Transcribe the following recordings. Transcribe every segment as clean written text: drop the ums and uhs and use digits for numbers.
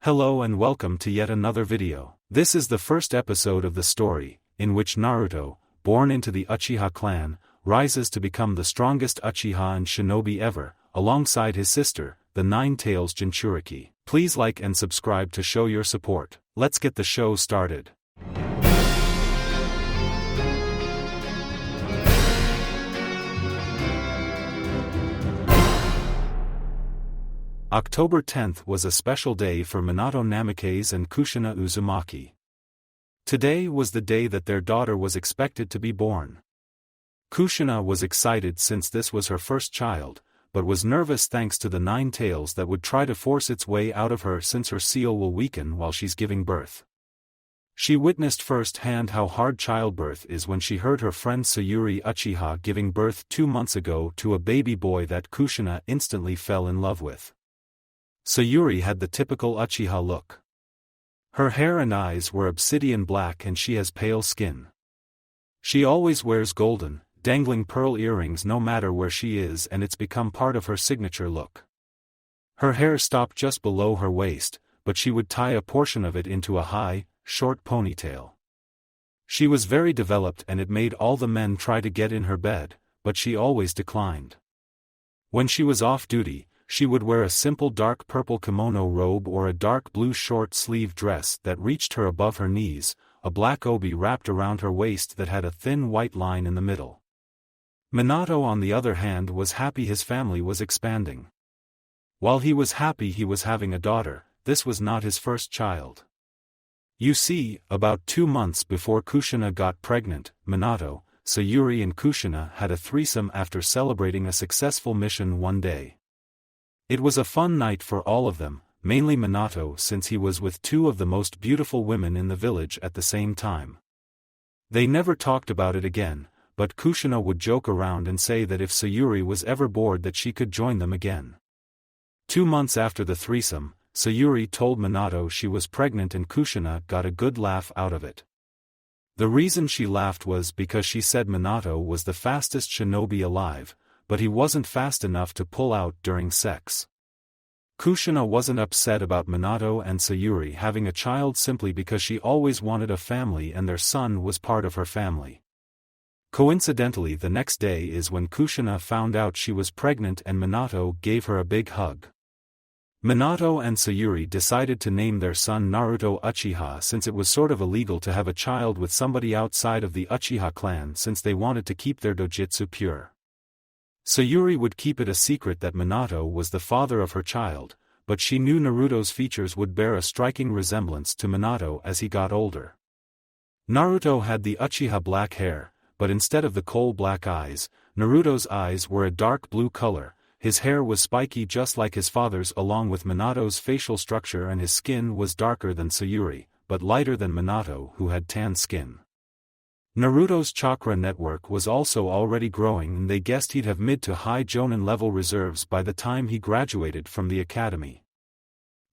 Hello and welcome to yet another video. This is the first episode of the story, in which Naruto, born into the Uchiha clan, rises to become the strongest Uchiha and Shinobi ever, alongside his sister, the Nine Tails Jinchuriki. Please like and subscribe to show your support. Let's get the show started. October 10th was a special day for Minato Namikaze and Kushina Uzumaki. Today was the day that their daughter was expected to be born. Kushina was excited since this was her first child, but was nervous thanks to the nine tails that would try to force its way out of her since her seal will weaken while she's giving birth. She witnessed firsthand how hard childbirth is when she heard her friend Sayuri Uchiha giving birth 2 months ago to a baby boy that Kushina instantly fell in love with. Sayuri had the typical Uchiha look. Her hair and eyes were obsidian black and she has pale skin. She always wears golden, dangling pearl earrings no matter where she is, and it's become part of her signature look. Her hair stopped just below her waist, but she would tie a portion of it into a high, short ponytail. She was very developed and it made all the men try to get in her bed, but she always declined. When she was off duty, she would wear a simple dark purple kimono robe or a dark blue short-sleeve dress that reached her above her knees, a black obi wrapped around her waist that had a thin white line in the middle. Minato on the other hand was happy his family was expanding. While he was happy he was having a daughter, this was not his first child. You see, about 2 months before Kushina got pregnant, Minato, Sayuri and Kushina had a threesome after celebrating a successful mission one day. It was a fun night for all of them, mainly Minato since he was with 2 of the most beautiful women in the village at the same time. They never talked about it again, but Kushina would joke around and say that if Sayuri was ever bored that she could join them again. 2 months after the threesome, Sayuri told Minato she was pregnant and Kushina got a good laugh out of it. The reason she laughed was because she said Minato was the fastest shinobi alive, but he wasn't fast enough to pull out during sex. Kushina wasn't upset about Minato and Sayuri having a child simply because she always wanted a family and their son was part of her family. Coincidentally, the next day is when Kushina found out she was pregnant and Minato gave her a big hug. Minato and Sayuri decided to name their son Naruto Uchiha since it was sort of illegal to have a child with somebody outside of the Uchiha clan since they wanted to keep their dojutsu pure. Sayuri would keep it a secret that Minato was the father of her child, but she knew Naruto's features would bear a striking resemblance to Minato as he got older. Naruto had the Uchiha black hair, but instead of the coal-black eyes, Naruto's eyes were a dark blue color, his hair was spiky just like his father's along with Minato's facial structure, and his skin was darker than Sayuri, but lighter than Minato who had tan skin. Naruto's chakra network was also already growing and they guessed he'd have mid to high Jonin level reserves by the time he graduated from the academy.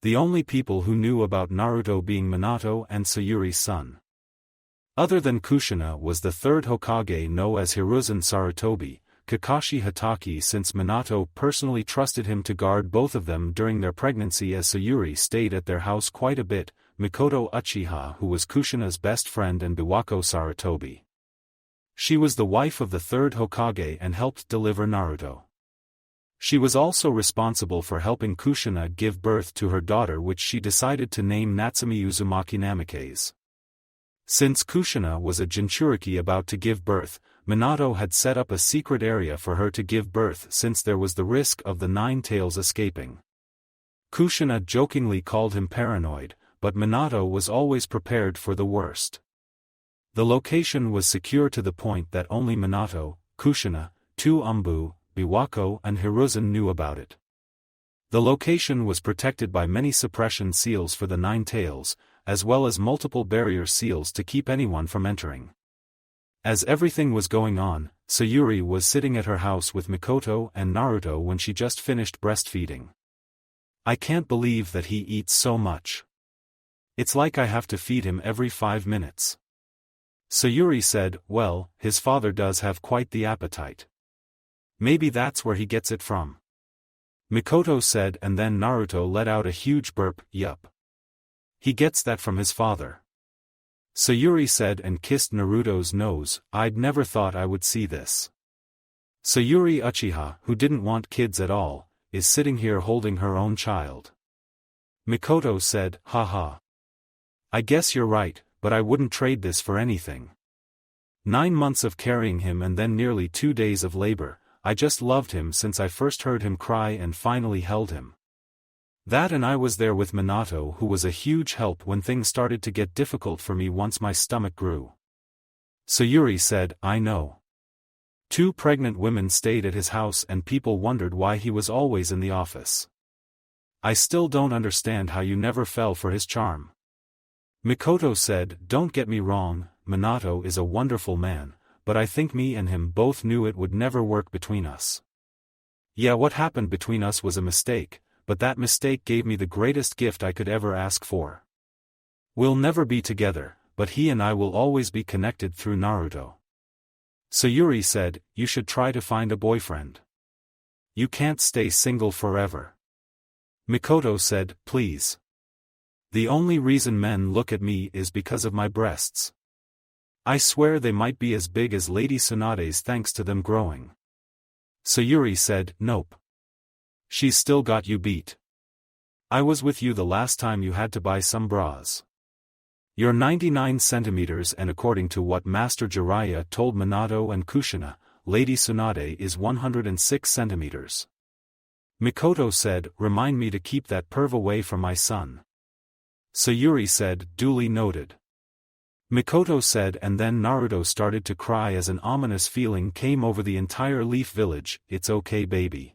The only people who knew about Naruto being Minato and Sayuri's son. Other than Kushina was the third Hokage known as Hiruzen Sarutobi, Kakashi Hatake, since Minato personally trusted him to guard both of them during their pregnancy as Sayuri stayed at their house quite a bit, Mikoto Uchiha who was Kushina's best friend and Biwako Sarutobi. She was the wife of the third Hokage and helped deliver Naruto. She was also responsible for helping Kushina give birth to her daughter, which she decided to name Natsumi Uzumaki Namikaze. Since Kushina was a jinchuriki about to give birth, Minato had set up a secret area for her to give birth since there was the risk of the nine tails escaping. Kushina jokingly called him paranoid, but Minato was always prepared for the worst. The location was secure to the point that only Minato, Kushina, 2 Umbu, Biwako and Hiruzen knew about it. The location was protected by many suppression seals for the nine tails, as well as multiple barrier seals to keep anyone from entering. As everything was going on, Sayuri was sitting at her house with Mikoto and Naruto when she just finished breastfeeding. "I can't believe that he eats so much. It's like I have to feed him every 5 minutes." Sayuri said, "Well, his father does have quite the appetite. Maybe that's where he gets it from." Mikoto said, and then Naruto let out a huge burp, "Yup. He gets that from his father. Sayuri said and kissed Naruto's nose. I'd never thought I would see this. Sayuri Uchiha, who didn't want kids at all, is sitting here holding her own child. Mikoto said, haha. I guess you're right, but I wouldn't trade this for anything. 9 months of carrying him and then nearly 2 days of labor. I just loved him since I first heard him cry and finally held him. That, and I was there with Minato, who was a huge help when things started to get difficult for me once my stomach grew. Sayuri said, I know. 2 pregnant women stayed at his house and people wondered why he was always in the office. I still don't understand how you never fell for his charm. Mikoto said, don't get me wrong, Minato is a wonderful man, but I think me and him both knew it would never work between us. Yeah, what happened between us was a mistake, but that mistake gave me the greatest gift I could ever ask for. We'll never be together, but he and I will always be connected through Naruto. Sayuri said, you should try to find a boyfriend. You can't stay single forever. Mikoto said, please. The only reason men look at me is because of my breasts. I swear they might be as big as Lady Tsunade's thanks to them growing. Sayuri said, nope. She's still got you beat. I was with you the last time you had to buy some bras. You're 99 centimeters and according to what Master Jiraiya told Minato and Kushina, Lady Tsunade is 106 centimeters. Mikoto said, remind me to keep that perv away from my son. Sayuri said, duly noted. Mikoto said, and then Naruto started to cry as an ominous feeling came over the entire Leaf Village. It's okay, baby.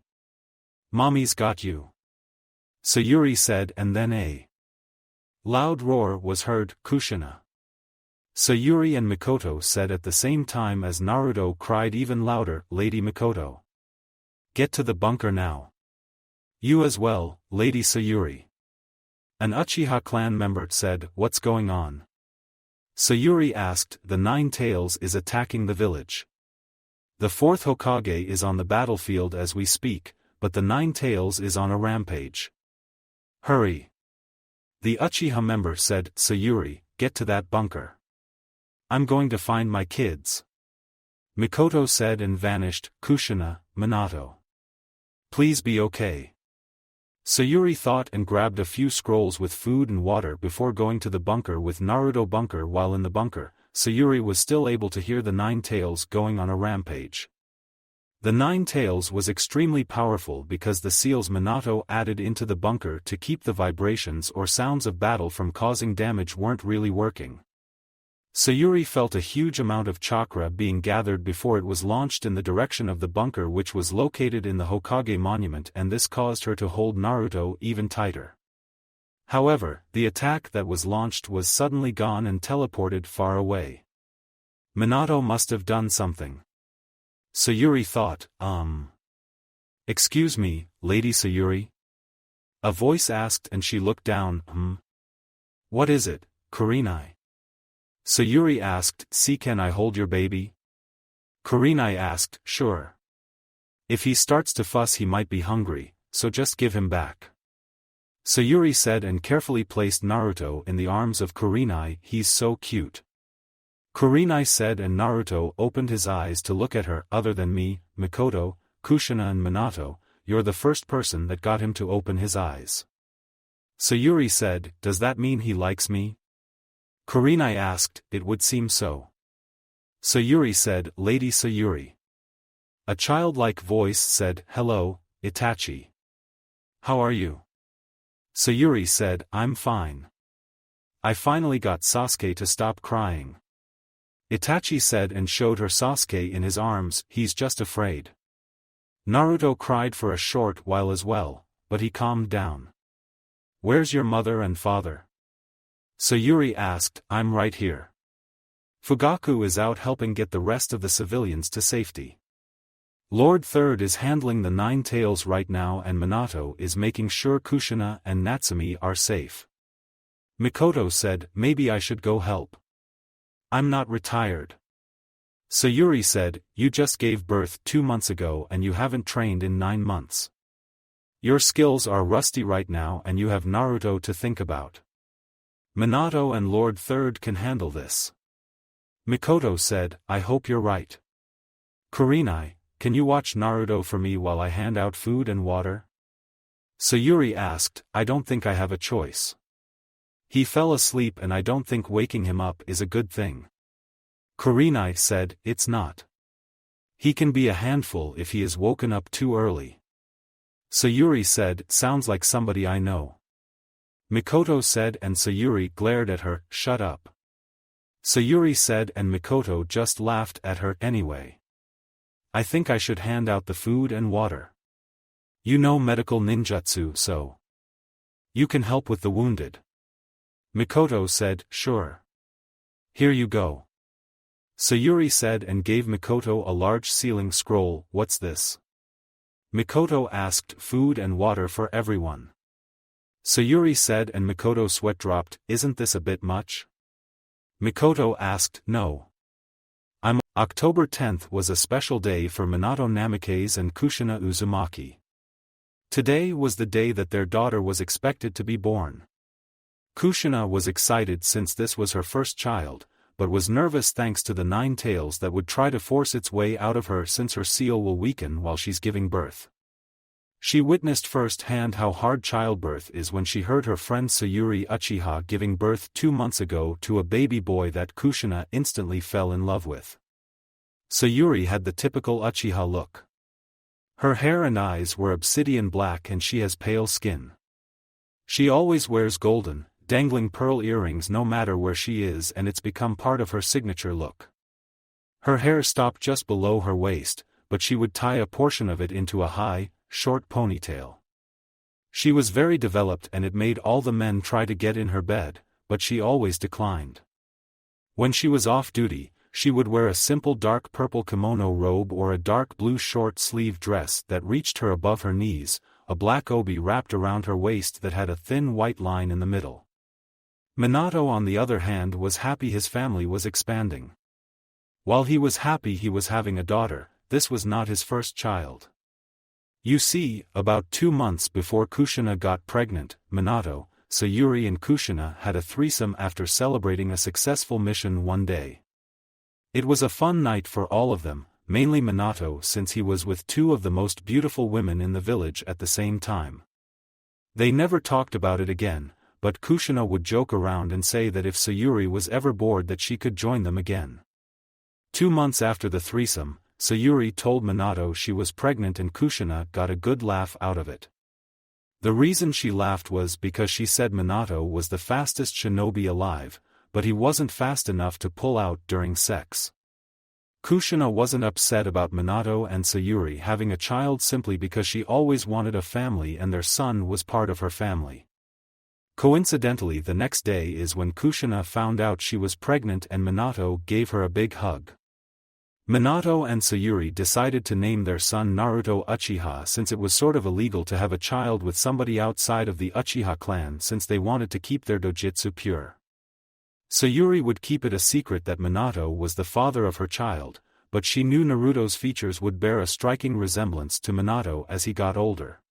Mommy's got you. Sayuri said, and then a loud roar was heard. Kushina. Sayuri and Mikoto said at the same time as Naruto cried even louder, Lady Mikoto. Get to the bunker now. You as well, Lady Sayuri. An Uchiha clan member said, what's going on? Sayuri asked, the Nine Tails is attacking the village. The 4th Hokage is on the battlefield as we speak, but the Nine Tails is on a rampage. Hurry. The Uchiha member said, Sayuri, get to that bunker. I'm going to find my kids. Mikoto said and vanished. Kushina, Minato. Please be okay. Sayuri thought and grabbed a few scrolls with food and water before going to the bunker with Naruto. While in the bunker, Sayuri was still able to hear the Nine Tails going on a rampage. The Nine Tails was extremely powerful because the seals Minato added into the bunker to keep the vibrations or sounds of battle from causing damage weren't really working. Sayuri felt a huge amount of chakra being gathered before it was launched in the direction of the bunker, which was located in the Hokage monument, and this caused her to hold Naruto even tighter. However, the attack that was launched was suddenly gone and teleported far away. Minato must have done something. Sayuri thought, Excuse me, Lady Sayuri? A voice asked and she looked down. What is it, Kurenai? Sayuri asked, see, can I hold your baby? Kurenai asked, sure. If he starts to fuss he might be hungry, so just give him back. Sayuri said and carefully placed Naruto in the arms of Kurenai. He's so cute. Kurenai said and Naruto opened his eyes to look at her. Other than me, Mikoto, Kushina and Minato, you're the first person that got him to open his eyes. Sayuri said, does that mean he likes me? Kurenai asked, it would seem so. Sayuri said, Lady Sayuri. A childlike voice said, hello, Itachi. How are you? Sayuri said, I'm fine. I finally got Sasuke to stop crying. Itachi said and showed her Sasuke in his arms. He's just afraid. Naruto cried for a short while as well, but he calmed down. Where's your mother and father? Sayuri asked, I'm right here. Fugaku is out helping get the rest of the civilians to safety. Lord Third is handling the Nine Tails right now and Minato is making sure Kushina and Natsumi are safe. Mikoto said, maybe I should go help. I'm not retired. Sayuri said, you just gave birth 2 months ago and you haven't trained in 9 months. Your skills are rusty right now and you have Naruto to think about. Minato and Lord Third can handle this. Mikoto said, I hope you're right. Kurenai, can you watch Naruto for me while I hand out food and water? Sayuri asked, I don't think I have a choice. He fell asleep and I don't think waking him up is a good thing. Kurenai said, it's not. He can be a handful if he is woken up too early. Sayuri said, sounds like somebody I know. Mikoto said and Sayuri glared at her, shut up. Sayuri said and Mikoto just laughed at her anyway. I think I should hand out the food and water. You know medical ninjutsu, so you can help with the wounded. Mikoto said, sure. Here you go. Sayuri said and gave Mikoto a large sealing scroll. What's this? Mikoto asked. Food and water for everyone. Sayuri said and Mikoto's sweat dropped. Isn't this a bit much? Mikoto asked. No. October 10th was a special day for Minato Namikaze and Kushina Uzumaki. Today was the day that their daughter was expected to be born. Kushina was excited since this was her first child, but was nervous thanks to the 9 tails that would try to force its way out of her since her seal will weaken while she's giving birth. She witnessed firsthand how hard childbirth is when she heard her friend Sayuri Uchiha giving birth 2 months ago to a baby boy that Kushina instantly fell in love with. Sayuri had the typical Uchiha look. Her hair and eyes were obsidian black and she has pale skin. She always wears golden, dangling pearl earrings no matter where she is, and it's become part of her signature look. Her hair stopped just below her waist, but she would tie a portion of it into a high, short ponytail. She was very developed and it made all the men try to get in her bed, but she always declined. When she was off duty, she would wear a simple dark purple kimono robe or a dark blue short-sleeve dress that reached her above her knees, a black obi wrapped around her waist that had a thin white line in the middle. Minato on the other hand was happy his family was expanding. While he was happy he was having a daughter, this was not his first child. You see, about 2 months before Kushina got pregnant, Minato, Sayuri and Kushina had a threesome after celebrating a successful mission one day. It was a fun night for all of them, mainly Minato since he was with 2 of the most beautiful women in the village at the same time. They never talked about it again, but Kushina would joke around and say that if Sayuri was ever bored that she could join them again. 2 months after the threesome, Sayuri told Minato she was pregnant and Kushina got a good laugh out of it. The reason she laughed was because she said Minato was the fastest shinobi alive, but he wasn't fast enough to pull out during sex. Kushina wasn't upset about Minato and Sayuri having a child simply because she always wanted a family and their son was part of her family. Coincidentally, the next day is when Kushina found out she was pregnant and Minato gave her a big hug. Minato and Sayuri decided to name their son Naruto Uchiha since it was sort of illegal to have a child with somebody outside of the Uchiha clan since they wanted to keep their dojutsu pure. Sayuri would keep it a secret that Minato was the father of her child, but she knew Naruto's features would bear a striking resemblance to Minato as he got older.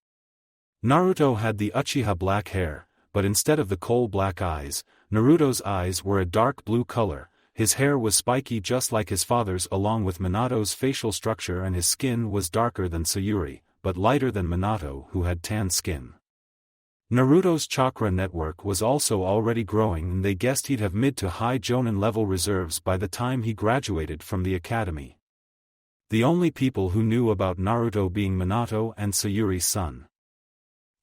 Naruto had the Uchiha black hair, but instead of the coal black eyes, Naruto's eyes were a dark blue color, his hair was spiky just like his father's along with Minato's facial structure, and his skin was darker than Sayuri, but lighter than Minato who had tan skin. Naruto's chakra network was also already growing and they guessed he'd have mid to high Jonin level reserves by the time he graduated from the academy. The only people who knew about Naruto being Minato and Sayuri's son.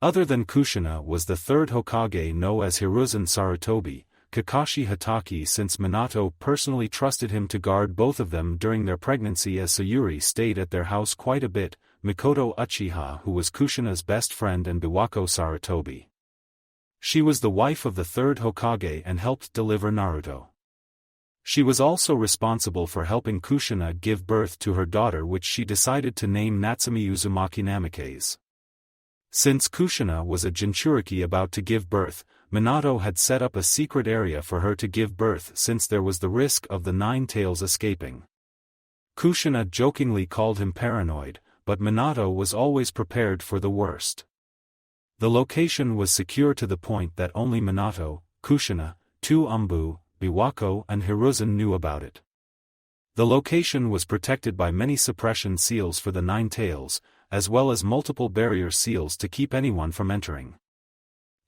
Other than Kushina was the 3rd Hokage known as Hiruzen Sarutobi, Kakashi Hatake, since Minato personally trusted him to guard both of them during their pregnancy as Sayuri stayed at their house quite a bit, Mikoto Uchiha who was Kushina's best friend and Biwako Sarutobi. She was the wife of the 3rd Hokage and helped deliver Naruto. She was also responsible for helping Kushina give birth to her daughter, which she decided to name Natsumi Uzumaki Namikaze. Since Kushina was a jinchuriki about to give birth, Minato had set up a secret area for her to give birth since there was the risk of the 9 tails escaping. Kushina jokingly called him paranoid, but Minato was always prepared for the worst. The location was secure to the point that only Minato, Kushina, two Umbu, Biwako and Hiruzen knew about it. The location was protected by many suppression seals for the Nine Tails, as well as multiple barrier seals to keep anyone from entering.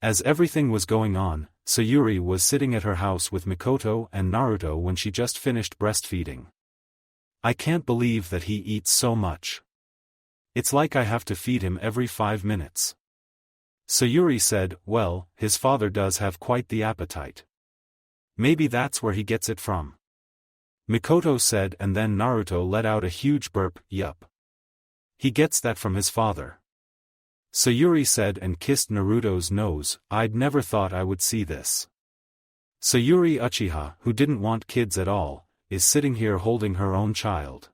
As everything was going on, Sayuri was sitting at her house with Mikoto and Naruto when she just finished breastfeeding. I can't believe that he eats so much. It's like I have to feed him every 5 minutes. Sayuri said, well, his father does have quite the appetite. Maybe that's where he gets it from. Mikoto said, and then Naruto let out a huge burp, yup. He gets that from his father. Sayuri said and kissed Naruto's nose. I'd never thought I would see this. Sayuri Uchiha, who didn't want kids at all, is sitting here holding her own child.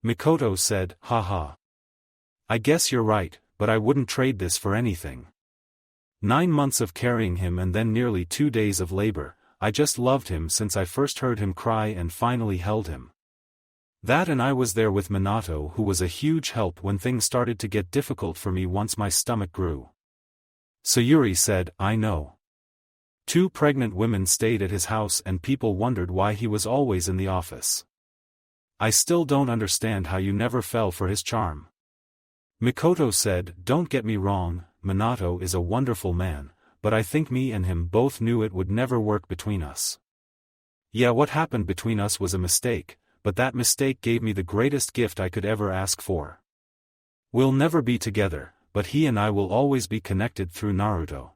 Mikoto said, haha. I guess you're right, but I wouldn't trade this for anything. 9 months of carrying him and then nearly 2 days of labor. I just loved him since I first heard him cry and finally held him. That, and I was there with Minato, who was a huge help when things started to get difficult for me once my stomach grew. Sayuri said, I know. 2 pregnant women stayed at his house and people wondered why he was always in the office. I still don't understand how you never fell for his charm. Mikoto said, don't get me wrong, Minato is a wonderful man, but I think me and him both knew it would never work between us. Yeah, what happened between us was a mistake, but that mistake gave me the greatest gift I could ever ask for. We'll never be together, but he and I will always be connected through Naruto.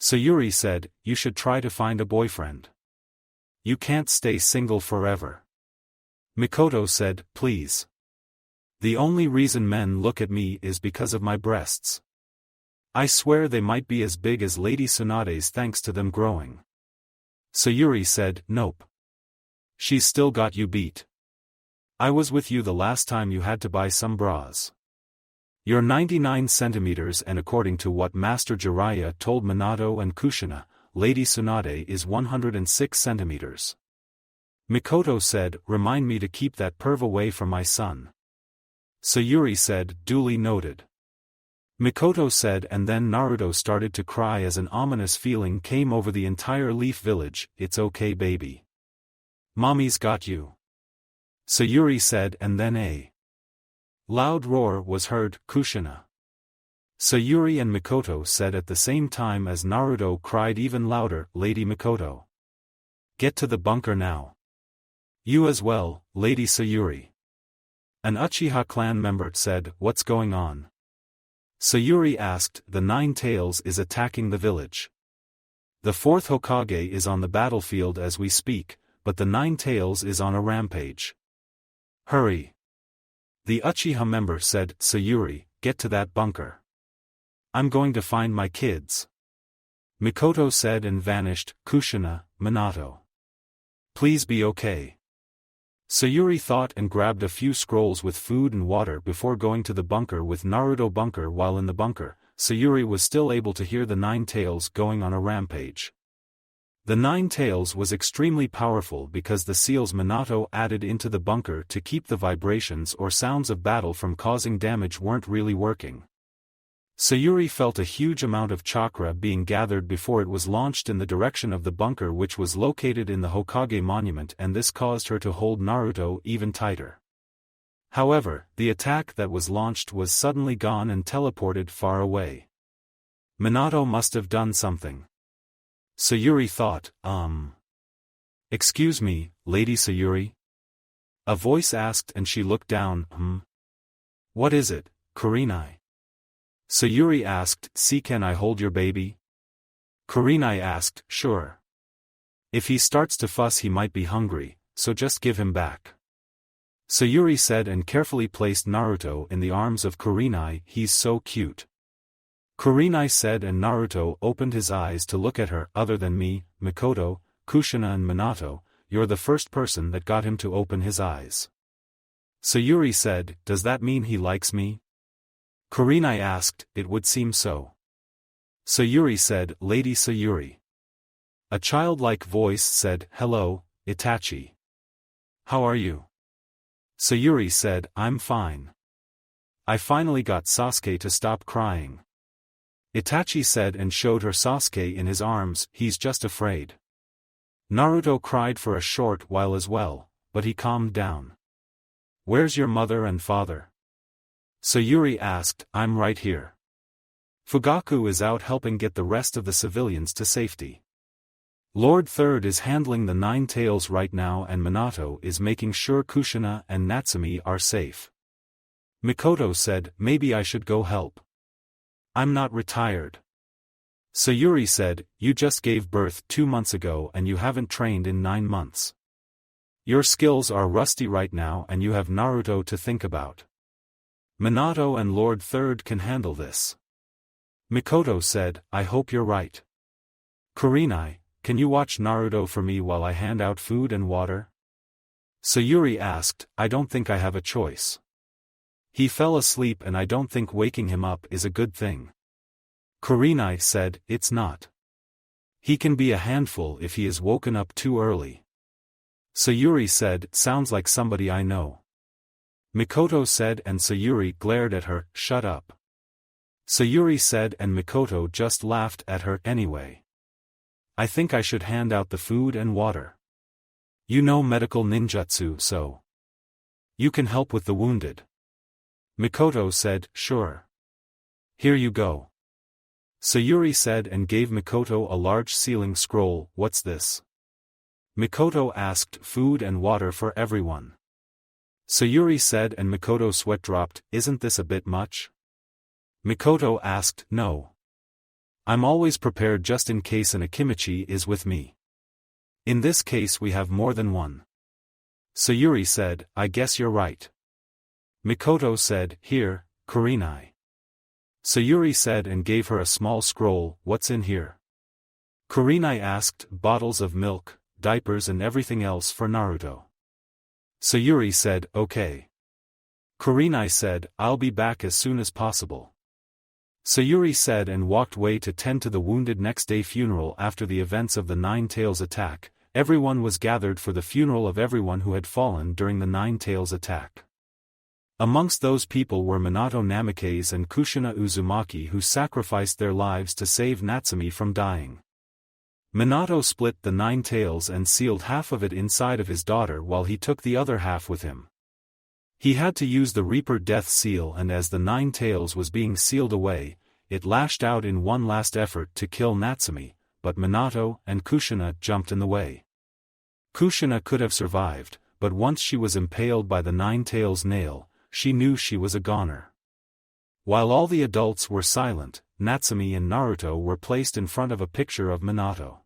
Sayuri said, you should try to find a boyfriend. You can't stay single forever. Mikoto said, please. The only reason men look at me is because of my breasts. I swear they might be as big as Lady Tsunade's thanks to them growing. Sayuri said, nope. She's still got you beat. I was with you the last time you had to buy some bras. You're 99 centimeters and according to what Master Jiraiya told Minato and Kushina, Lady Tsunade is 106 centimeters. Mikoto said, remind me to keep that perv away from my son. Sayuri said, duly noted. Mikoto said, and then Naruto started to cry as an ominous feeling came over the entire Leaf Village. It's okay, baby. Mommy's got you. Sayuri said, and then a loud roar was heard. Kushina. Sayuri and Mikoto said at the same time as Naruto cried even louder, Lady Mikoto. Get to the bunker now. You as well, Lady Sayuri. An Uchiha clan member said, what's going on? Sayuri asked, the Nine Tails is attacking the village. The 4th Hokage is on the battlefield as we speak, but the Nine Tails is on a rampage. Hurry. The Uchiha member said, Sayuri, get to that bunker. I'm going to find my kids. Mikoto said and vanished. Kushina, Minato. Please be okay. Sayuri thought and grabbed a few scrolls with food and water before going to the bunker with Naruto. While in the bunker, Sayuri was still able to hear the Nine Tails going on a rampage. The Nine Tails was extremely powerful because the seals Minato added into the bunker to keep the vibrations or sounds of battle from causing damage weren't really working. Sayuri felt a huge amount of chakra being gathered before it was launched in the direction of the bunker, which was located in the Hokage monument, and this caused her to hold Naruto even tighter. However, the attack that was launched was suddenly gone and teleported far away. Minato must have done something. Sayuri thought, Excuse me, Lady Sayuri? A voice asked and she looked down. What is it, Kurenai? Sayuri asked, see, can I hold your baby? Kurenai asked, sure. If he starts to fuss he might be hungry, so just give him back. Sayuri said and carefully placed Naruto in the arms of Kurenai. He's so cute. Kurenai said and Naruto opened his eyes to look at her. Other than me, Mikoto, Kushina and Minato, you're the first person that got him to open his eyes. Sayuri said, does that mean he likes me? Kurenai asked, it would seem so. Sayuri said, Lady Sayuri. A childlike voice said, hello, Itachi. How are you? Sayuri said, I'm fine. I finally got Sasuke to stop crying. Itachi said and showed her Sasuke in his arms. He's just afraid. Naruto cried for a short while as well, but he calmed down. Where's your mother and father? Sayuri asked. I'm right here. Fugaku is out helping get the rest of the civilians to safety. Lord Third is handling the Nine Tails right now and Minato is making sure Kushina and Natsumi are safe. Mikoto said, maybe I should go help. I'm not retired. Sayuri said, you just gave birth 2 months ago and you haven't trained in 9 months. Your skills are rusty right now and you have Naruto to think about. Minato and Lord Third can handle this. Mikoto said, I hope you're right. Kurenai, can you watch Naruto for me while I hand out food and water? Sayuri asked, I don't think I have a choice. He fell asleep and I don't think waking him up is a good thing. Kurenai said, it's not. He can be a handful if he is woken up too early. Sayuri said, sounds like somebody I know. Mikoto said and Sayuri glared at her, shut up. Sayuri said and Mikoto just laughed at her anyway. I think I should hand out the food and water. You know medical ninjutsu, so you can help with the wounded. Mikoto said, sure. Here you go. Sayuri said and gave Mikoto a large sealing scroll. What's this? Mikoto asked. Food and water for everyone. Sayuri said and Mikoto sweat dropped. Isn't this a bit much? Mikoto asked. No. I'm always prepared just in case an Akimichi is with me. In this case we have more than one. Sayuri said, I guess you're right. Mikoto said, here, Kurenai. Sayuri said and gave her a small scroll. What's in here? Kurenai asked. Bottles of milk, diapers and everything else for Naruto. Sayuri said, okay. Kurenai said, I'll be back as soon as possible. Sayuri said and walked away to tend to the wounded. Next day funeral. After the events of the Nine Tails attack, everyone was gathered for the funeral of everyone who had fallen during the Nine Tails attack. Amongst those people were Minato Namikaze and Kushina Uzumaki, who sacrificed their lives to save Natsumi from dying. Minato split the Nine Tails and sealed half of it inside of his daughter while he took the other half with him. He had to use the Reaper Death Seal, and as the Nine Tails was being sealed away, it lashed out in one last effort to kill Natsumi, but Minato and Kushina jumped in the way. Kushina could have survived, but once she was impaled by the Nine Tails nail, she knew she was a goner. While all the adults were silent, Natsumi and Naruto were placed in front of a picture of Minato.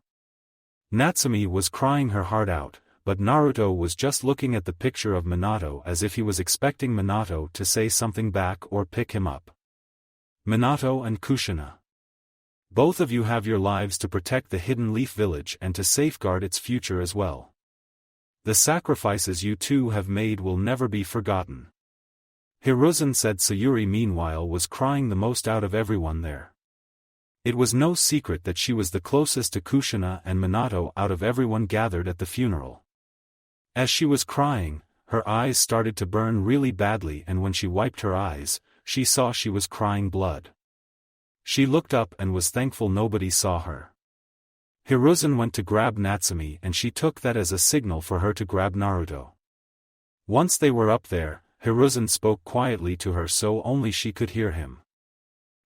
Natsumi was crying her heart out, but Naruto was just looking at the picture of Minato as if he was expecting Minato to say something back or pick him up. Minato and Kushina. Both of you have your lives to protect the Hidden Leaf Village and to safeguard its future as well. The sacrifices you two have made will never be forgotten. Hiruzen said. Sayuri meanwhile was crying the most out of everyone there. It was no secret that she was the closest to Kushina and Minato out of everyone gathered at the funeral. As she was crying, her eyes started to burn really badly, and when she wiped her eyes, she saw she was crying blood. She looked up and was thankful nobody saw her. Hiruzen went to grab Natsumi and she took that as a signal for her to grab Naruto. Once they were up there, Hiruzen spoke quietly to her so only she could hear him.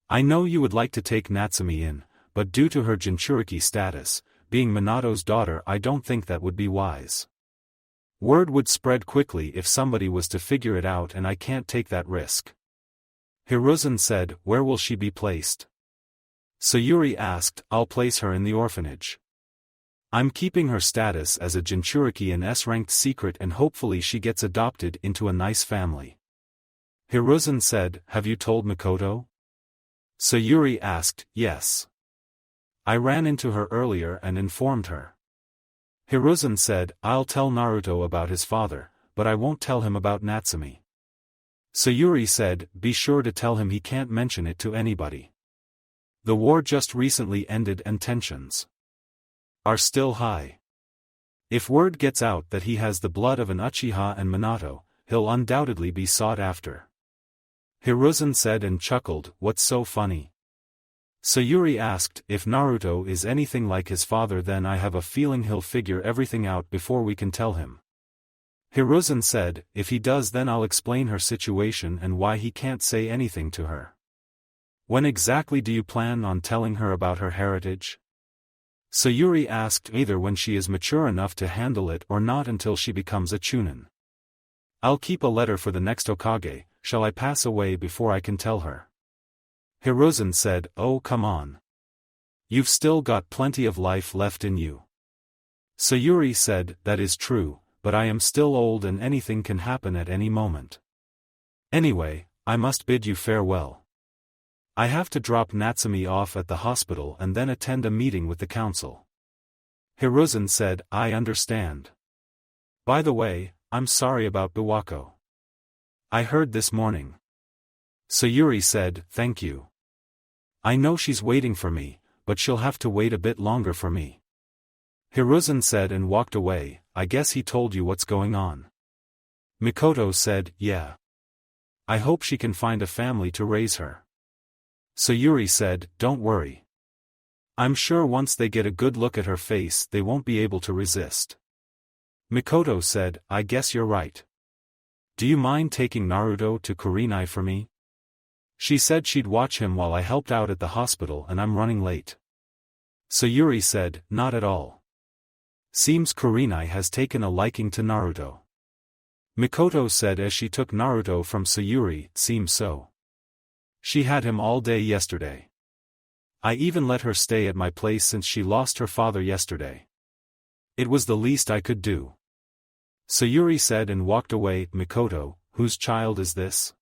I know you would like to take Natsumi in, but due to her jinchuriki status, being Minato's daughter, I don't think that would be wise. Word would spread quickly if somebody was to figure it out, and I can't take that risk. Hiruzen said. Where will she be placed? Sayuri asked. I'll place her in the orphanage. I'm keeping her status as a jinchuriki an S-ranked secret, and hopefully she gets adopted into a nice family. Hiruzen said. Have you told Mikoto? Sayuri asked. Yes. I ran into her earlier and informed her. Hiruzen said. I'll tell Naruto about his father, but I won't tell him about Natsumi. Sayuri said. Be sure to tell him he can't mention it to anybody. The war just recently ended and tensions are still high. If word gets out that he has the blood of an Uchiha and Minato, he'll undoubtedly be sought after. Hiruzen said and chuckled. What's so funny? Sayuri asked, if Naruto is anything like his father, then I have a feeling he'll figure everything out before we can tell him. Hiruzen said, if he does, then I'll explain her situation and why he can't say anything to her. When exactly do you plan on telling her about her heritage? Sayuri asked, either when she is mature enough to handle it or not until she becomes a chunin. I'll keep a letter for the next Hokage. Shall I pass away before I can tell her? Hiruzen said, oh come on. You've still got plenty of life left in you. Sayuri said, that is true, but I am still old and anything can happen at any moment. Anyway, I must bid you farewell. I have to drop Natsumi off at the hospital and then attend a meeting with the council. Hiruzen said, I understand. By the way, I'm sorry about Biwako. I heard this morning. Sayuri said, thank you. I know she's waiting for me, but she'll have to wait a bit longer for me. Hiruzen said and walked away. I guess he told you what's going on. Mikoto said, yeah. I hope she can find a family to raise her. Sayuri said, don't worry. I'm sure once they get a good look at her face they won't be able to resist. Mikoto said, I guess you're right. Do you mind taking Naruto to Kurenai for me? She said she'd watch him while I helped out at the hospital and I'm running late. Sayuri said, not at all. Seems Kurenai has taken a liking to Naruto. Mikoto said as she took Naruto from Sayuri, seems so. She had him all day yesterday. I even let her stay at my place since she lost her father yesterday. It was the least I could do. Sayuri said and walked away. Mikoto, whose child is this?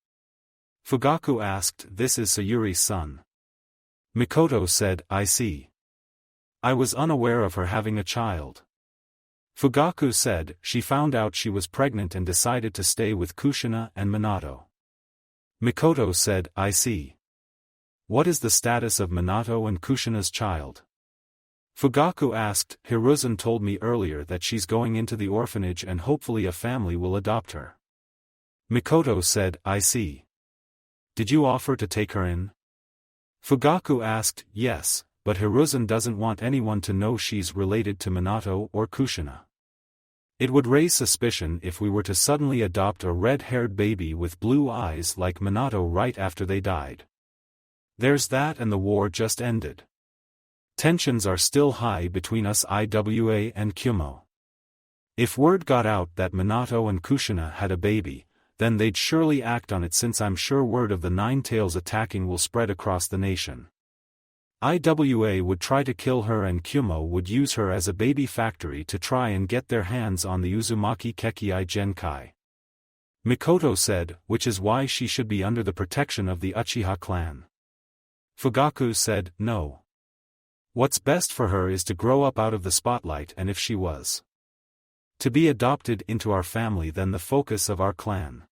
Fugaku asked. This is Sayuri's son. Mikoto said, I see. I was unaware of her having a child. Fugaku said, she found out she was pregnant and decided to stay with Kushina and Minato. Mikoto said, I see. What is the status of Minato and Kushina's child? Fugaku asked. Hiruzen told me earlier that she's going into the orphanage and hopefully a family will adopt her. Mikoto said, I see. Did you offer to take her in? Fugaku asked, yes, but Hiruzen doesn't want anyone to know she's related to Minato or Kushina. It would raise suspicion if we were to suddenly adopt a red-haired baby with blue eyes like Minato right after they died. There's that, and the war just ended. Tensions are still high between us Iwa and Kumo. If word got out that Minato and Kushina had a baby, then they'd surely act on it, since I'm sure word of the Nine Tails attacking will spread across the nation. Iwa would try to kill her and Kumo would use her as a baby factory to try and get their hands on the Uzumaki Kekei Genkai. Mikoto said, which is why she should be under the protection of the Uchiha clan. Fugaku said, no. What's best for her is to grow up out of the spotlight, and if she was to be adopted into our family, then the focus of our clan.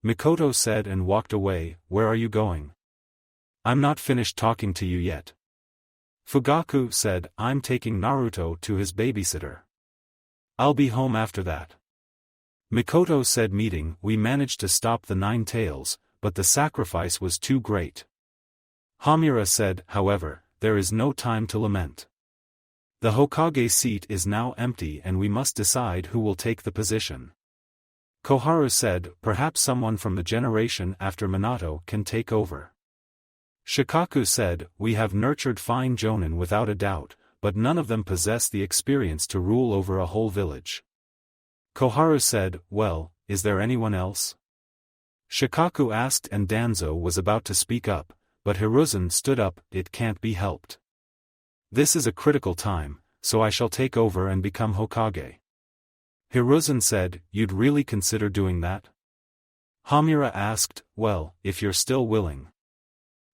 Mikoto said and walked away. Where are you going? I'm not finished talking to you yet. Fugaku said, I'm taking Naruto to his babysitter. I'll be home after that. Mikoto said, meeting, we managed to stop the Nine Tails, but the sacrifice was too great. Hamura said, however, there is no time to lament. The Hokage seat is now empty and we must decide who will take the position. Koharu said, perhaps someone from the generation after Minato can take over. Shikaku said, we have nurtured fine jonin without a doubt, but none of them possess the experience to rule over a whole village. Koharu said, well, is there anyone else? Shikaku asked, and Danzo was about to speak up, but Hiruzen stood up. It can't be helped. This is a critical time, so I shall take over and become Hokage. Hiruzen said, you'd really consider doing that? Hamura asked, well, if you're still willing.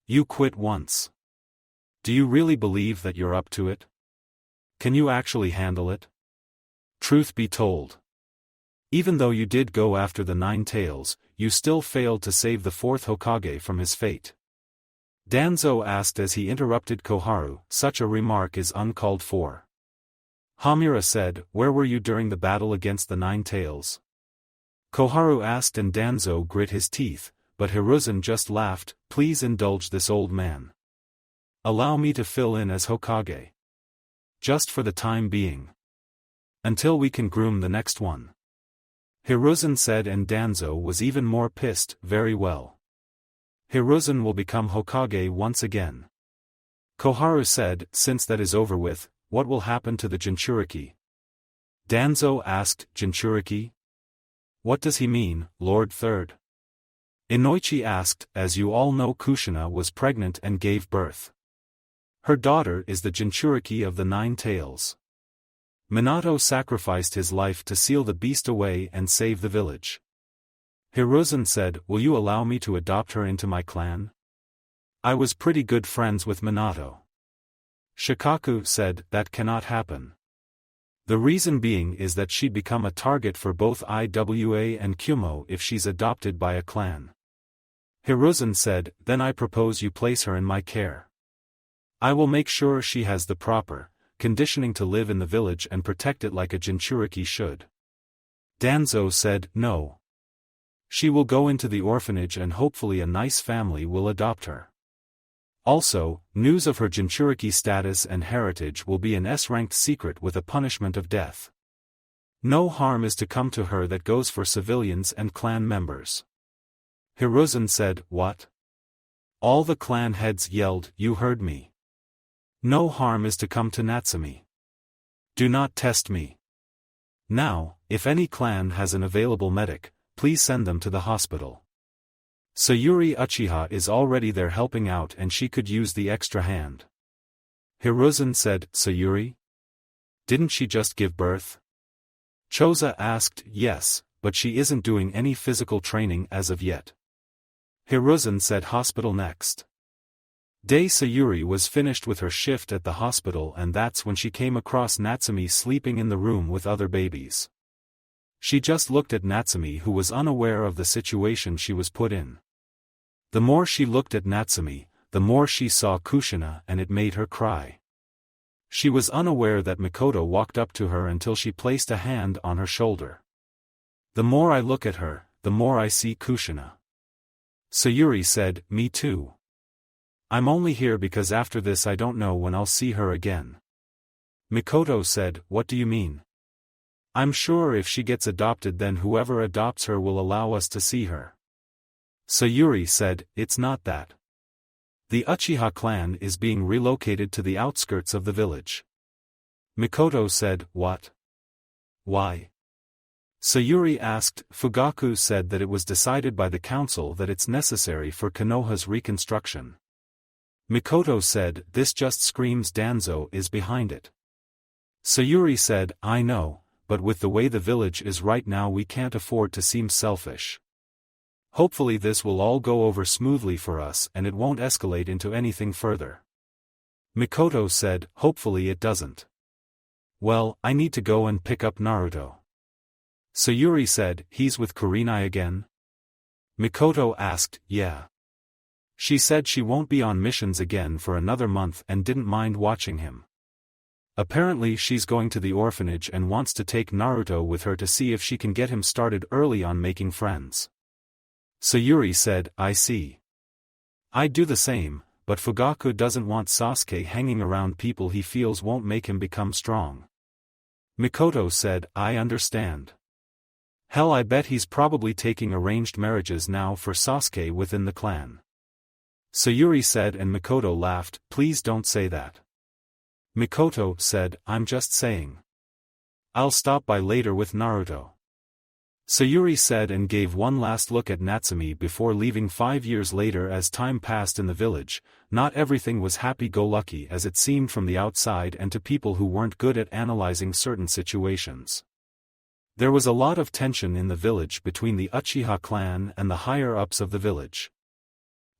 You quit once. Do you really believe that you're up to it? Can you actually handle it? Truth be told, even though you did go after the Nine Tails, you still failed to save the fourth Hokage from his fate. Danzo asked as he interrupted Koharu. Such a remark is uncalled for. Hamura said, where were you during the battle against the Nine Tails? Koharu asked, and Danzo grit his teeth, but Hiruzen just laughed. Please indulge this old man. Allow me to fill in as Hokage. Just for the time being. Until we can groom the next one. Hiruzen said, and Danzo was even more pissed. Very well. Hiruzen will become Hokage once again. Koharu said, since that is over with, what will happen to the jinchuriki? Danzo asked, jinchuriki? What does he mean, Lord Third? Inoichi asked, as you all know, Kushina was pregnant and gave birth. Her daughter is the jinchuriki of the 9 tails. Minato sacrificed his life to seal the beast away and save the village. Hiruzen said, will you allow me to adopt her into my clan? I was pretty good friends with Minato. Shikaku said, that cannot happen. The reason being is that she'd become a target for both IWA and Kumo if she's adopted by a clan. Hiruzen said, then I propose you place her in my care. I will make sure she has the proper conditioning to live in the village and protect it like a jinchuriki should. Danzo said, no. She will go into the orphanage and hopefully a nice family will adopt her. Also, news of her jinchuriki status and heritage will be an S-ranked secret with a punishment of death. No harm is to come to her that goes for civilians and clan members. Hiruzen said, what? All the clan heads yelled, you heard me. No harm is to come to Natsumi. Do not test me. Now, if any clan has an available medic, please send them to the hospital. Sayuri Uchiha is already there helping out and she could use the extra hand. Hiruzen said, Sayuri? Didn't she just give birth? Choza asked, yes, but she isn't doing any physical training as of yet. Hiruzen said, hospital next. Day Sayuri was finished with her shift at the hospital and that's when she came across Natsumi sleeping in the room with other babies. She just looked at Natsumi, who was unaware of the situation she was put in. The more she looked at Natsumi, the more she saw Kushina and it made her cry. She was unaware that Mikoto walked up to her until she placed a hand on her shoulder. The more I look at her, the more I see Kushina. Sayuri said, me too. I'm only here because after this I don't know when I'll see her again. Mikoto said, what do you mean? I'm sure if she gets adopted then whoever adopts her will allow us to see her. Sayuri said, it's not that. The Uchiha clan is being relocated to the outskirts of the village. Mikoto said, what? Why? Sayuri asked. Fugaku said that it was decided by the council that it's necessary for Konoha's reconstruction. Mikoto said, this just screams Danzo is behind it. Sayuri said, I know, but with the way the village is right now we can't afford to seem selfish. Hopefully this will all go over smoothly for us and it won't escalate into anything further. Mikoto said, hopefully it doesn't. Well, I need to go and pick up Naruto. Sayuri said, he's with Kurenai again? Mikoto asked, yeah. She said she won't be on missions again for another month and didn't mind watching him. Apparently she's going to the orphanage and wants to take Naruto with her to see if she can get him started early on making friends. Sayuri said, I see. I'd do the same, but Fugaku doesn't want Sasuke hanging around people he feels won't make him become strong. Mikoto said, I understand. Hell, I bet he's probably taking arranged marriages now for Sasuke within the clan. Sayuri said, and Mikoto laughed, please don't say that. Mikoto said, I'm just saying. I'll stop by later with Naruto. Sayuri said and gave one last look at Natsumi before leaving. 5 years later, as time passed in the village, not everything was happy-go-lucky as it seemed from the outside and to people who weren't good at analyzing certain situations. There was a lot of tension in the village between the Uchiha clan and the higher-ups of the village.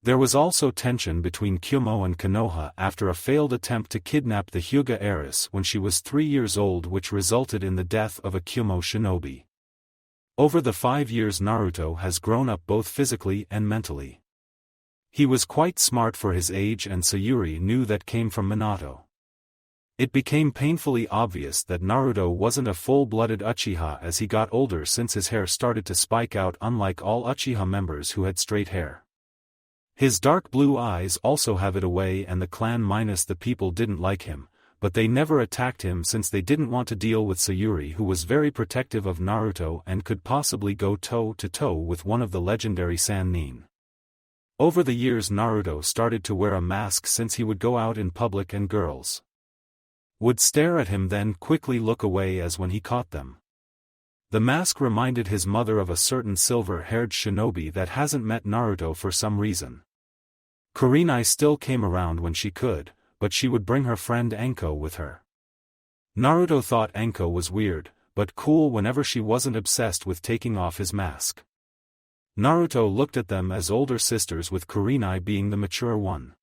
There was also tension between Kumo and Konoha after a failed attempt to kidnap the Hyuga heiress when she was 3 years old, which resulted in the death of a Kumo shinobi. Over the 5 years, Naruto has grown up both physically and mentally. He was quite smart for his age, and Sayuri knew that came from Minato. It became painfully obvious that Naruto wasn't a full-blooded Uchiha as he got older, since his hair started to spike out, unlike all Uchiha members who had straight hair. His dark blue eyes also have it away, and the clan minus the people didn't like him, but they never attacked him since they didn't want to deal with Sayuri, who was very protective of Naruto and could possibly go toe-to-toe with one of the legendary Sannin. Over the years Naruto started to wear a mask since he would go out in public and girls would stare at him then quickly look away as when he caught them. The mask reminded his mother of a certain silver-haired shinobi that hasn't met Naruto for some reason. Kurenai still came around when she could, but she would bring her friend Anko with her. Naruto thought Anko was weird, but cool whenever she wasn't obsessed with taking off his mask. Naruto looked at them as older sisters, with Kurenai being the mature one.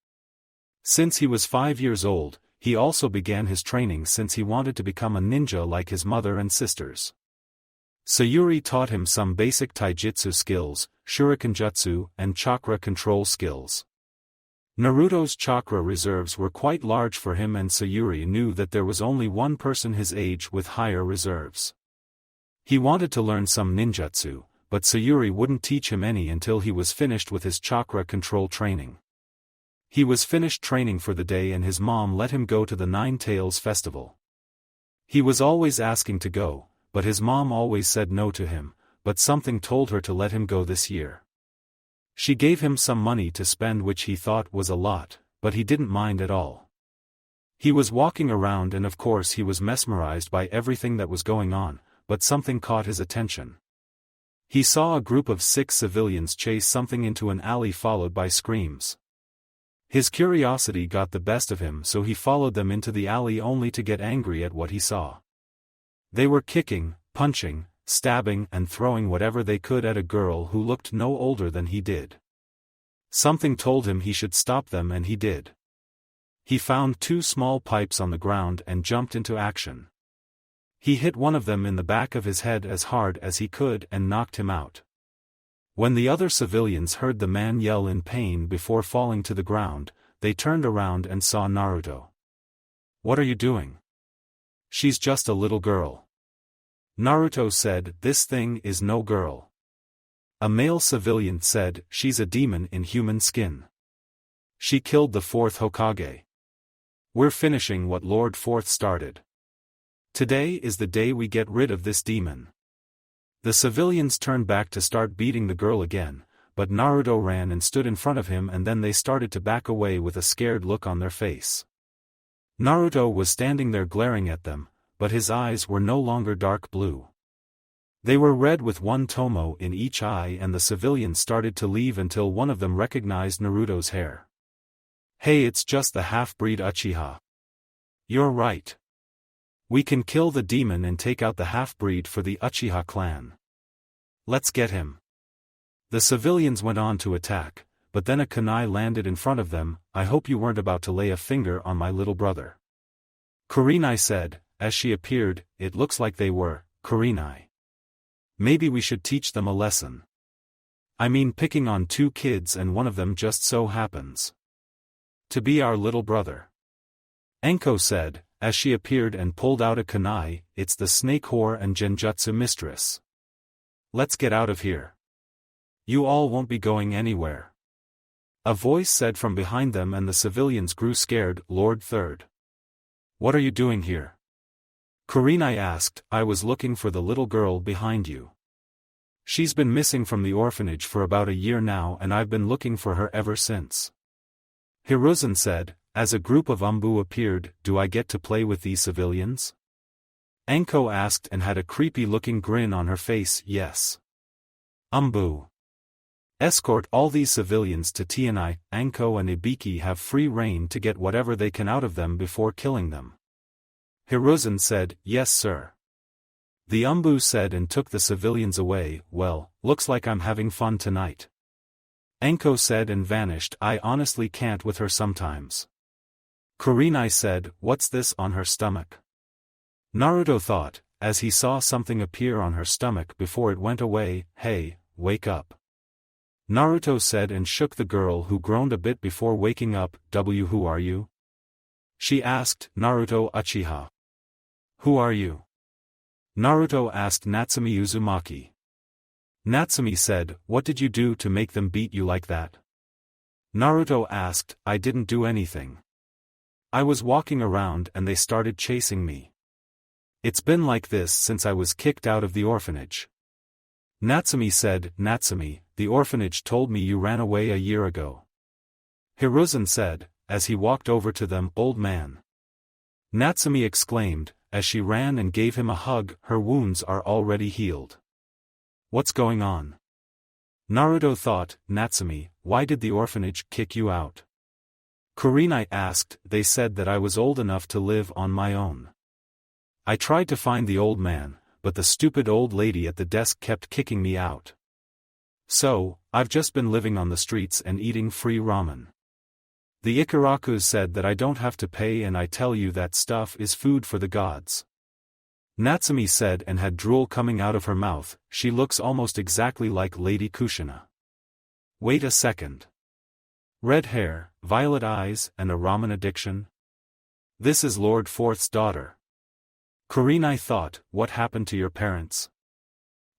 Since he was 5 years old, he also began his training since he wanted to become a ninja like his mother and sisters. Sayuri taught him some basic taijutsu skills, shuriken jutsu, and chakra control skills. Naruto's chakra reserves were quite large for him, and Sayuri knew that there was only one person his age with higher reserves. He wanted to learn some ninjutsu, but Sayuri wouldn't teach him any until he was finished with his chakra control training. He was finished training for the day and his mom let him go to the Nine Tails festival. He was always asking to go, but his mom always said no to him, but something told her to let him go this year. She gave him some money to spend, which he thought was a lot, but he didn't mind at all. He was walking around and of course he was mesmerized by everything that was going on, but something caught his attention. He saw a group of 6 civilians chase something into an alley followed by screams. His curiosity got the best of him, so he followed them into the alley only to get angry at what he saw. They were kicking, punching, stabbing and throwing whatever they could at a girl who looked no older than he did. Something told him he should stop them, and he did. He found 2 small pipes on the ground and jumped into action. He hit one of them in the back of his head as hard as he could and knocked him out. When the other civilians heard the man yell in pain before falling to the ground, they turned around and saw Naruto. "What are you doing?" "She's just a little girl." Naruto said, "This thing is no girl." A male civilian said, "She's a demon in human skin. She killed the 4th Hokage. We're finishing what Lord 4th started. Today is the day we get rid of this demon." The civilians turned back to start beating the girl again, but Naruto ran and stood in front of him, and then they started to back away with a scared look on their face. Naruto was standing there glaring at them, but his eyes were no longer dark blue. They were red with one tomo in each eye, and the civilians started to leave until one of them recognized Naruto's hair. "Hey, it's just the half-breed Uchiha. You're right. We can kill the demon and take out the half-breed for the Uchiha clan. Let's get him." The civilians went on to attack, but then a kunai landed in front of them. "I hope you weren't about to lay a finger on my little brother," Kurenai said. As she appeared, "It looks like they were, Kurenai. Maybe we should teach them a lesson. I mean, picking on 2 kids and one of them just so happens to be our little brother." Anko said, as she appeared and pulled out a kunai. "It's the snake whore and genjutsu mistress. Let's get out of here. You all won't be going anywhere." A voice said from behind them, and the civilians grew scared. "Lord 3rd. What are you doing here?" Kurenai asked. "I was looking for the little girl behind you. She's been missing from the orphanage for about a year now, and I've been looking for her ever since." Hiruzen said, as a group of Umbu appeared. "Do I get to play with these civilians?" Anko asked and had a creepy-looking grin on her face. "Yes. Umbu. Escort all these civilians to Tianai. Anko and Ibiki have free rein to get whatever they can out of them before killing them." Hiruzen said, "Yes, sir." The Umbu said and took the civilians away. "Well, looks like I'm having fun tonight," Anko said and vanished. "I honestly can't with her sometimes." Kurenai said, "What's this on her stomach?" Naruto thought, as he saw something appear on her stomach before it went away. "Hey, wake up," Naruto said and shook the girl, who groaned a bit before waking up. Who are you?" she asked. "Naruto Uchiha." "Who are you?" Naruto asked Natsumi Uzumaki. Natsumi said, "What did you do to make them beat you like that?" Naruto asked. I didn't do anything. I was walking around and they started chasing me. It's been like this since I was kicked out of the orphanage. Natsumi said. Natsumi, the orphanage told me you ran away a year ago. Hiruzen said, as he walked over to them. Old man. Natsumi exclaimed, as she ran and gave him a hug. Her wounds are already healed. What's going on? Naruto thought. Natsumi, why did the orphanage kick you out? Kurenai asked. They said that I was old enough to live on my own. I tried to find the old man, but the stupid old lady at the desk kept kicking me out. So, I've just been living on the streets and eating free ramen. The Ikarakus said that I don't have to pay, and I tell you that stuff is food for the gods. Natsumi said, and had drool coming out of her mouth. She looks almost exactly like Lady Kushina. Wait a second. Red hair, violet eyes, and a ramen addiction? This is Lord Fourth's daughter. Kurenai thought. What happened to your parents?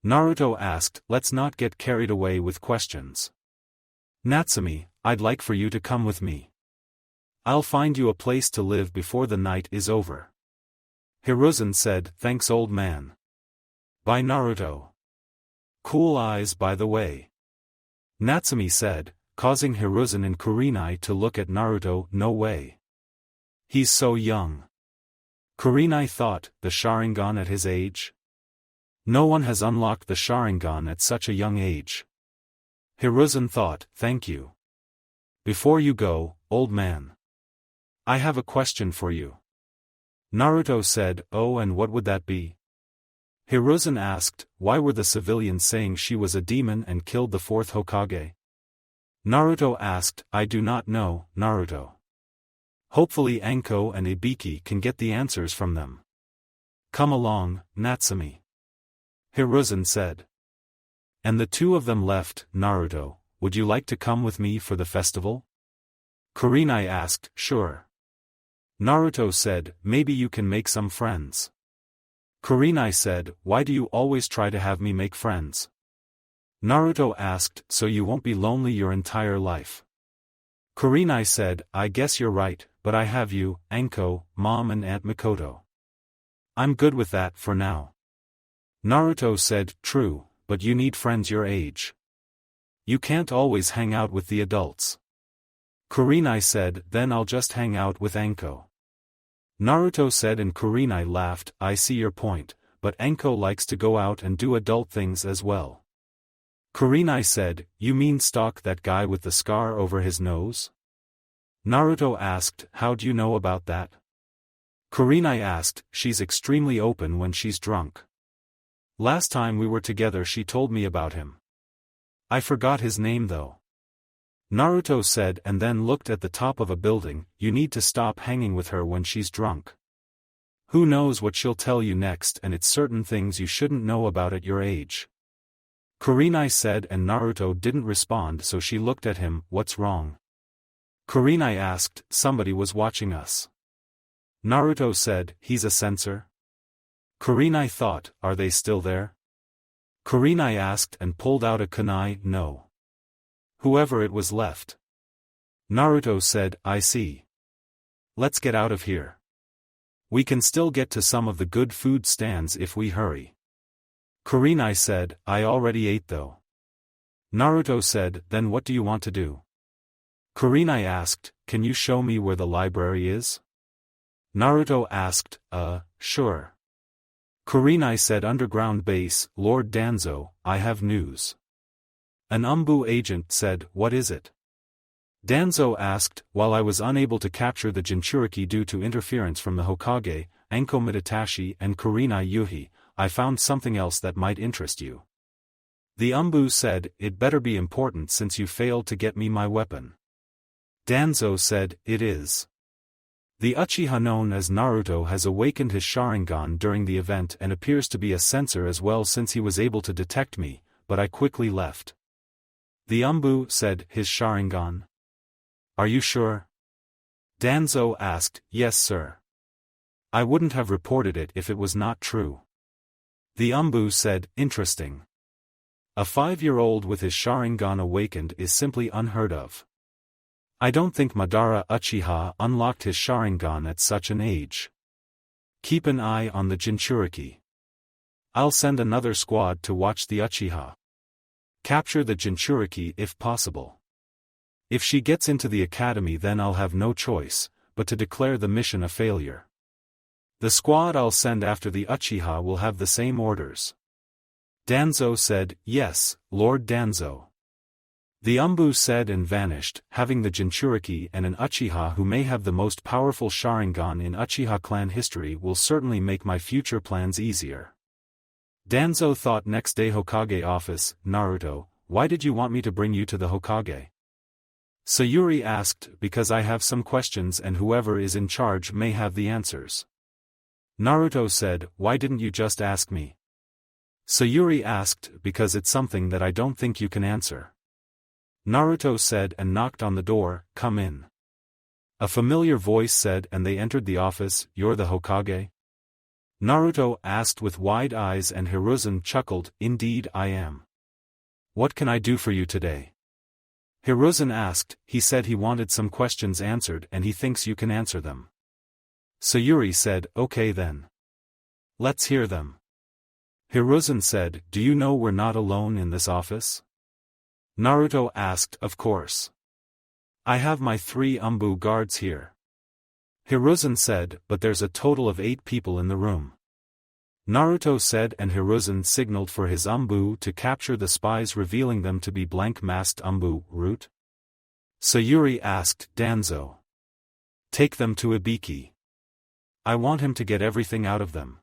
Naruto asked. Let's not get carried away with questions. Natsumi, I'd like for you to come with me. I'll find you a place to live before the night is over. Hiruzen said. Thanks, old man. Bye, Naruto. Cool eyes, by the way. Natsumi said, causing Hiruzen and Kurenai to look at Naruto. No way. He's so young. Kurenai thought. The Sharingan at his age? No one has unlocked the Sharingan at such a young age. Hiruzen thought. Thank you. Before you go, old man. I have a question for you. Naruto said. Oh, and what would that be? Hiruzen asked. Why were the civilians saying she was a demon and killed the fourth Hokage? Naruto asked. I do not know, Naruto. Hopefully Anko and Ibiki can get the answers from them. Come along, Natsumi. Hiruzen said. And the two of them left. Naruto, would you like to come with me for the festival? Kurenai asked. Sure. Naruto said. Maybe you can make some friends. Kurenai said. Why do you always try to have me make friends? Naruto asked. So you won't be lonely your entire life. Kurenai said. I guess you're right, but I have you, Anko, Mom and Aunt Mikoto. I'm good with that for now. Naruto said. True, but you need friends your age. You can't always hang out with the adults. Kurenai said. Then I'll just hang out with Anko. Naruto said, and Kurenai laughed. I see your point, but Anko likes to go out and do adult things as well. Kurenai said. You mean stalk that guy with the scar over his nose? Naruto asked. How do you know about that? Kurenai asked. She's extremely open when she's drunk. Last time we were together she told me about him. I forgot his name though. Naruto said, and then looked at the top of a building. You need to stop hanging with her when she's drunk. Who knows what she'll tell you next, and it's certain things you shouldn't know about at your age. Kurenai said, and Naruto didn't respond, so she looked at him. What's wrong? Kurenai asked. Somebody was watching us. Naruto said. He's a censor? Kurenai thought. Are they still there? Kurenai asked and pulled out a kunai. No. Whoever it was left. Naruto said. I see. Let's get out of here. We can still get to some of the good food stands if we hurry. Kurenai said. I already ate though. Naruto said. Then what do you want to do? Kurenai asked. Can you show me where the library is? Naruto asked. Sure. Kurenai said. Underground base. Lord Danzo, I have news. An Umbu agent said. What is it? Danzo asked. While I was unable to capture the jinchuriki due to interference from the Hokage, Anko Mitatashi and Kurenai Yuhi, I found something else that might interest you. The Umbu said. It better be important since you failed to get me my weapon. Danzo said. It is. The Uchiha known as Naruto has awakened his Sharingan during the event and appears to be a censor as well since he was able to detect me, but I quickly left. The Umbu said. His Sharingan? Are you sure? Danzo asked. Yes, sir. I wouldn't have reported it if it was not true. The Umbu said. Interesting. A 5-year-old with his Sharingan awakened is simply unheard of. I don't think Madara Uchiha unlocked his Sharingan at such an age. Keep an eye on the Jinchuriki. I'll send another squad to watch the Uchiha. Capture the Jinchuriki if possible. If she gets into the academy, then I'll have no choice but to declare the mission a failure. The squad I'll send after the Uchiha will have the same orders. Danzo said, "Yes, Lord Danzo." The Umbu said and vanished, having the Jinchuriki and an Uchiha who may have the most powerful Sharingan in Uchiha clan history will certainly make my future plans easier. Danzo thought. Next day, Hokage office. Naruto, why did you want me to bring you to the Hokage? Sayuri asked. Because I have some questions and whoever is in charge may have the answers. Naruto said, why didn't you just ask me? Sayuri asked. Because it's something that I don't think you can answer. Naruto said and knocked on the door. Come in. A familiar voice said, and they entered the office. You're the Hokage? Naruto asked with wide eyes, and Hiruzen chuckled. Indeed I am. What can I do for you today? Hiruzen asked. He said he wanted some questions answered and he thinks you can answer them. Sayuri said, okay then. Let's hear them. Hiruzen said, do you know we're not alone in this office? Naruto asked, of course. I have my 3 Umbu guards here. Hiruzen said, but there's a total of 8 people in the room. Naruto said, and Hiruzen signaled for his Umbu to capture the spies, revealing them to be blank-masked Umbu. Root? Sayuri asked, Danzo. Take them to Ibiki. I want him to get everything out of them.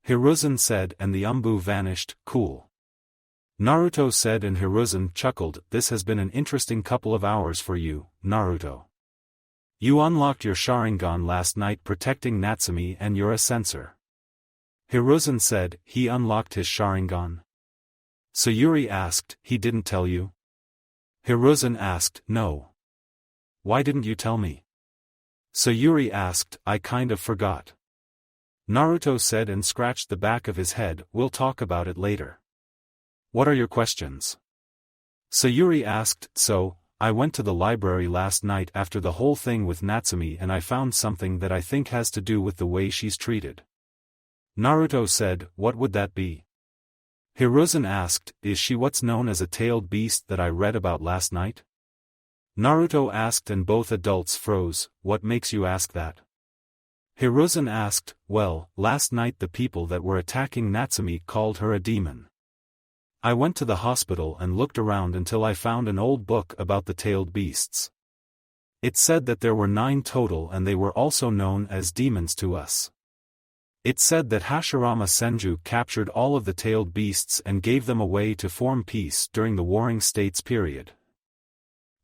Hiruzen said, and the Umbu vanished. Cool. Naruto said, and Hiruzen chuckled. This has been an interesting couple of hours for you, Naruto. You unlocked your Sharingan last night protecting Natsumi and you're a censor. Hiruzen said, he unlocked his Sharingan? Sayuri asked, he didn't tell you? Hiruzen asked, no. Why didn't you tell me? Sayuri asked, I kind of forgot. Naruto said and scratched the back of his head, we'll talk about it later. What are your questions? Sayuri asked, so, I went to the library last night after the whole thing with Natsumi and I found something that I think has to do with the way she's treated. Naruto said, what would that be? Hiruzen asked, is she what's known as a tailed beast that I read about last night? Naruto asked, and both adults froze. What makes you ask that? Hiruzen asked, well, last night the people that were attacking Natsumi called her a demon. I went to the hospital and looked around until I found an old book about the tailed beasts. It said that there were 9 total and they were also known as demons to us. It said that Hashirama Senju captured all of the tailed beasts and gave them away to form peace during the Warring States period.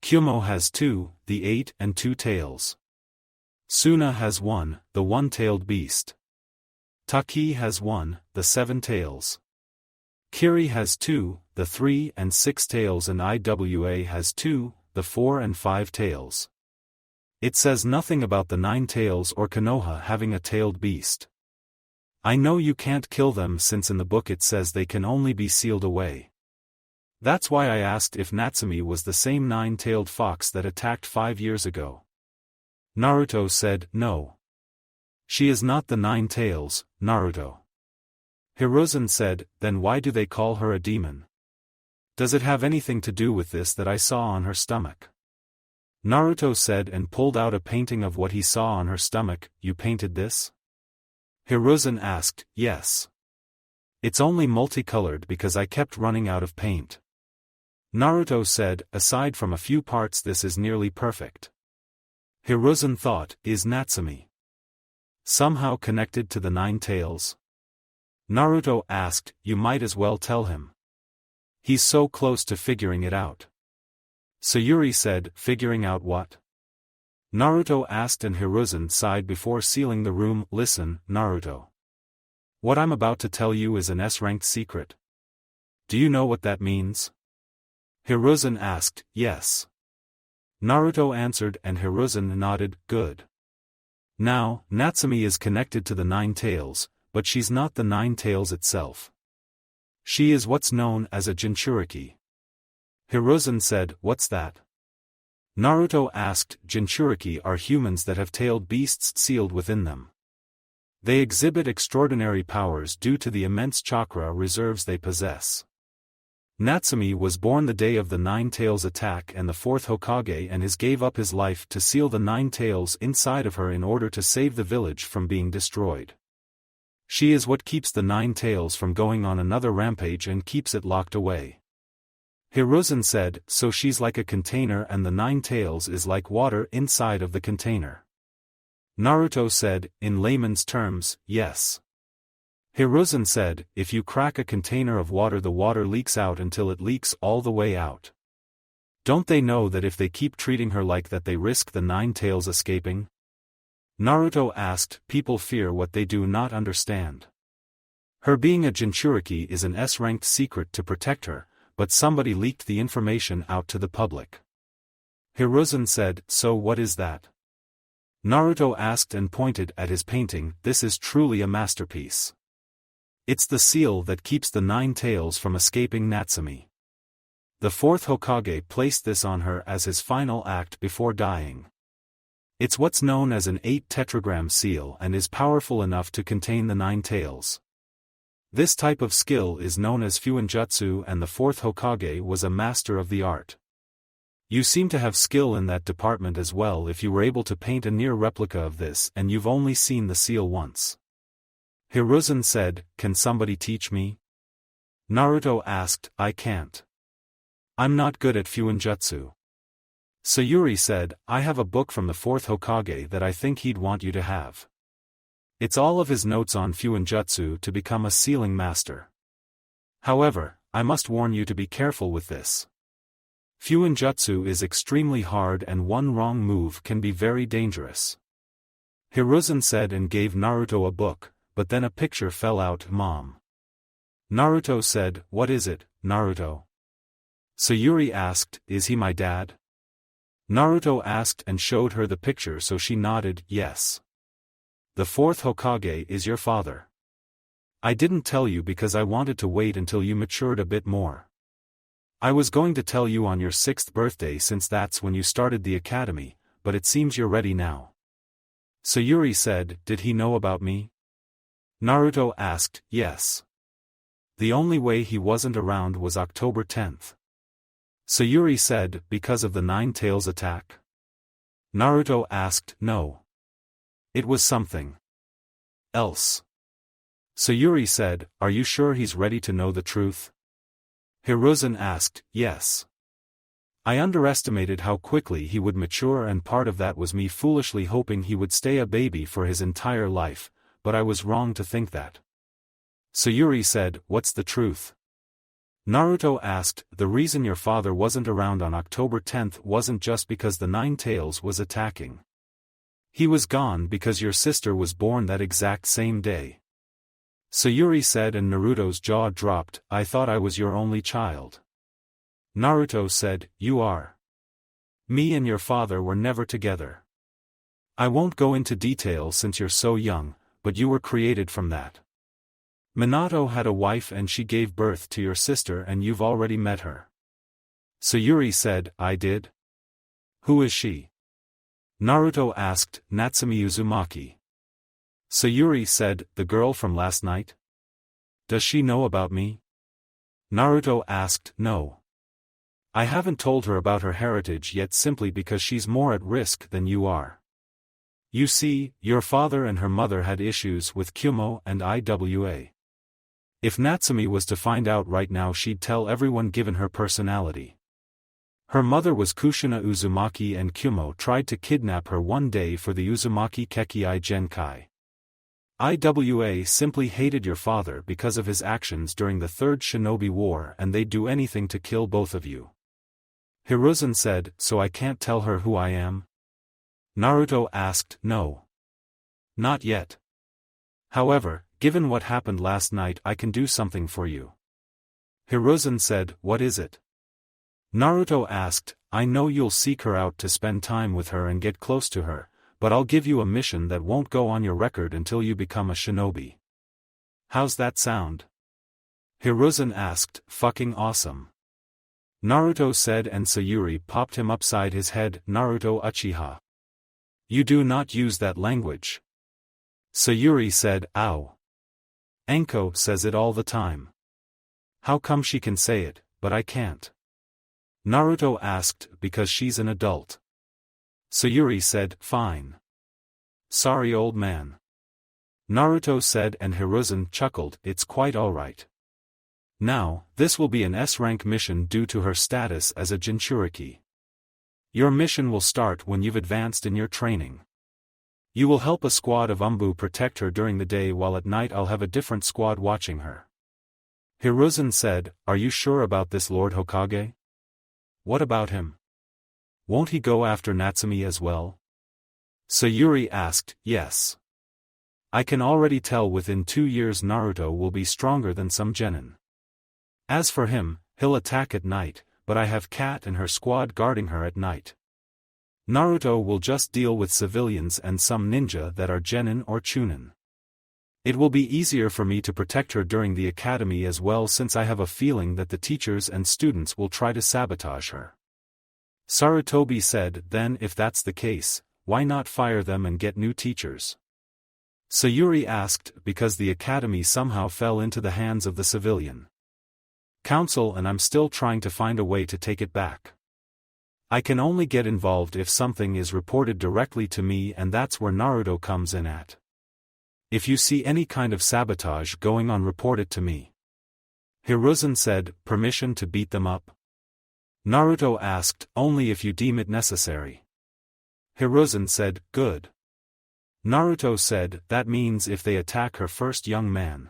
Kyumo has 2, the 8 and 2 tails. Suna has 1, the 1-tailed beast. Taki has 1, the 7 tails. Kiri has 2, the 3 and 6 tails, and Iwa has 2, the 4 and 5 tails. It says nothing about the 9 tails or Konoha having a tailed beast. I know you can't kill them since in the book it says they can only be sealed away. That's why I asked if Natsumi was the same 9-tailed fox that attacked 5 years ago. Naruto said, no. She is not the 9 tails, Naruto. Hiruzen said, then why do they call her a demon? Does it have anything to do with this that I saw on her stomach? Naruto said and pulled out a painting of what he saw on her stomach. You painted this? Hiruzen asked, yes. It's only multicolored because I kept running out of paint. Naruto said, aside from a few parts this is nearly perfect. Hiruzen thought, is Natsumi somehow connected to the 9 tails? Naruto asked, you might as well tell him. He's so close to figuring it out. Sayuri said, figuring out what? Naruto asked, and Hiruzen sighed before sealing the room. Listen, Naruto. What I'm about to tell you is an S-ranked secret. Do you know what that means? Hiruzen asked, yes. Naruto answered, and Hiruzen nodded, good. Now, Natsumi is connected to the 9 tails, but she's not the 9 tails itself. She is what's known as a jinchuriki. Hiruzen said, what's that? Naruto asked, jinchuriki are humans that have tailed beasts sealed within them. They exhibit extraordinary powers due to the immense chakra reserves they possess. Natsumi was born the day of the Nine Tails attack and the fourth Hokage and gave up his life to seal the Nine Tails inside of her in order to save the village from being destroyed. She is what keeps the Nine Tails from going on another rampage and keeps it locked away. Hiruzen said, so she's like a container and the Nine Tails is like water inside of the container. Naruto said, in layman's terms, yes. Hiruzen said, if you crack a container of water the water leaks out until it leaks all the way out. Don't they know that if they keep treating her like that they risk the Nine Tails escaping? Naruto asked, people fear what they do not understand. Her being a jinchuriki is an S-ranked secret to protect her, but somebody leaked the information out to the public. Hiruzen said, so what is that? Naruto asked and pointed at his painting, this is truly a masterpiece. It's the seal that keeps the Nine Tails from escaping Natsumi. The fourth Hokage placed this on her as his final act before dying. It's what's known as an 8-tetragram seal and is powerful enough to contain the Nine Tails. This type of skill is known as Fuinjutsu and the fourth Hokage was a master of the art. You seem to have skill in that department as well if you were able to paint a near replica of this and you've only seen the seal once. Hiruzen said, can somebody teach me? Naruto asked, I can't. I'm not good at Fuinjutsu. Sayuri said, I have a book from the fourth Hokage that I think he'd want you to have. It's all of his notes on Fuinjutsu to become a sealing master. However, I must warn you to be careful with this. Fuinjutsu is extremely hard and one wrong move can be very dangerous. Hiruzen said and gave Naruto a book, but then a picture fell out, Mom. Naruto said, what is it, Naruto? Sayuri asked, is he my dad? Naruto asked and showed her the picture so she nodded, yes. The fourth Hokage is your father. I didn't tell you because I wanted to wait until you matured a bit more. I was going to tell you on your 6th birthday since that's when you started the academy, but it seems you're ready now. Sayuri said, did he know about me? Naruto asked, yes. The only way he wasn't around was October 10th. Sayuri said, because of the Nine Tails attack? Naruto asked, no. It was something else. Sayuri said, are you sure he's ready to know the truth? Hiruzen asked, yes. I underestimated how quickly he would mature and part of that was me foolishly hoping he would stay a baby for his entire life, but I was wrong to think that. Sayuri said, what's the truth? Naruto asked, the reason your father wasn't around on October 10th wasn't just because the Nine Tails was attacking. He was gone because your sister was born that exact same day. Sayuri said and Naruto's jaw dropped, I thought I was your only child. Naruto said, you are. Me and your father were never together. I won't go into detail since you're so young, but you were created from that. Minato had a wife and she gave birth to your sister and you've already met her. Sayuri said, I did? Who is she? Naruto asked, Natsumi Uzumaki. Sayuri said, the girl from last night? Does she know about me? Naruto asked, no. I haven't told her about her heritage yet simply because she's more at risk than you are. You see, your father and her mother had issues with Kumo and IWA. If Natsumi was to find out right now she'd tell everyone given her personality. Her mother was Kushina Uzumaki and Kumo tried to kidnap her one day for the Uzumaki Kekei Genkai. IWA simply hated your father because of his actions during the Third Shinobi War and they'd do anything to kill both of you. Hiruzen said, so I can't tell her who I am? Naruto asked, no. Not yet. However, given what happened last night I can do something for you. Hiruzen said, what is it? Naruto asked, I know you'll seek her out to spend time with her and get close to her, but I'll give you a mission that won't go on your record until you become a shinobi. How's that sound? Hiruzen asked, fucking awesome. Naruto said, and Sayuri popped him upside his head. Naruto Uchiha. You do not use that language. Sayuri said, ow. Anko says it all the time. How come she can say it, but I can't? Naruto asked, because she's an adult. Sayuri said, fine. Sorry, old man. Naruto said, and Hiruzen chuckled, it's quite alright. Now, this will be an S-rank mission due to her status as a jinchuriki. Your mission will start when you've advanced in your training. You will help a squad of Umbu protect her during the day, while at night I'll have a different squad watching her. Hiruzen said, are you sure about this, Lord Hokage? What about him? Won't he go after Natsumi as well? Sayuri asked, yes. I can already tell within 2 years Naruto will be stronger than some genin. As for him, he'll attack at night, but I have Kat and her squad guarding her at night. Naruto will just deal with civilians and some ninja that are genin or chunin. It will be easier for me to protect her during the academy as well, since I have a feeling that the teachers and students will try to sabotage her. Sarutobi said, then if that's the case, why not fire them and get new teachers? Sayuri asked, because the academy somehow fell into the hands of the civilian council and I'm still trying to find a way to take it back. I can only get involved if something is reported directly to me, and that's where Naruto comes in at. If you see any kind of sabotage going on, report it to me. Hiruzen said, permission to beat them up? Naruto asked, only if you deem it necessary. Hiruzen said, good. Naruto said, that means if they attack her first, young man.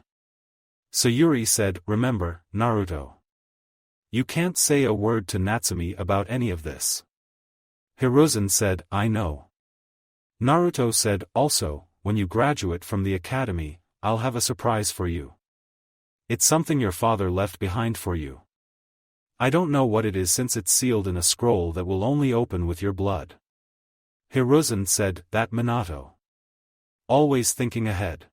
Sayuri said, remember, Naruto. You can't say a word to Natsumi about any of this. Hiruzen said, I know. Naruto said, also, when you graduate from the academy, I'll have a surprise for you. It's something your father left behind for you. I don't know what it is, since it's sealed in a scroll that will only open with your blood. Hiruzen said, that Minato. Always thinking ahead.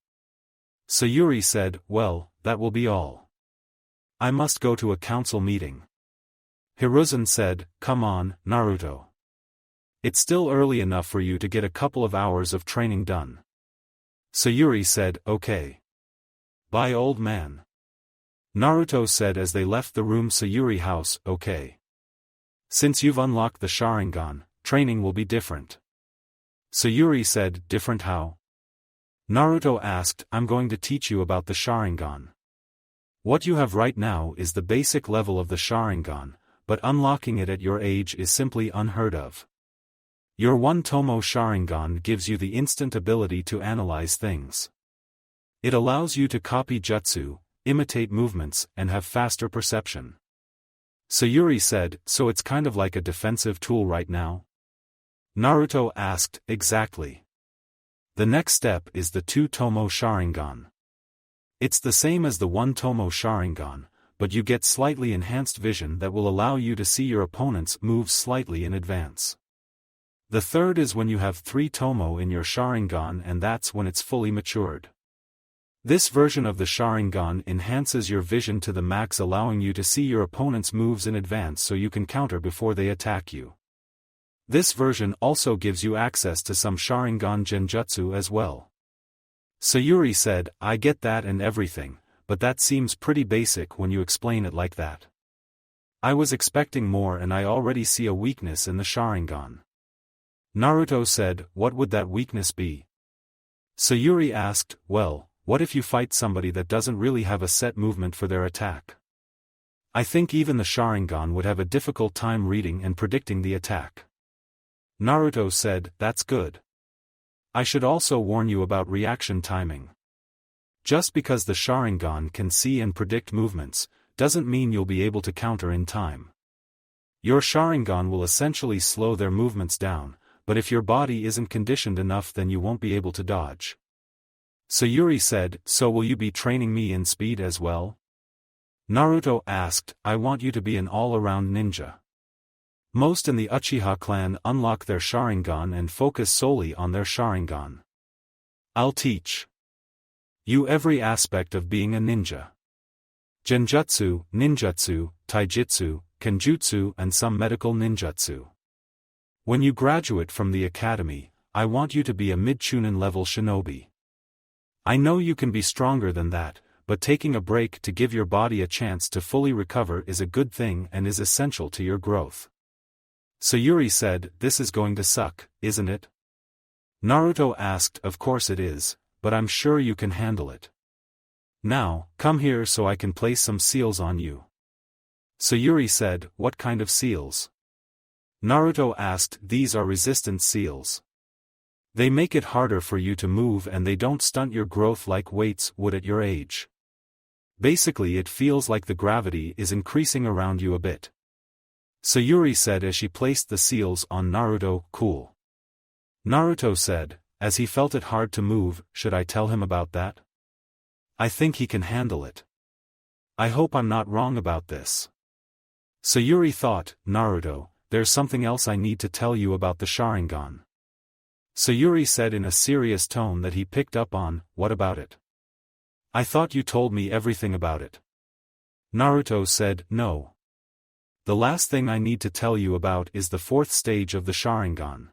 Sayuri said, well, that will be all. I must go to a council meeting. Hiruzen said, come on, Naruto. It's still early enough for you to get a couple of hours of training done. Sayuri said, okay. Bye, old man. Naruto said as they left the room. Sayuri house, okay. Since you've unlocked the Sharingan, training will be different. Sayuri said, different how? Naruto asked, I'm going to teach you about the Sharingan. What you have right now is the basic level of the Sharingan, but unlocking it at your age is simply unheard of. Your One Tomo Sharingan gives you the instant ability to analyze things. It allows you to copy jutsu, imitate movements, and have faster perception. Sayuri said, so it's kind of like a defensive tool right now? Naruto asked, exactly. The next step is the Two Tomo Sharingan. It's the same as the One Tomo Sharingan, but you get slightly enhanced vision that will allow you to see your opponent's moves slightly in advance. The third is when you have 3 Tomo in your Sharingan, and that's when it's fully matured. This version of the Sharingan enhances your vision to the max, allowing you to see your opponent's moves in advance so you can counter before they attack you. This version also gives you access to some Sharingan genjutsu as well. Sayuri said, I get that and everything, but that seems pretty basic when you explain it like that. I was expecting more, and I already see a weakness in the Sharingan. Naruto said, what would that weakness be? Sayuri asked, well, what if you fight somebody that doesn't really have a set movement for their attack? I think even the Sharingan would have a difficult time reading and predicting the attack. Naruto said, that's good. I should also warn you about reaction timing. Just because the Sharingan can see and predict movements, doesn't mean you'll be able to counter in time. Your Sharingan will essentially slow their movements down, but if your body isn't conditioned enough, then you won't be able to dodge. Sayuri said, so will you be training me in speed as well? Naruto asked, I want you to be an all-around ninja. Most in the Uchiha clan unlock their Sharingan and focus solely on their Sharingan. I'll teach you every aspect of being a ninja. Genjutsu, ninjutsu, taijutsu, kenjutsu and some medical ninjutsu. When you graduate from the academy, I want you to be a mid-chunin level shinobi. I know you can be stronger than that, but taking a break to give your body a chance to fully recover is a good thing and is essential to your growth. Sayuri said, "This is going to suck, isn't it?" Naruto asked, "Of course it is, but I'm sure you can handle it. Now, come here so I can place some seals on you." Sayuri said, "What kind of seals?" Naruto asked, "These are resistance seals. They make it harder for you to move and they don't stunt your growth like weights would at your age. Basically it feels like the gravity is increasing around you a bit." Sayuri said as she placed the seals on Naruto. "Cool." Naruto said, as he felt it hard to move, "Should I tell him about that? I think he can handle it. I hope I'm not wrong about this." Sayuri thought, "Naruto, there's something else I need to tell you about the Sharingan." Sayuri said in a serious tone that he picked up on. "What about it? I thought you told me everything about it." Naruto said, "No. The last thing I need to tell you about is the fourth stage of the Sharingan.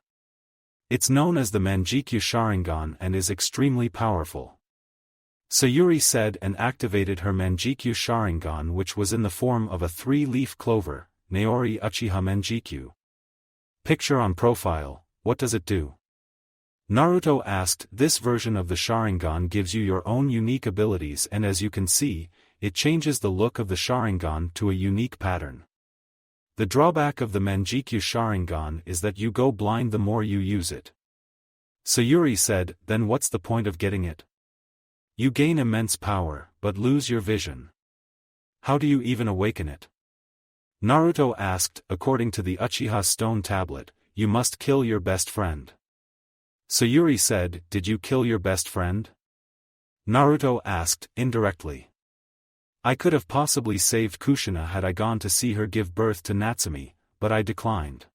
It's known as the Manjikyu Sharingan and is extremely powerful." Sayuri said and activated her Manjikyu Sharingan, which was in the form of a 3-leaf clover, Naori Uchiha Manjikyu. Picture on profile, what does it do? Naruto asked. This version of the Sharingan gives you your own unique abilities and as you can see, it changes the look of the Sharingan to a unique pattern. The drawback of the Manjikyu Sharingan is that you go blind the more you use it. Sayuri said, "Then what's the point of getting it? You gain immense power, but lose your vision. How do you even awaken it?" Naruto asked. "According to the Uchiha stone tablet, you must kill your best friend." Sayuri said, "Did you kill your best friend?" Naruto asked, indirectly. "I could have possibly saved Kushina had I gone to see her give birth to Natsumi, but I declined."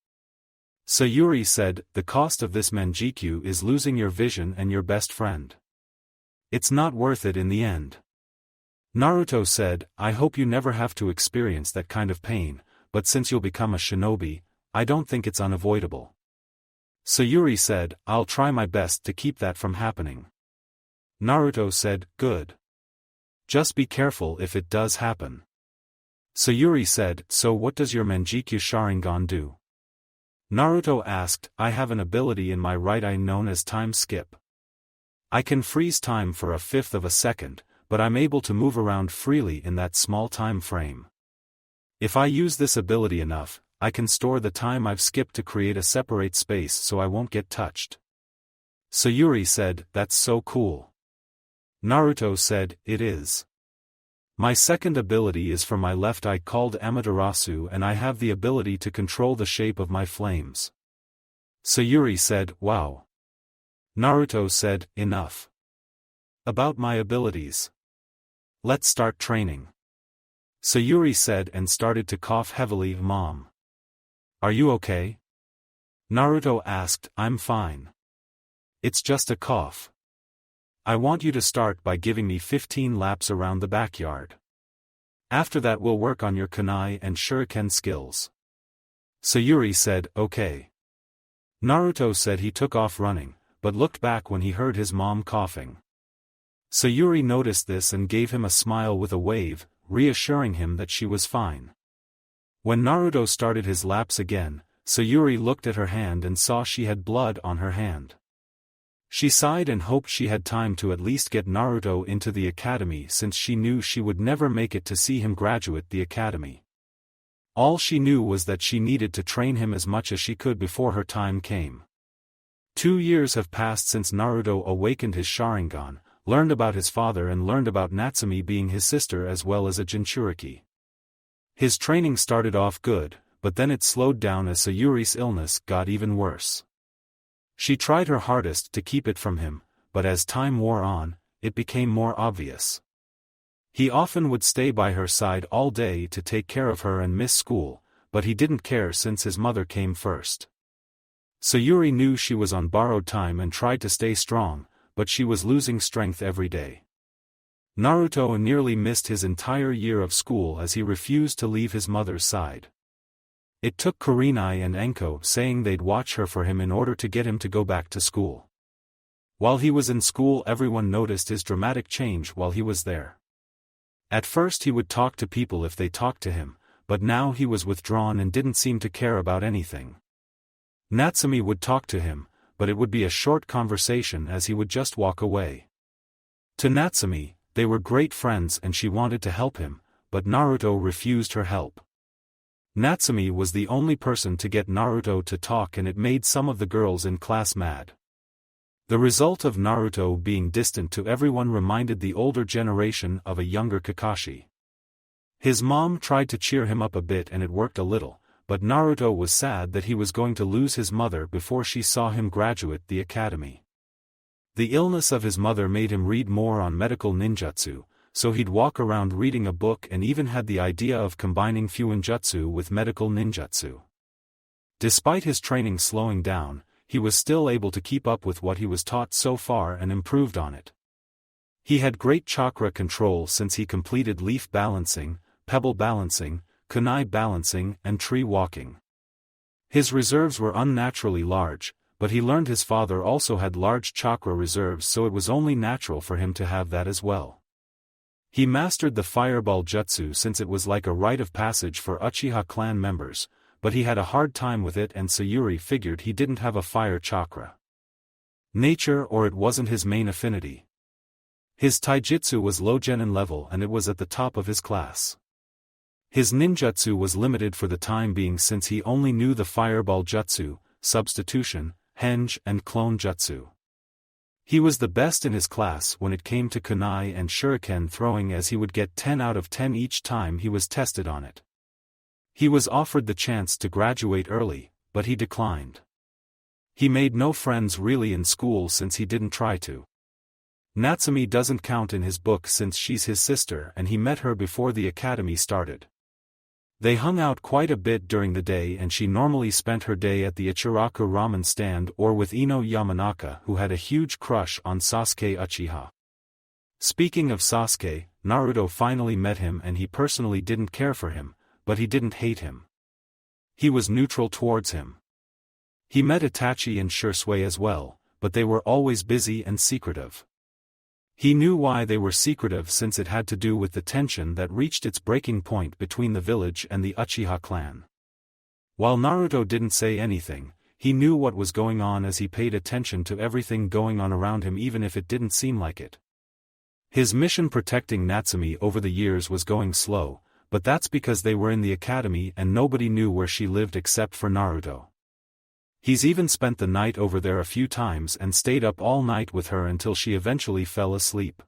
Sayuri said, "The cost of this Manjikyu is losing your vision and your best friend. It's not worth it in the end." Naruto said, "I hope you never have to experience that kind of pain, but since you'll become a shinobi, I don't think it's unavoidable." Sayuri said, "I'll try my best to keep that from happening." Naruto said, "Good. Just be careful if it does happen." Sayuri said, "So what does your Manjikyu Sharingan do?" Naruto asked, "I have an ability in my right eye known as time skip. I can freeze time for a fifth of a second, but I'm able to move around freely in that small time frame. If I use this ability enough, I can store the time I've skipped to create a separate space so I won't get touched." Sayuri said, "That's so cool." Naruto said, "It is. My second ability is for my left eye called Amaterasu and I have the ability to control the shape of my flames." Sayuri said, "Wow." Naruto said, "Enough about my abilities. Let's start training." Sayuri said and started to cough heavily. "Mom. Are you okay?" Naruto asked. "I'm fine. It's just a cough. I want you to start by giving me 15 laps around the backyard. After that we'll work on your kunai and shuriken skills." Sayuri said, "Okay." Naruto said he took off running, but looked back when he heard his mom coughing. Sayuri noticed this and gave him a smile with a wave, reassuring him that she was fine. When Naruto started his laps again, Sayuri looked at her hand and saw she had blood on her hand. She sighed and hoped she had time to at least get Naruto into the academy since she knew she would never make it to see him graduate the academy. All she knew was that she needed to train him as much as she could before her time came. 2 years have passed since Naruto awakened his Sharingan, learned about his father and learned about Natsumi being his sister as well as a jinchuriki. His training started off good, but then it slowed down as Sayuri's illness got even worse. She tried her hardest to keep it from him, but as time wore on, it became more obvious. He often would stay by her side all day to take care of her and miss school, but he didn't care since his mother came first. Sayuri knew she was on borrowed time and tried to stay strong, but she was losing strength every day. Naruto nearly missed his entire year of school as he refused to leave his mother's side. It took Kurenai and Enko saying they'd watch her for him in order to get him to go back to school. While he was in school, everyone noticed his dramatic change while he was there. At first he would talk to people if they talked to him, but now he was withdrawn and didn't seem to care about anything. Natsumi would talk to him, but it would be a short conversation as he would just walk away. To Natsumi, they were great friends and she wanted to help him, but Naruto refused her help. Natsumi was the only person to get Naruto to talk, and it made some of the girls in class mad. The result of Naruto being distant to everyone reminded the older generation of a younger Kakashi. His mom tried to cheer him up a bit and it worked a little, but Naruto was sad that he was going to lose his mother before she saw him graduate the academy. The illness of his mother made him read more on medical ninjutsu, so he'd walk around reading a book and even had the idea of combining fuinjutsu with medical ninjutsu. Despite his training slowing down, he was still able to keep up with what he was taught so far and improved on it. He had great chakra control since he completed leaf balancing, pebble balancing, kunai balancing and tree walking. His reserves were unnaturally large, but he learned his father also had large chakra reserves, so it was only natural for him to have that as well. He mastered the fireball jutsu since it was like a rite of passage for Uchiha clan members, but he had a hard time with it and Sayuri figured he didn't have a fire chakra. Nature, or it wasn't his main affinity. His taijutsu was low genin level and it was at the top of his class. His ninjutsu was limited for the time being since he only knew the fireball jutsu, substitution, henge and clone jutsu. He was the best in his class when it came to kunai and shuriken throwing, as he would get 10 out of 10 each time he was tested on it. He was offered the chance to graduate early, but he declined. He made no friends really in school since he didn't try to. Natsumi doesn't count in his book since she's his sister and he met her before the academy started. They hung out quite a bit during the day and she normally spent her day at the Ichiraku ramen stand or with Ino Yamanaka, who had a huge crush on Sasuke Uchiha. Speaking of Sasuke, Naruto finally met him and he personally didn't care for him, but he didn't hate him. He was neutral towards him. He met Itachi and Shisui as well, but they were always busy and secretive. He knew why they were secretive since it had to do with the tension that reached its breaking point between the village and the Uchiha clan. While Naruto didn't say anything, he knew what was going on as he paid attention to everything going on around him even if it didn't seem like it. His mission protecting Natsumi over the years was going slow, but that's because they were in the academy and nobody knew where she lived except for Naruto. He's even spent the night over there a few times and stayed up all night with her until she eventually fell asleep.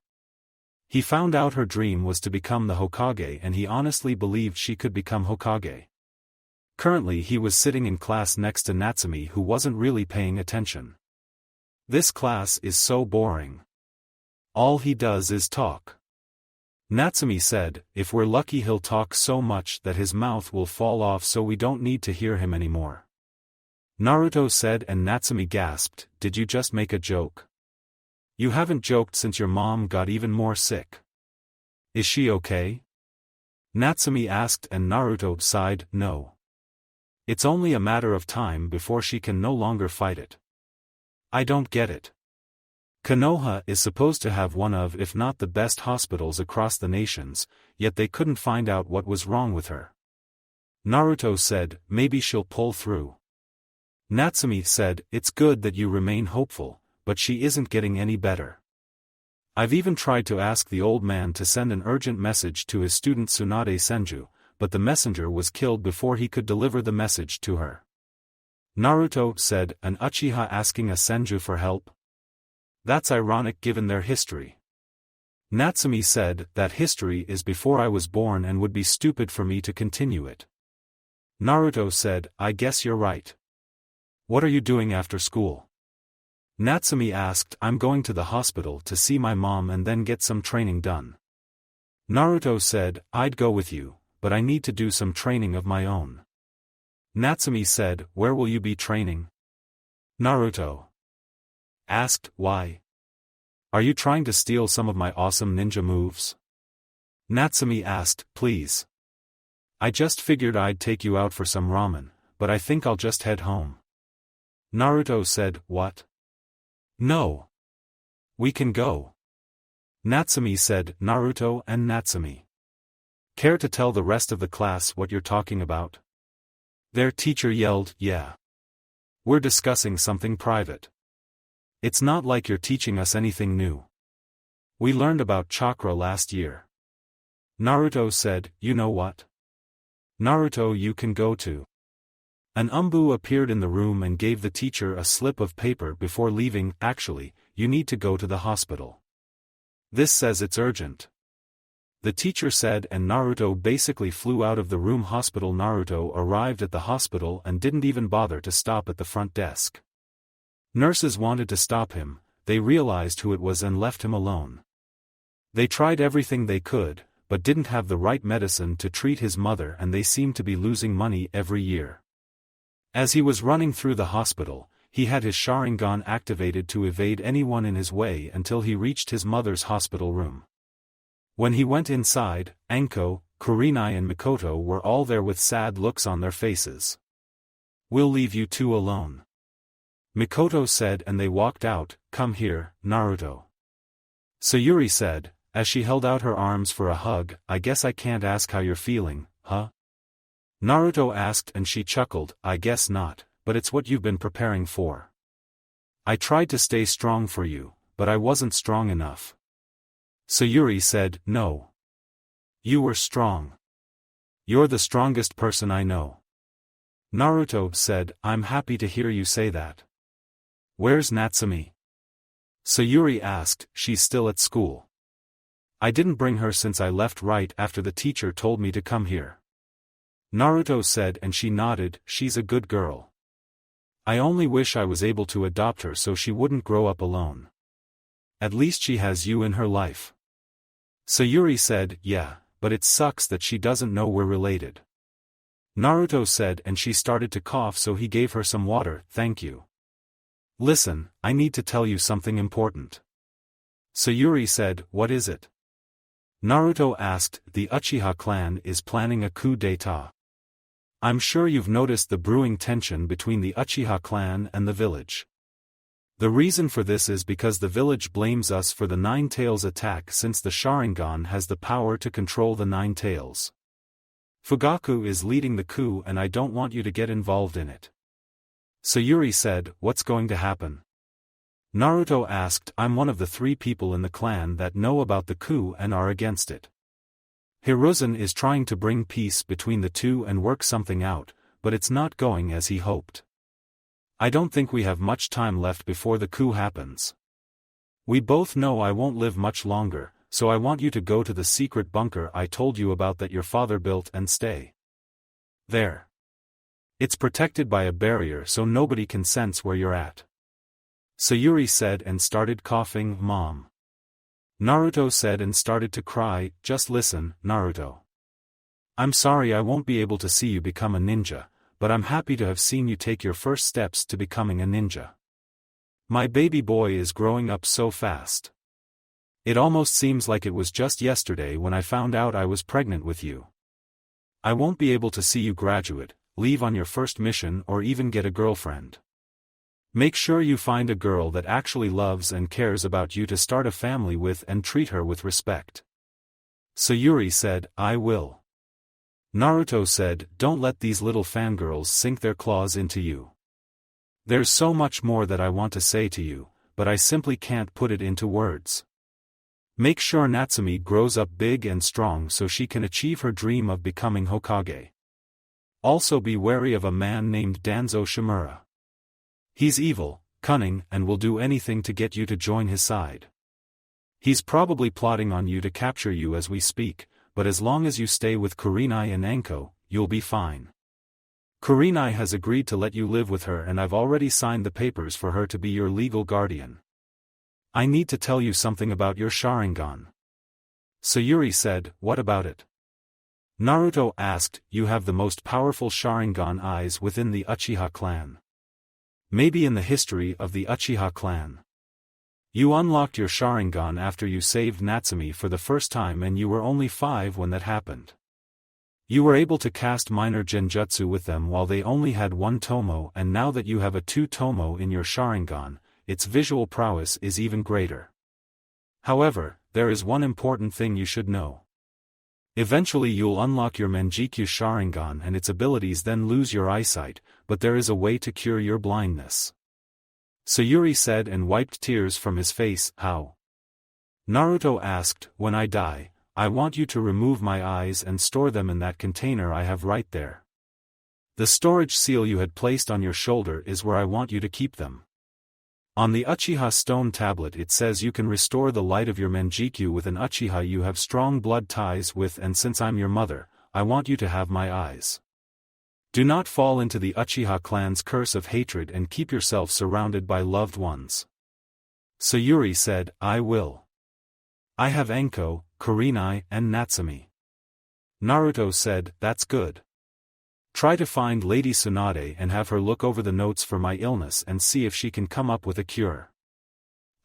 He found out her dream was to become the Hokage and he honestly believed she could become Hokage. Currently he was sitting in class next to Natsumi, who wasn't really paying attention. This class is so boring. All he does is talk. Natsumi said, if we're lucky he'll talk so much that his mouth will fall off so we don't need to hear him anymore. Naruto said and Natsumi gasped, did you just make a joke? You haven't joked since your mom got even more sick. Is she okay? Natsumi asked and Naruto sighed, no. It's only a matter of time before she can no longer fight it. I don't get it. Konoha is supposed to have one of if not the best hospitals across the nations, yet they couldn't find out what was wrong with her. Naruto said, maybe she'll pull through. Natsumi said, it's good that you remain hopeful, but she isn't getting any better. I've even tried to ask the old man to send an urgent message to his student Tsunade Senju, but the messenger was killed before he could deliver the message to her. Naruto said, an Uchiha asking a Senju for help? That's ironic given their history. Natsumi said, that history is before I was born and would be stupid for me to continue it. Naruto said, I guess you're right. What are you doing after school? Natsumi asked, I'm going to the hospital to see my mom and then get some training done. Naruto said, I'd go with you, but I need to do some training of my own. Natsumi said, where will you be training? Naruto asked, why? Are you trying to steal some of my awesome ninja moves? Natsumi asked, please. I just figured I'd take you out for some ramen, but I think I'll just head home. Naruto said, what? No. We can go. Natsumi said, Naruto and Natsumi. Care to tell the rest of the class what you're talking about? Their teacher yelled, yeah. We're discussing something private. It's not like you're teaching us anything new. We learned about chakra last year. Naruto said, you know what? Naruto, you can go too. An umbu appeared in the room and gave the teacher a slip of paper before leaving. Actually, you need to go to the hospital. This says it's urgent. The teacher said, and Naruto basically flew out of the room. Hospital. Naruto arrived at the hospital and didn't even bother to stop at the front desk. Nurses wanted to stop him, they realized who it was and left him alone. They tried everything they could, but didn't have the right medicine to treat his mother, and they seemed to be losing money every year. As he was running through the hospital, he had his Sharingan activated to evade anyone in his way until he reached his mother's hospital room. When he went inside, Anko, Kurenai and Mikoto were all there with sad looks on their faces. We'll leave you two alone. Mikoto said, and they walked out. Come here, Naruto. Sayuri said, as she held out her arms for a hug, I guess I can't ask how you're feeling, huh? Naruto asked, and she chuckled, I guess not, but it's what you've been preparing for. I tried to stay strong for you, but I wasn't strong enough. Sayuri said, no. You were strong. You're the strongest person I know. Naruto said, I'm happy to hear you say that. Where's Natsumi? Sayuri asked, she's still at school. I didn't bring her since I left right after the teacher told me to come here. Naruto said, and she nodded, she's a good girl. I only wish I was able to adopt her so she wouldn't grow up alone. At least she has you in her life. Sayuri said, yeah, but it sucks that she doesn't know we're related. Naruto said, and she started to cough, so he gave her some water. Thank you. Listen, I need to tell you something important. Sayuri said, what is it? Naruto asked, the Uchiha clan is planning a coup d'état. I'm sure you've noticed the brewing tension between the Uchiha clan and the village. The reason for this is because the village blames us for the Nine Tails attack, since the Sharingan has the power to control the Nine Tails. Fugaku is leading the coup and I don't want you to get involved in it. Sayuri said, what's going to happen? Naruto asked, I'm one of the 3 people in the clan that know about the coup and are against it. Hiruzen is trying to bring peace between the two and work something out, but it's not going as he hoped. I don't think we have much time left before the coup happens. We both know I won't live much longer, so I want you to go to the secret bunker I told you about that your father built and stay there. It's protected by a barrier so nobody can sense where you're at. Sayuri said and started coughing. Mom. Naruto said and started to cry. Just listen, Naruto. I'm sorry I won't be able to see you become a ninja, but I'm happy to have seen you take your first steps to becoming a ninja. My baby boy is growing up so fast. It almost seems like it was just yesterday when I found out I was pregnant with you. I won't be able to see you graduate, leave on your first mission, or even get a girlfriend. Make sure you find a girl that actually loves and cares about you to start a family with and treat her with respect. Sayuri said, I will. Naruto said, don't let these little fangirls sink their claws into you. There's so much more that I want to say to you, but I simply can't put it into words. Make sure Natsumi grows up big and strong so she can achieve her dream of becoming Hokage. Also be wary of a man named Danzo Shimura. He's evil, cunning, and will do anything to get you to join his side. He's probably plotting on you to capture you as we speak, but as long as you stay with Kurenai and Anko, you'll be fine. Kurenai has agreed to let you live with her and I've already signed the papers for her to be your legal guardian. I need to tell you something about your Sharingan. Sayuri said, what about it? Naruto asked, you have the most powerful Sharingan eyes within the Uchiha clan. Maybe in the history of the Uchiha clan. You unlocked your Sharingan after you saved Natsumi for the first time and you were only 5 when that happened. You were able to cast minor genjutsu with them while they only had 1 tomo, and now that you have a 2 tomo in your Sharingan, its visual prowess is even greater. However, there is one important thing you should know. Eventually you'll unlock your Manjikyu Sharingan and its abilities then lose your eyesight, but there is a way to cure your blindness. Sayuri said and wiped tears from his face. How? Naruto asked. When I die, I want you to remove my eyes and store them in that container I have right there. The storage seal you had placed on your shoulder is where I want you to keep them. On the Uchiha stone tablet it says you can restore the light of your Manjikyu with an Uchiha you have strong blood ties with, and since I'm your mother, I want you to have my eyes. Do not fall into the Uchiha clan's curse of hatred and keep yourself surrounded by loved ones. Sayuri said, I will. I have Enko, Kurenai, and Natsumi. Naruto said, that's good. Try to find Lady Tsunade and have her look over the notes for my illness and see if she can come up with a cure.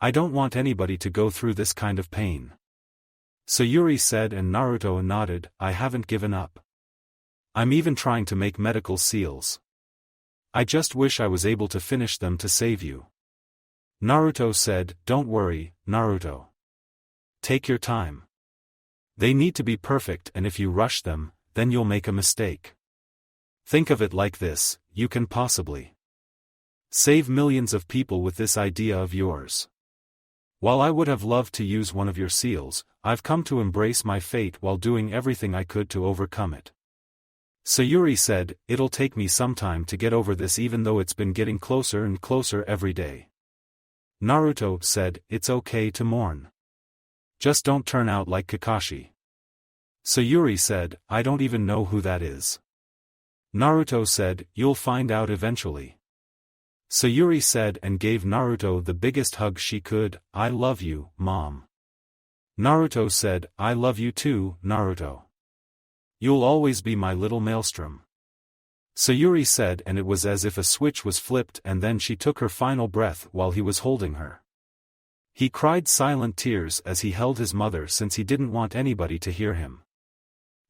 I don't want anybody to go through this kind of pain. Sayuri said, and Naruto nodded, I haven't given up. I'm even trying to make medical seals. I just wish I was able to finish them to save you. Naruto said, don't worry, Naruto. Take your time. They need to be perfect, and if you rush them, then you'll make a mistake. Think of it like this, you can possibly save millions of people with this idea of yours. While I would have loved to use one of your seals, I've come to embrace my fate while doing everything I could to overcome it. Sayuri said, it'll take me some time to get over this even though it's been getting closer and closer every day. Naruto said, it's okay to mourn. Just don't turn out like Kakashi. Sayuri said, I don't even know who that is. Naruto said, you'll find out eventually. Sayuri said and gave Naruto the biggest hug she could. I love you, Mom. Naruto said, I love you too, Naruto. You'll always be my little maelstrom. Sayuri said, and it was as if a switch was flipped, and then she took her final breath while he was holding her. He cried silent tears as he held his mother since he didn't want anybody to hear him.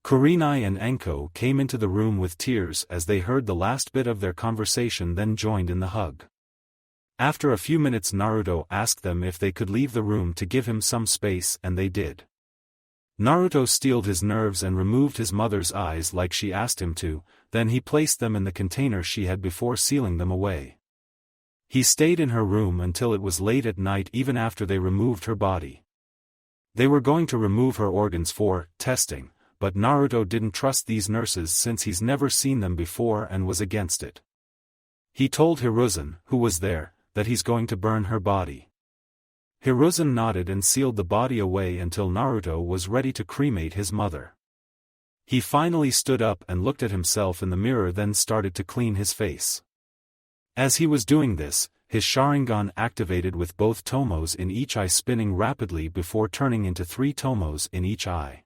Kurenai and Enko came into the room with tears as they heard the last bit of their conversation, then joined in the hug. After a few minutes Naruto asked them if they could leave the room to give him some space, and they did. Naruto steeled his nerves and removed his mother's eyes like she asked him to, then he placed them in the container she had before sealing them away. He stayed in her room until it was late at night, even after they removed her body. They were going to remove her organs for testing, but Naruto didn't trust these nurses since he's never seen them before and was against it. He told Hiruzen, who was there, that he's going to burn her body. Hiruzen nodded and sealed the body away until Naruto was ready to cremate his mother. He finally stood up and looked at himself in the mirror, then started to clean his face. As he was doing this, his Sharingan activated with both tomos in each eye spinning rapidly before turning into 3 tomos in each eye.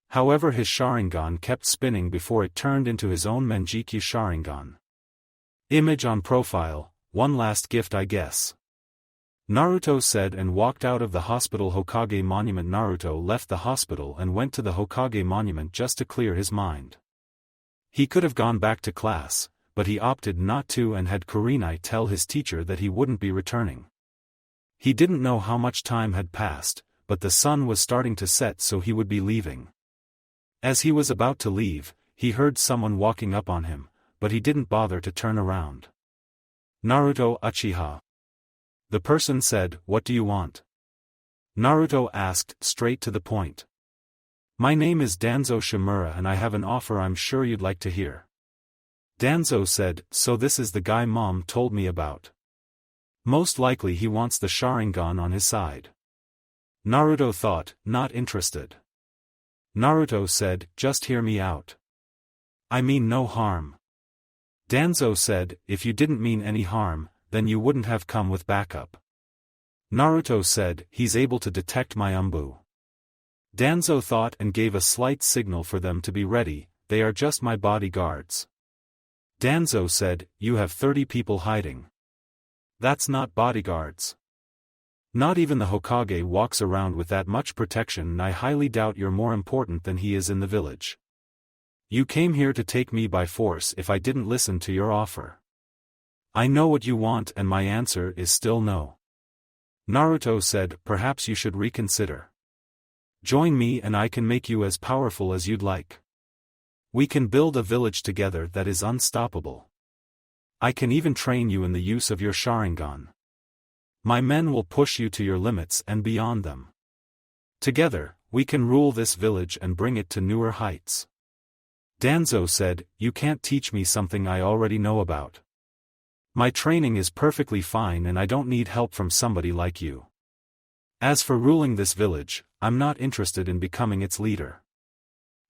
However, his Sharingan kept spinning before it turned into his own Manjikyu Sharingan. Image on profile, one last gift I guess. Naruto said and walked out of the hospital Hokage monument. Naruto left the hospital and went to the Hokage monument just to clear his mind. He could have gone back to class, but he opted not to and had Kurenai tell his teacher that he wouldn't be returning. He didn't know how much time had passed, but the sun was starting to set, so he would be leaving. As he was about to leave, he heard someone walking up on him, but he didn't bother to turn around. Naruto Uchiha. The person said, "What do you want?" Naruto asked, straight to the point. "My name is Danzo Shimura and I have an offer I'm sure you'd like to hear." Danzo said, "So this is the guy Mom told me about. Most likely he wants the Sharingan on his side." Naruto thought, not interested. Naruto said, "Just hear me out. I mean no harm." Danzo said, "If you didn't mean any harm, then you wouldn't have come with backup." Naruto said, "He's able to detect my umbu." Danzo thought and gave a slight signal for them to be ready. "They are just my bodyguards." Danzo said, "You have 30 people hiding. That's not bodyguards." Not even the Hokage walks around with that much protection, and I highly doubt you're more important than he is in the village. You came here to take me by force if I didn't listen to your offer. I know what you want and my answer is still no. Naruto said, perhaps you should reconsider. Join me and I can make you as powerful as you'd like. We can build a village together that is unstoppable. I can even train you in the use of your Sharingan. My men will push you to your limits and beyond them. Together, we can rule this village and bring it to newer heights. Danzo said, you can't teach me something I already know about. My training is perfectly fine and I don't need help from somebody like you. As for ruling this village, I'm not interested in becoming its leader.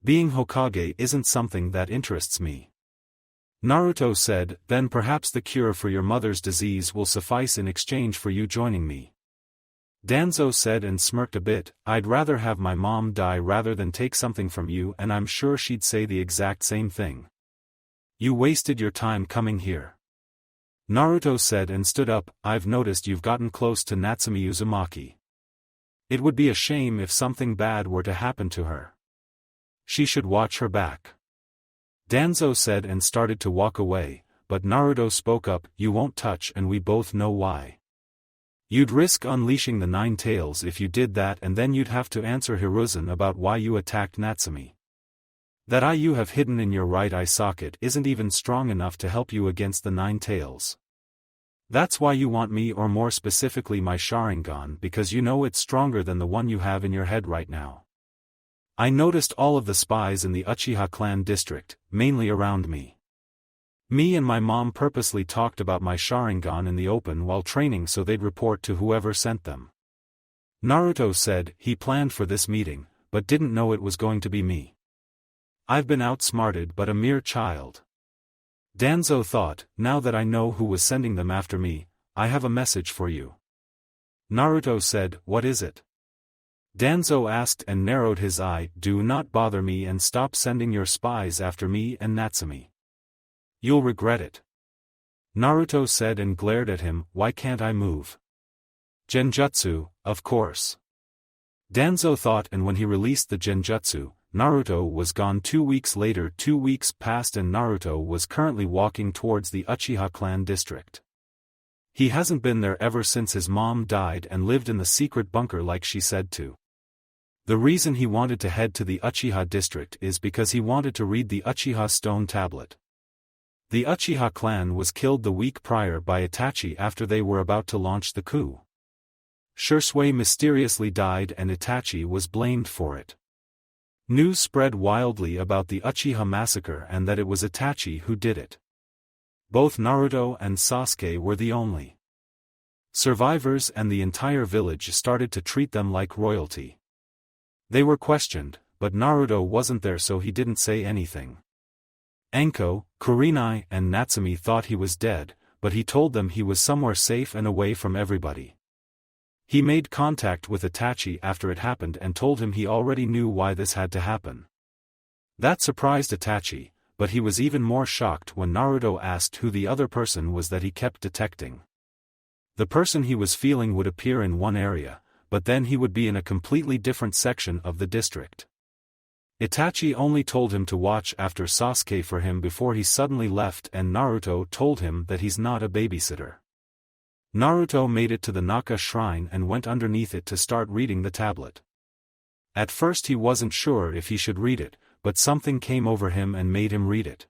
Being Hokage isn't something that interests me. Naruto said, then perhaps the cure for your mother's disease will suffice in exchange for you joining me. Danzo said and smirked a bit, I'd rather have my mom die rather than take something from you, and I'm sure she'd say the exact same thing. You wasted your time coming here. Naruto said and stood up, I've noticed you've gotten close to Natsumi Uzumaki. It would be a shame if something bad were to happen to her. She should watch her back. Danzo said and started to walk away, but Naruto spoke up, you won't touch, and we both know why. You'd risk unleashing the nine tails if you did that, and then you'd have to answer Hiruzen about why you attacked Natsumi. That eye you have hidden in your right eye socket isn't even strong enough to help you against the nine tails. That's why you want me, or more specifically my Sharingan, because you know it's stronger than the one you have in your head right now. I noticed all of the spies in the Uchiha clan district, mainly around me. Me and my mom purposely talked about my Sharingan in the open while training so they'd report to whoever sent them. Naruto said he planned for this meeting, but didn't know it was going to be me. I've been outsmarted but a mere child. Danzo thought, now that I know who was sending them after me, I have a message for you. Naruto said, what is it? Danzo asked and narrowed his eye, do not bother me and stop sending your spies after me and Natsumi. You'll regret it. Naruto said and glared at him, why can't I move? Genjutsu, of course. Danzo thought, and when he released the genjutsu, Naruto was gone. 2 weeks later, 2 weeks passed and Naruto was currently walking towards the Uchiha clan district. He hasn't been there ever since his mom died and lived in the secret bunker like she said to. The reason he wanted to head to the Uchiha district is because he wanted to read the Uchiha stone tablet. The Uchiha clan was killed the week prior by Itachi after they were about to launch the coup. Shisui mysteriously died and Itachi was blamed for it. News spread wildly about the Uchiha massacre and that it was Itachi who did it. Both Naruto and Sasuke were the only survivors, and the entire village started to treat them like royalty. They were questioned, but Naruto wasn't there so he didn't say anything. Anko, Kurenai and Natsumi thought he was dead, but he told them he was somewhere safe and away from everybody. He made contact with Itachi after it happened and told him he already knew why this had to happen. That surprised Itachi, but he was even more shocked when Naruto asked who the other person was that he kept detecting. The person he was feeling would appear in one area, but then he would be in a completely different section of the district. Itachi only told him to watch after Sasuke for him before he suddenly left, and Naruto told him that he's not a babysitter. Naruto made it to the Naka shrine and went underneath it to start reading the tablet. At first he wasn't sure if he should read it, but something came over him and made him read it.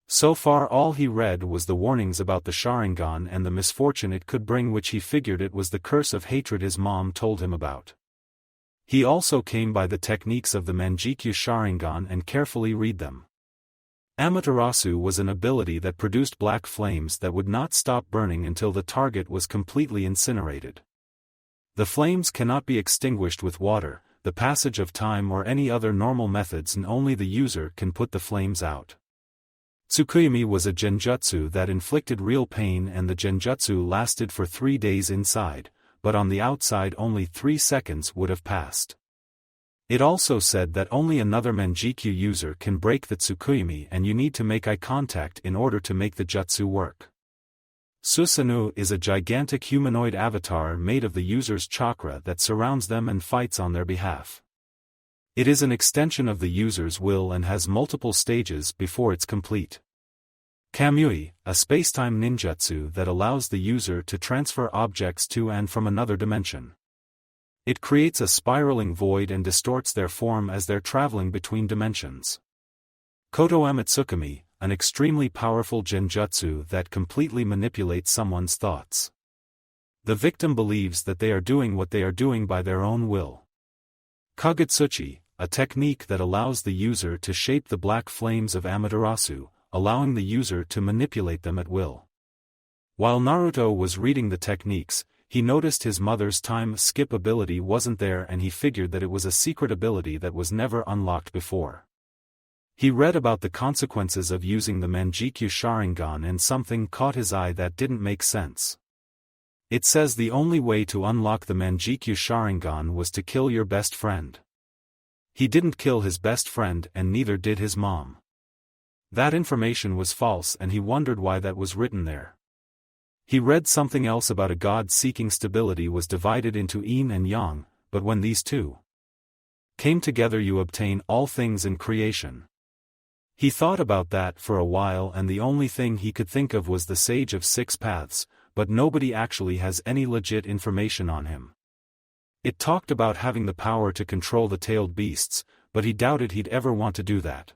So far all he read was the warnings about the Sharingan and the misfortune it could bring, which he figured it was the curse of hatred his mom told him about. He also came by the techniques of the Manjikyu Sharingan and carefully read them. Amaterasu was an ability that produced black flames that would not stop burning until the target was completely incinerated. The flames cannot be extinguished with water, the passage of time or any other normal methods, and only the user can put the flames out. Tsukuyomi was a genjutsu that inflicted real pain, and the genjutsu lasted for 3 days inside, but on the outside only 3 seconds would have passed. It also said that only another Manjikyu user can break the Tsukuyomi, and you need to make eye contact in order to make the jutsu work. Susanoo is a gigantic humanoid avatar made of the user's chakra that surrounds them and fights on their behalf. It is an extension of the user's will and has multiple stages before it's complete. Kamui, a spacetime ninjutsu that allows the user to transfer objects to and from another dimension. It creates a spiraling void and distorts their form as they're traveling between dimensions. Koto Amatsukami, an extremely powerful genjutsu that completely manipulates someone's thoughts. The victim believes that they are doing what they are doing by their own will. Kagutsuchi, a technique that allows the user to shape the black flames of Amaterasu, allowing the user to manipulate them at will. While Naruto was reading the techniques, he noticed his mother's time skip ability wasn't there and he figured that it was a secret ability that was never unlocked before. He read about the consequences of using the Manjikyu Sharingan and something caught his eye that didn't make sense. It says the only way to unlock the Manjikyu Sharingan was to kill your best friend. He didn't kill his best friend and neither did his mom. That information was false and he wondered why that was written there. He read something else about a god seeking stability was divided into yin and yang, but when these two came together you obtain all things in creation. He thought about that for a while and the only thing he could think of was the Sage of Six Paths, but nobody actually has any legit information on him. It talked about having the power to control the tailed beasts, but he doubted he'd ever want to do that.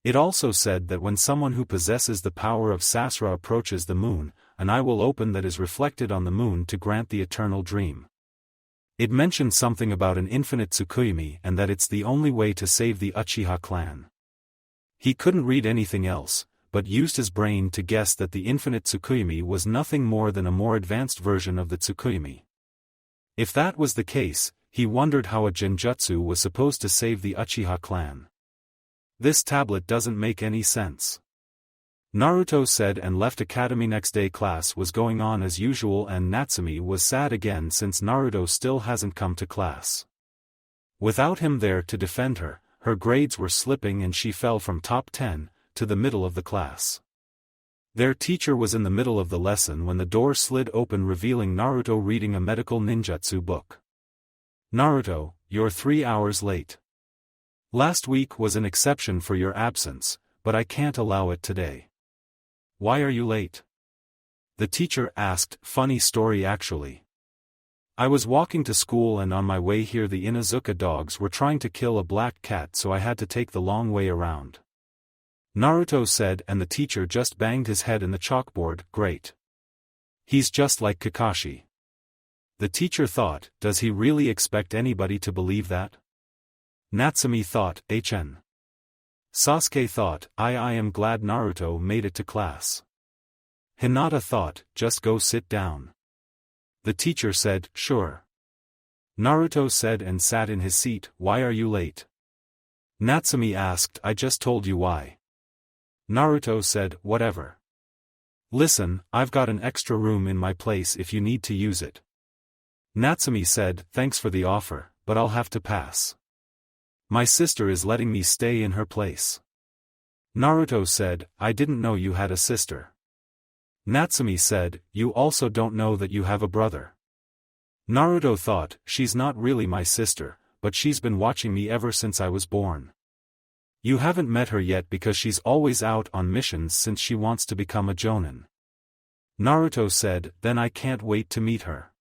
It also said that when someone who possesses the power of Sasra approaches the moon, an eye will open that is reflected on the moon to grant the eternal dream. It mentioned something about an infinite Tsukuyomi and that it's the only way to save the Uchiha clan. He couldn't read anything else, but used his brain to guess that the infinite Tsukuyomi was nothing more than a more advanced version of the Tsukuyomi. If that was the case, he wondered how a genjutsu was supposed to save the Uchiha clan. This tablet doesn't make any sense. Naruto said and left academy. Next day class was going on as usual and Natsumi was sad again since Naruto still hasn't come to class. Without him there to defend her, her grades were slipping and she fell from top 10, to the middle of the class. Their teacher was in the middle of the lesson when the door slid open revealing Naruto reading a medical ninjutsu book. Naruto, you're 3 hours late. Last week was an exception for your absence, but I can't allow it today. Why are you late? The teacher asked. Funny story actually. I was walking to school and on my way here the Inuzuka dogs were trying to kill a black cat so I had to take the long way around. Naruto said and the teacher just banged his head in the chalkboard. Great. He's just like Kakashi. The teacher thought, does he really expect anybody to believe that? Natsumi thought, HN. Sasuke thought, I am glad Naruto made it to class. Hinata thought, just go sit down. The teacher said, sure. Naruto said and sat in his seat. Why are you late? Natsumi asked. I just told you why. Naruto said, whatever. Listen, I've got an extra room in my place if you need to use it. Natsumi said, thanks for the offer, but I'll have to pass. My sister is letting me stay in her place. Naruto said, I didn't know you had a sister. Natsumi said, you also don't know that you have a brother. Naruto thought, she's not really my sister, but she's been watching me ever since I was born. You haven't met her yet because she's always out on missions since she wants to become a jonin. Naruto said, then I can't wait to meet her.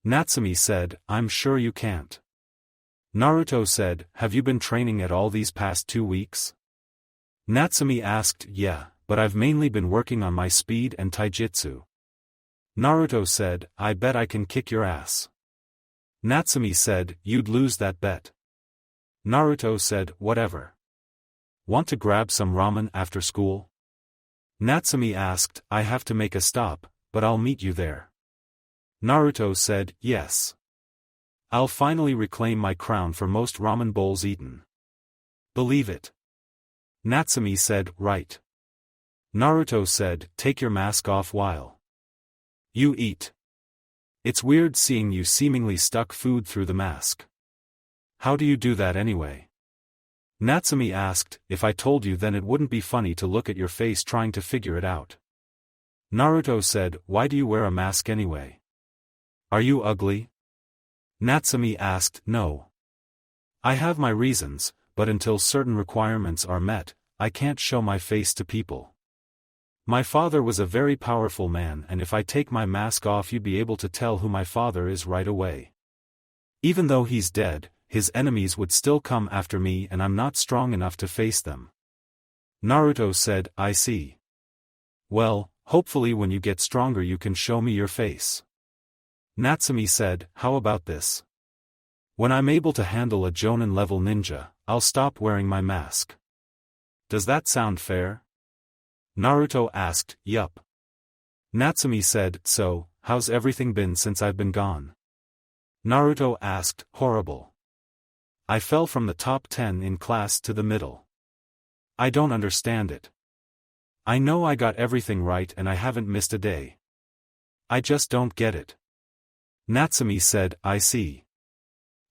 Natsumi said, I'm sure you can't. Naruto said, have you been training at all these past 2 weeks? Natsumi asked, yeah, but I've mainly been working on my speed and taijutsu. Naruto said, I bet I can kick your ass. Natsumi said, you'd lose that bet. Naruto said, whatever. Want to grab some ramen after school? Natsumi asked, I have to make a stop, but I'll meet you there. Naruto said, yes. I'll finally reclaim my crown for most ramen bowls eaten. Believe it. Natsumi said, right. Naruto said, take your mask off while you eat. It's weird seeing you seemingly stuck food through the mask. How do you do that anyway? Natsumi asked, if I told you then it wouldn't be funny to look at your face trying to figure it out. Naruto said, why do you wear a mask anyway? Are you ugly? Natsumi asked, no. I have my reasons, but until certain requirements are met, I can't show my face to people. My father was a very powerful man, and if I take my mask off you'd be able to tell who my father is right away. Even though he's dead, his enemies would still come after me and I'm not strong enough to face them. Naruto said, I see. Well, hopefully when you get stronger you can show me your face. Natsumi said, how about this? When I'm able to handle a Jonin-level ninja, I'll stop wearing my mask. Does that sound fair? Naruto asked, yup. Natsumi said, so, how's everything been since I've been gone? Naruto asked, horrible. I fell from the top 10 in class to the middle. I don't understand it. I know I got everything right and I haven't missed a day. I just don't get it. Natsumi said, I see.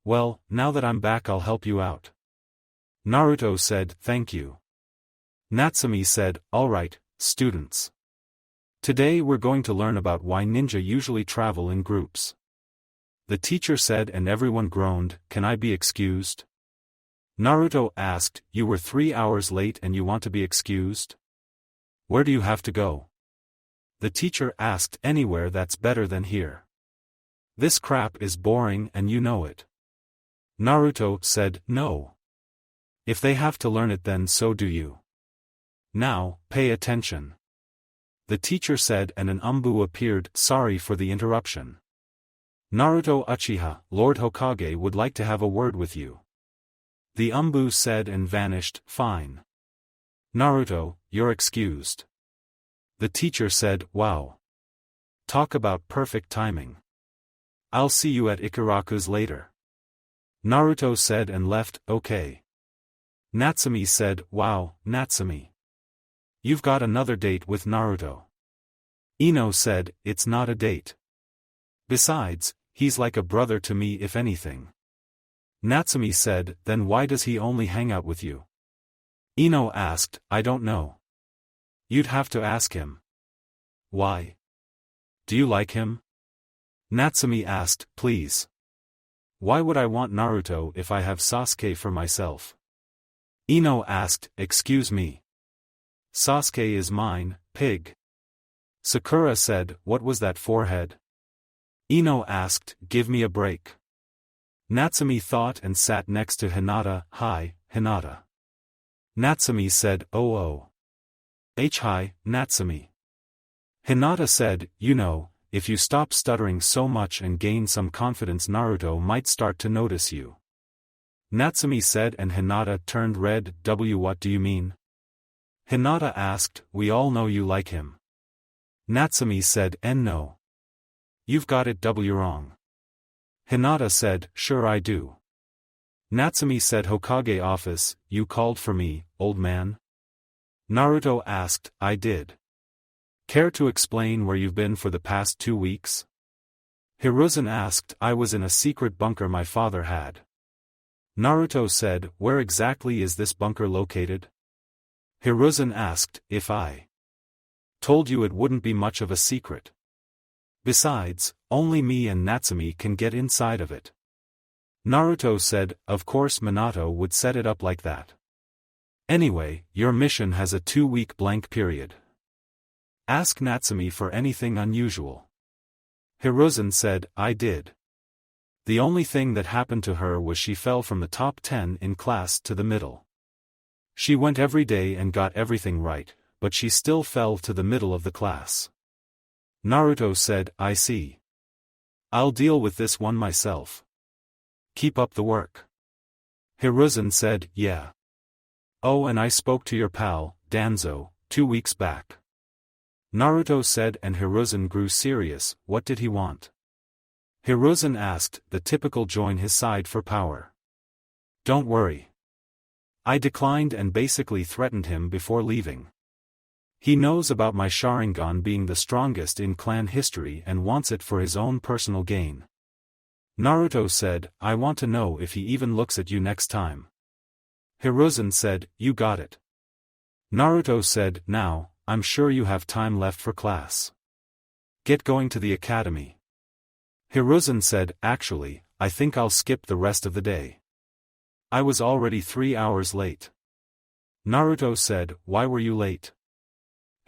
Well, now that I'm back I'll help you out. Naruto said, thank you. Natsumi said, alright, students. Today we're going to learn about why ninja usually travel in groups. The teacher said and everyone groaned, can I be excused? Naruto asked, you were 3 hours late and you want to be excused? Where do you have to go? The teacher asked, anywhere that's better than here. This crap is boring and you know it. Naruto said, no. If they have to learn it then so do you. Now, pay attention. The teacher said and an Umbu appeared, sorry for the interruption. Naruto Uchiha, Lord Hokage would like to have a word with you. The Umbu said and vanished, fine. Naruto, you're excused. The teacher said, wow. Talk about perfect timing. I'll see you at Ikaraku's later. Naruto said and left, okay. Natsumi said, wow, Natsumi. You've got another date with Naruto. Ino said, it's not a date. Besides, he's like a brother to me if anything. Natsumi said, then why does he only hang out with you? Ino asked, I don't know. You'd have to ask him. Why? Do you like him? Natsumi asked, please. Why would I want Naruto if I have Sasuke for myself? Ino asked, excuse me. Sasuke is mine, pig. Sakura said, what was that forehead? Ino asked, give me a break. Natsumi thought and sat next to Hinata, hi, Hinata. Natsumi said, oh. Hi, Natsumi. Hinata said, you know, if you stop stuttering so much and gain some confidence Naruto might start to notice you. Natsumi said and Hinata turned red, what do you mean? Hinata asked, we all know you like him. Natsumi said, no. You've got it wrong. Hinata said, sure I do. Natsumi said Hokage office, you called for me, old man? Naruto asked, I did. Care to explain where you've been for the past 2 weeks? Hiruzen asked, I was in a secret bunker my father had. Naruto said, where exactly is this bunker located? Hiruzen asked, if I told you it wouldn't be much of a secret. Besides, only me and Natsumi can get inside of it. Naruto said, of course Minato would set it up like that. Anyway, your mission has a 2-week blank period. Ask Natsumi for anything unusual. Hiruzen said, I did. The only thing that happened to her was she fell from the top 10 in class to the middle. She went every day and got everything right, but she still fell to the middle of the class. Naruto said, I see. I'll deal with this one myself. Keep up the work. Hiruzen said, yeah. Oh, and I spoke to your pal, Danzo, 2 weeks back. Naruto said and Hiruzen grew serious, what did he want? Hiruzen asked, the typical join his side for power. Don't worry. I declined and basically threatened him before leaving. He knows about my Sharingan being the strongest in clan history and wants it for his own personal gain. Naruto said, I want to know if he even looks at you next time. Hiruzen said, you got it. Naruto said, now, I'm sure you have time left for class. Get going to the academy. Hiruzen said, actually, I think I'll skip the rest of the day. I was already 3 hours late. Naruto said, why were you late?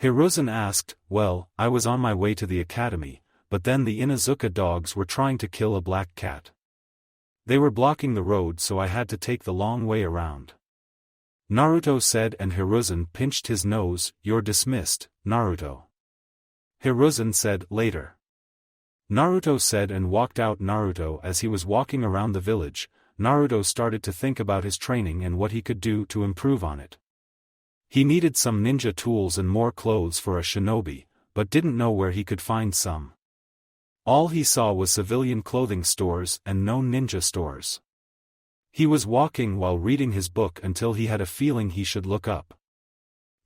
Hiruzen asked, well, I was on my way to the academy, but then the Inuzuka dogs were trying to kill a black cat. They were blocking the road, so I had to take the long way around. Naruto said, and Hiruzen pinched his nose. You're dismissed, Naruto. Hiruzen said, later. Naruto said and walked out. Naruto, as he was walking around the village, Naruto started to think about his training and what he could do to improve on it. He needed some ninja tools and more clothes for a shinobi, but didn't know where he could find some. All he saw was civilian clothing stores and no ninja stores. He was walking while reading his book until he had a feeling he should look up.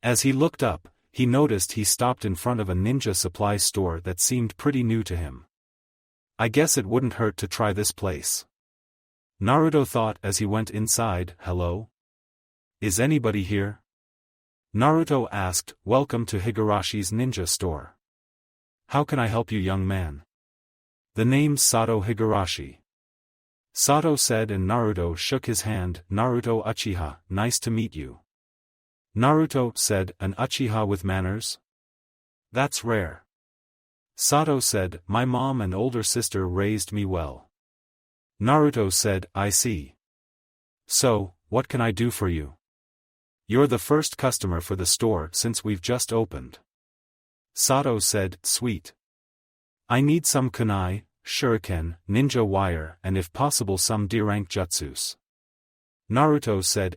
As he looked up, he noticed he stopped in front of a ninja supply store that seemed pretty new to him. I guess it wouldn't hurt to try this place. Naruto thought as he went inside. Hello? Is anybody here? Naruto asked. Welcome to Higarashi's ninja store. How can I help you, young man? The name's Sato Higurashi. Sato said, and Naruto shook his hand. Naruto Uchiha, nice to meet you. Naruto said, an Uchiha with manners? That's rare. Sato said, my mom and older sister raised me well. Naruto said, I see. So, what can I do for you? You're the first customer for the store since we've just opened. Sato said, sweet. I need some kunai, shuriken, ninja wire, and if possible some D-rank jutsus. Naruto said,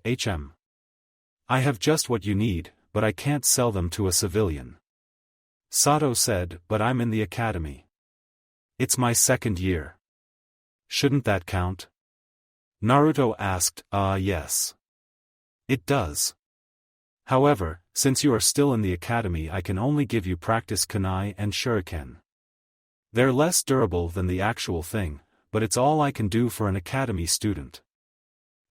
I have just what you need, but I can't sell them to a civilian. Sato said, but I'm in the academy. It's my second year. Shouldn't that count? Naruto asked, yes. It does. However, since you are still in the academy, I can only give you practice kunai and shuriken. They're less durable than the actual thing, but it's all I can do for an academy student.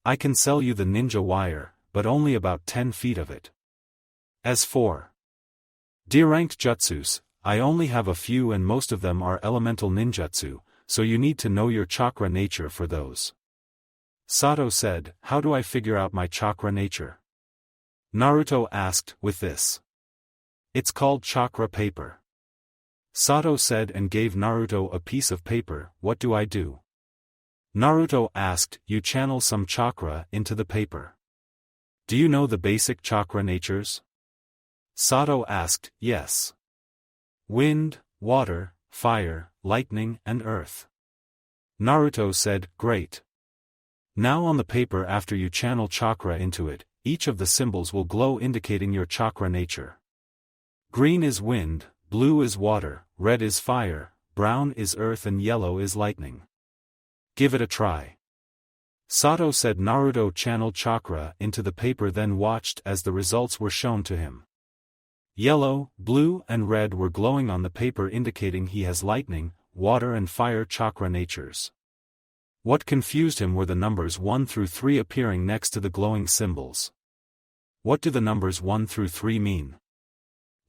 I can sell you the ninja wire, but only about 10 feet of it. As for D-ranked jutsus, I only have a few and most of them are elemental ninjutsu, so you need to know your chakra nature for those. Sato said, how do I figure out my chakra nature? Naruto asked, with this. It's called chakra paper. Sato said and gave Naruto a piece of paper. What do I do? Naruto asked, you channel some chakra into the paper. Do you know the basic chakra natures? Sato asked, yes. Wind, water, fire, lightning, and earth. Naruto said, great. Now on the paper, after you channel chakra into it, each of the symbols will glow indicating your chakra nature. Green is wind, blue is water, red is fire, brown is earth, and yellow is lightning. Give it a try. Sato said. Naruto channeled chakra into the paper, then watched as the results were shown to him. Yellow, blue, and red were glowing on the paper, indicating he has lightning, water, and fire chakra natures. What confused him were the numbers 1 through 3 appearing next to the glowing symbols. What do the numbers 1 through 3 mean?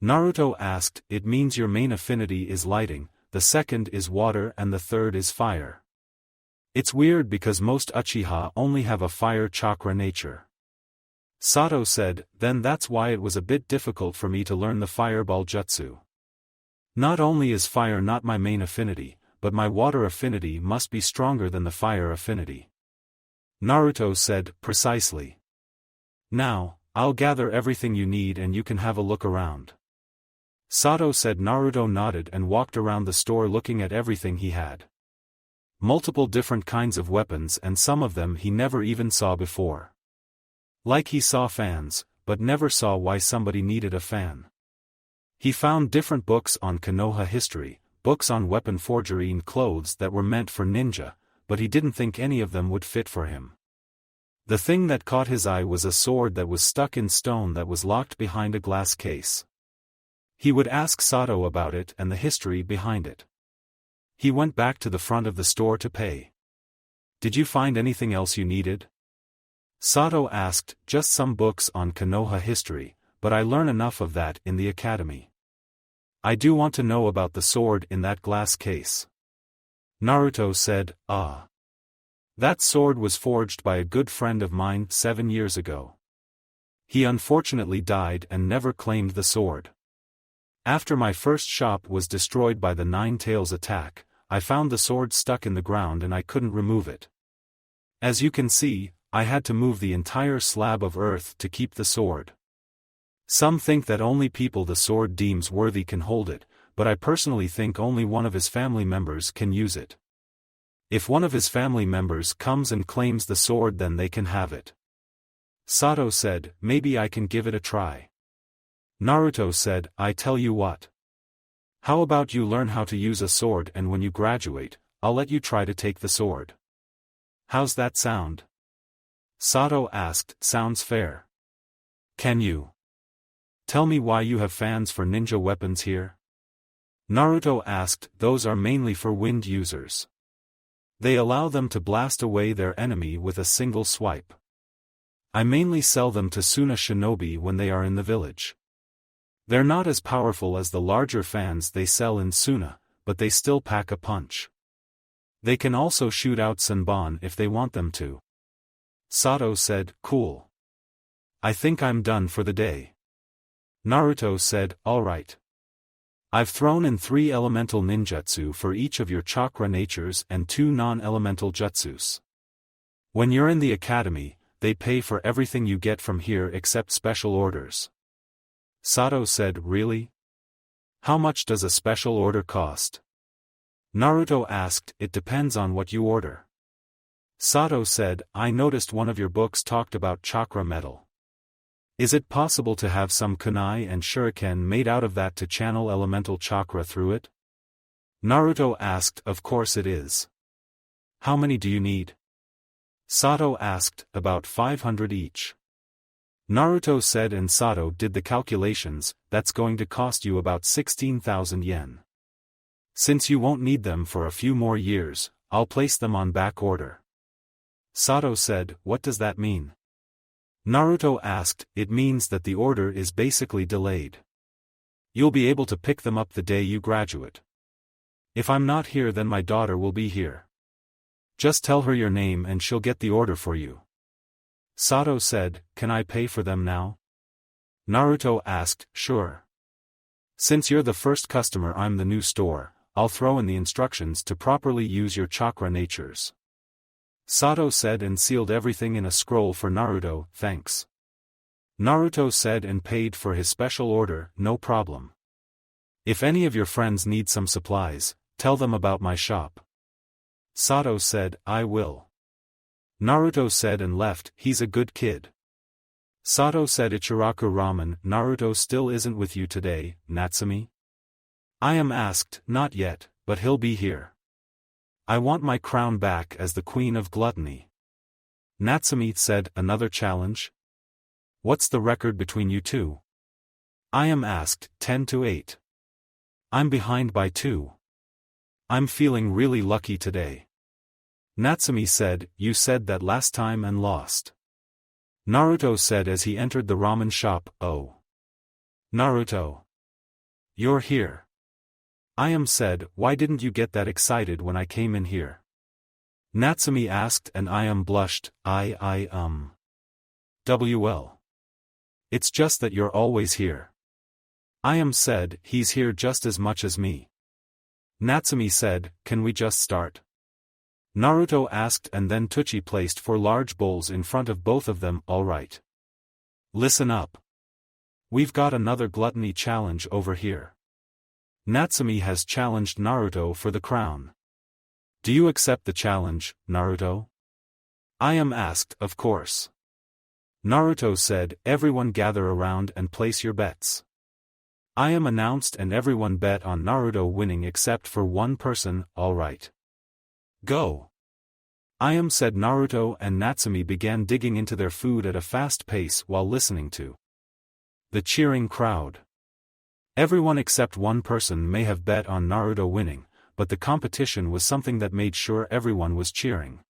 Naruto asked. It means your main affinity is lighting, the second is water, and the third is fire. It's weird because most Uchiha only have a fire chakra nature. Sato said, then that's why it was a bit difficult for me to learn the fireball jutsu. Not only is fire not my main affinity, but my water affinity must be stronger than the fire affinity. Naruto said, precisely. Now, I'll gather everything you need and you can have a look around. Sato said. Naruto nodded and walked around the store looking at everything he had. Multiple different kinds of weapons, and some of them he never even saw before. Like he saw fans, but never saw why somebody needed a fan. He found different books on Konoha history, books on weapon forgery, and clothes that were meant for ninja, but he didn't think any of them would fit for him. The thing that caught his eye was a sword that was stuck in stone that was locked behind a glass case. He would ask Sato about it and the history behind it. He went back to the front of the store to pay. Did you find anything else you needed? Sato asked. Just some books on Konoha history, but I learn enough of that in the academy. I do want to know about the sword in that glass case. Naruto said, Ah. That sword was forged by a good friend of mine 7 years ago. He unfortunately died and never claimed the sword. After my first shop was destroyed by the Nine Tails attack, I found the sword stuck in the ground and I couldn't remove it. As you can see, I had to move the entire slab of earth to keep the sword. Some think that only people the sword deems worthy can hold it, but I personally think only one of his family members can use it. If one of his family members comes and claims the sword, then they can have it. Sato said, maybe I can give it a try. Naruto said, I tell you what. How about you learn how to use a sword, and when you graduate, I'll let you try to take the sword. How's that sound? Sato asked. Sounds fair. Can you tell me why you have fans for ninja weapons here? Naruto asked. Those are mainly for wind users. They allow them to blast away their enemy with a single swipe. I mainly sell them to Suna Shinobi when they are in the village. They're not as powerful as the larger fans they sell in Suna, but they still pack a punch. They can also shoot out Senbon if they want them to. Sato said, cool. I think I'm done for the day. Naruto said, alright. I've thrown in 3 elemental ninjutsu for each of your chakra natures and 2 non-elemental jutsus. When you're in the academy, they pay for everything you get from here except special orders. Sato said, really? How much does a special order cost? Naruto asked, it depends on what you order. Sato said, I noticed one of your books talked about chakra metal. Is it possible to have some kunai and shuriken made out of that to channel elemental chakra through it? Naruto asked, of course it is. How many do you need? Sato asked, about 500 each. Naruto said, and Sato did the calculations, that's going to cost you about 16,000 yen. Since you won't need them for a few more years, I'll place them on back order. Sato said, what does that mean? Naruto asked, it means that the order is basically delayed. You'll be able to pick them up the day you graduate. If I'm not here, then my daughter will be here. Just tell her your name and she'll get the order for you. Sato said, can I pay for them now? Naruto asked, sure. Since you're the first customer, I'm the new store, I'll throw in the instructions to properly use your chakra natures. Sato said and sealed everything in a scroll for Naruto, thanks. Naruto said and paid for his special order, no problem. If any of your friends need some supplies, tell them about my shop. Sato said, I will. Naruto said and left, he's a good kid. Sato said, Ichiraku Ramen, Naruto still isn't with you today, Natsumi? I am asked, not yet, but he'll be here. I want my crown back as the queen of gluttony. Natsumi said, another challenge? What's the record between you two? I am asked, 10-8. I'm behind by 2. I'm feeling really lucky today. Natsumi said, you said that last time and lost. Naruto said as he entered the ramen shop, oh. Naruto. You're here. I am said, why didn't you get that excited when I came in here? Natsumi asked and I am blushed, WL. It's just that you're always here. I am said, he's here just as much as me. Natsumi said, can we just start? Naruto asked and then Tuchi placed 4 large bowls in front of both of them, alright. Listen up. We've got another gluttony challenge over here. Natsumi has challenged Naruto for the crown. Do you accept the challenge, Naruto? I am asked, of course. Naruto said, everyone gather around and place your bets. I am announced and everyone bet on Naruto winning except for one person, alright. Go. I am said. Naruto and Natsumi began digging into their food at a fast pace while listening to the cheering crowd. Everyone except one person may have bet on Naruto winning, but the competition was something that made sure everyone was cheering.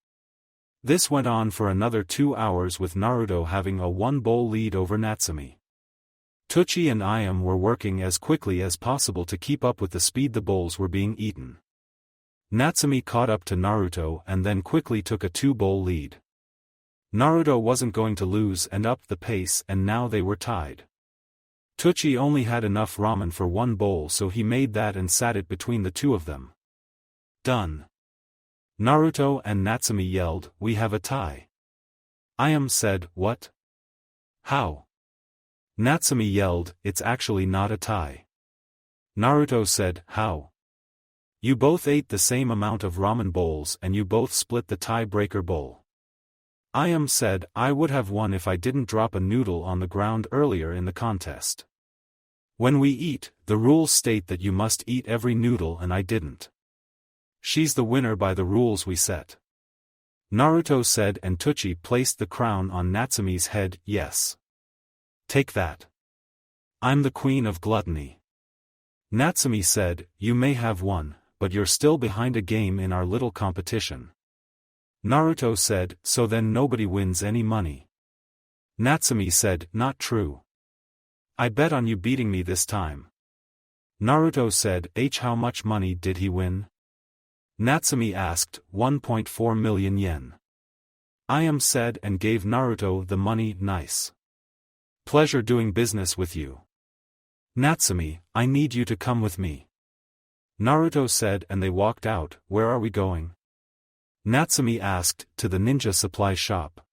This went on for another 2 hours with Naruto having a 1-bowl lead over Natsumi. Tucci and Iam were working as quickly as possible to keep up with the speed the bowls were being eaten. Natsumi caught up to Naruto and then quickly took a 2-bowl lead. Naruto wasn't going to lose and upped the pace, and now they were tied. Tucci only had enough ramen for 1 bowl, so he made that and sat it between the two of them. Done. Naruto and Natsumi yelled, "We have a tie." Iam said, "What? How?" Natsumi yelled, "It's actually not a tie." Naruto said, "How? You both ate the same amount of ramen bowls and you both split the tie-breaker bowl." Iam said, "I would have won if I didn't drop a noodle on the ground earlier in the contest. When we eat, the rules state that you must eat every noodle and I didn't. She's the winner by the rules we set." Naruto said, and Tucci placed the crown on Natsumi's head. "Yes. Take that. I'm the queen of gluttony." Natsumi said, "You may have won, but you're still behind a game in our little competition." Naruto said, "So then nobody wins any money." Natsumi said, "Not true. I bet on you beating me this time." Naruto said, "How much money did he win?" Natsumi asked, 1.4 million yen. Iam said and gave Naruto the money. "Nice. Pleasure doing business with you. Natsumi, I need you to come with me." Naruto said, and they walked out. "Where are we going?" Natsumi asked. "To the ninja supply shop."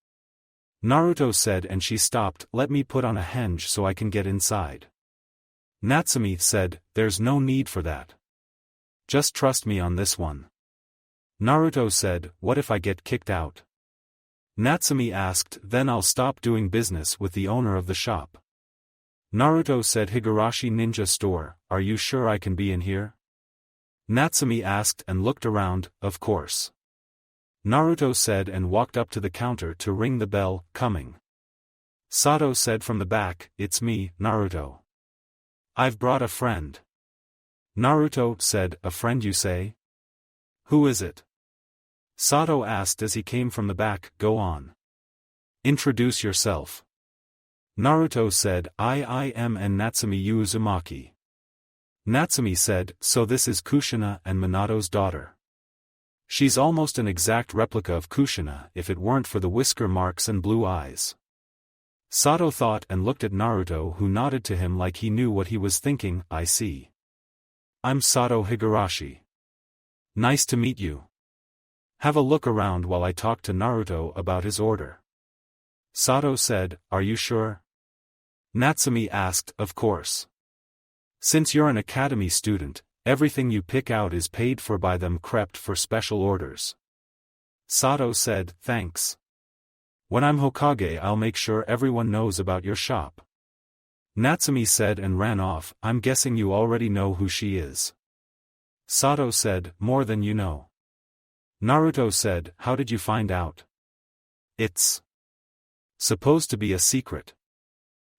Naruto said, and she stopped. "Let me put on a henge so I can get inside." Natsumi said, "There's no need for that. Just trust me on this one." Naruto said, "What if I get kicked out?" Natsumi asked, "Then I'll stop doing business with the owner of the shop." Naruto said, "Higurashi Ninja Store, are you sure I can be in here?" Natsumi asked and looked around. "Of course." Naruto said and walked up to the counter to ring the bell. "Coming." Sato said from the back, "It's me, Naruto. I've brought a friend." Naruto said, "A friend you say? Who is it?" Sato asked as he came from the back. "Go on. Introduce yourself." Naruto said, I am and Natsumi Uzumaki." Natsumi said, "So this is Kushina and Minato's daughter. She's almost an exact replica of Kushina if it weren't for the whisker marks and blue eyes." Sato thought and looked at Naruto, who nodded to him like he knew what he was thinking. "I see. I'm Sato Higurashi. Nice to meet you. Have a look around while I talk to Naruto about his order." Sato said, "Are you sure?" Natsumi asked, "Of course. Since you're an academy student, everything you pick out is paid for by them crept for special orders." Sato said, "Thanks. When I'm Hokage I'll make sure everyone knows about your shop." Natsumi said and ran off. "I'm guessing you already know who she is." Sato said, "More than you know." Naruto said, "How did you find out?" "It's supposed to be a secret."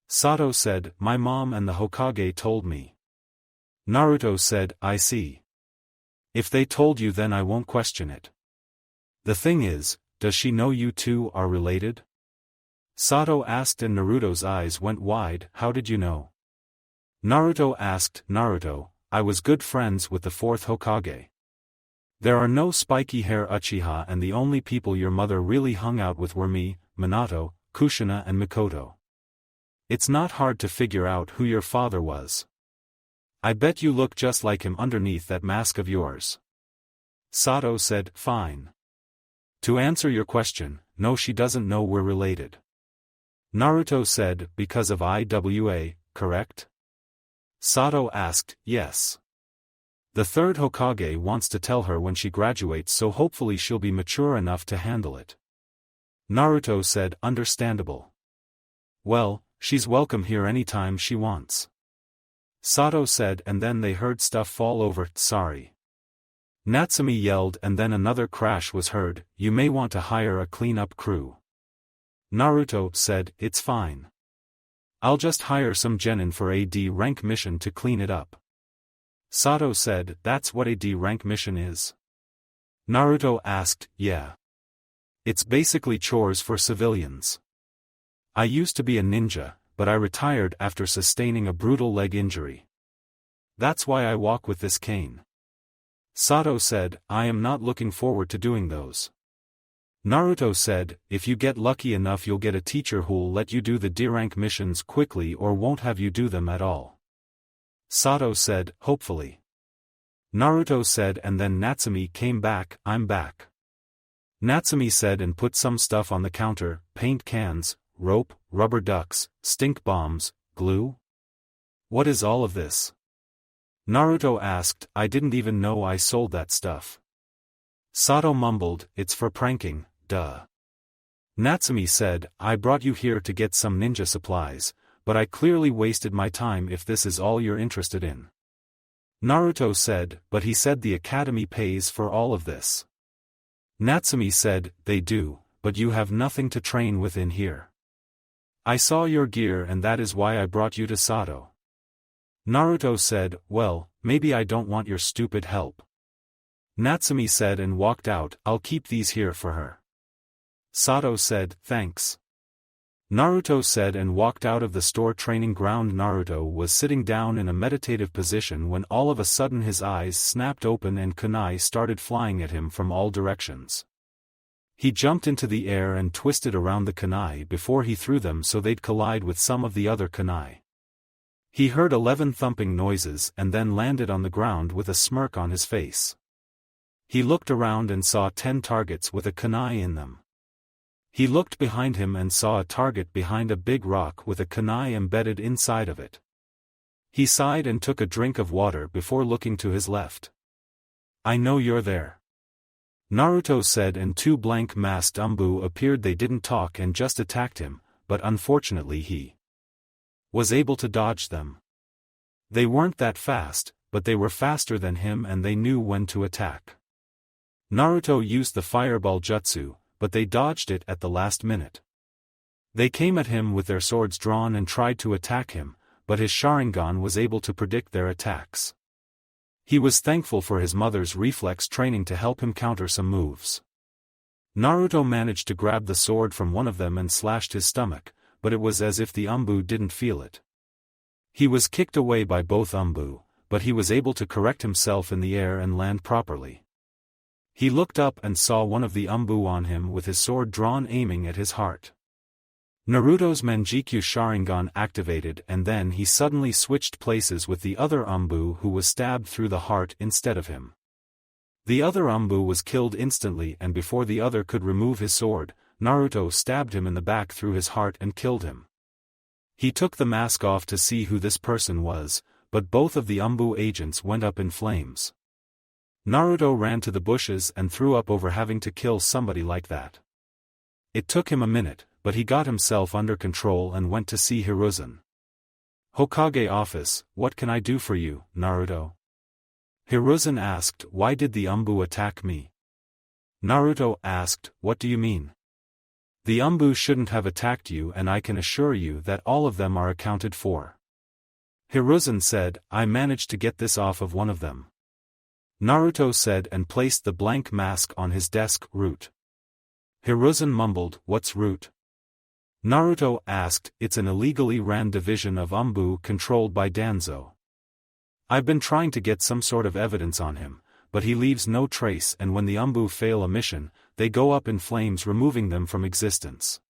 Sato said, "My mom and the Hokage told me." Naruto said, "I see. If they told you then I won't question it. The thing is, does she know you two are related?" Sato asked and Naruto's eyes went wide. "How did you know?" Naruto asked, "Naruto, I was good friends with the 4th Hokage. There are no spiky hair Uchiha and the only people your mother really hung out with were me, Minato, Kushina and Mikoto. It's not hard to figure out who your father was. I bet you look just like him underneath that mask of yours." Sato said, "Fine. To answer your question, no, she doesn't know we're related." Naruto said, "Because of IWA, correct?" Sato asked, "Yes. The 3rd Hokage wants to tell her when she graduates, so hopefully she'll be mature enough to handle it." Naruto said, "Understandable. Well, she's welcome here anytime she wants." Sato said, and then they heard stuff fall over. "Sorry." Natsumi yelled and then another crash was heard. "You may want to hire a cleanup crew." Naruto said, "It's fine. I'll just hire some genin for a D rank mission to clean it up." Sato said, "That's what a D rank mission is?" Naruto asked, "Yeah. It's basically chores for civilians. I used to be a ninja, but I retired after sustaining a brutal leg injury. That's why I walk with this cane. Sato said, I am not looking forward to doing those. Naruto said, if you get lucky enough you'll get a teacher who'll let you do the D-rank missions quickly or won't have you do them at all. Sato said, hopefully. Naruto said, and then Natsumi came back, I'm back. Natsumi said and put some stuff on the counter, paint cans, rope, rubber ducks, stink bombs, glue? What is all of this? Naruto asked, I didn't even know I sold that stuff. Sato mumbled, it's for pranking, duh. Natsumi said, I brought you here to get some ninja supplies, but I clearly wasted my time if this is all you're interested in. Naruto said, but he said the academy pays for all of this. Natsumi said, they do, but you have nothing to train with in here. I saw your gear and that is why I brought you to Sato. Naruto said, well, maybe I don't want your stupid help. Natsumi said and walked out, I'll keep these here for her. Sato said, thanks. Naruto said and walked out of the store training ground. Naruto was sitting down in a meditative position when all of a sudden his eyes snapped open and kunai started flying at him from all directions. He jumped into the air and twisted around the kunai before he threw them so they'd collide with some of the other kunai. He heard 11 thumping noises and then landed on the ground with a smirk on his face. He looked around and saw 10 targets with a kunai in them. He looked behind him and saw a target behind a big rock with a kunai embedded inside of it. He sighed and took a drink of water before looking to his left. I know you're there. Naruto said and 2 blank-masked Umbu appeared. They didn't talk and just attacked him, but unfortunately he was able to dodge them. They weren't that fast, but they were faster than him and they knew when to attack. Naruto used the fireball jutsu, but they dodged it at the last minute. They came at him with their swords drawn and tried to attack him, but his Sharingan was able to predict their attacks. He was thankful for his mother's reflex training to help him counter some moves. Naruto managed to grab the sword from one of them and slashed his stomach, but it was as if the Umbu didn't feel it. He was kicked away by both Umbu, but he was able to correct himself in the air and land properly. He looked up and saw one of the Umbu on him with his sword drawn aiming at his heart. Naruto's Manjikyu Sharingan activated and then he suddenly switched places with the other Umbu who was stabbed through the heart instead of him. The other Umbu was killed instantly and before the other could remove his sword, Naruto stabbed him in the back through his heart and killed him. He took the mask off to see who this person was, but both of the Umbu agents went up in flames. Naruto ran to the bushes and threw up over having to kill somebody like that. It took him a minute, but he got himself under control and went to see Hiruzen. Hokage office, what can I do for you, Naruto? Hiruzen asked, why did the Umbu attack me? Naruto asked, what do you mean? The Umbu shouldn't have attacked you and I can assure you that all of them are accounted for. Hiruzen said, I managed to get this off of one of them. Naruto said and placed the blank mask on his desk. Root. Hiruzen mumbled, what's root? Naruto asked, it's an illegally ran division of Umbu controlled by Danzo. I've been trying to get some sort of evidence on him, but he leaves no trace and when the Umbu fail a mission, they go up in flames removing them from existence.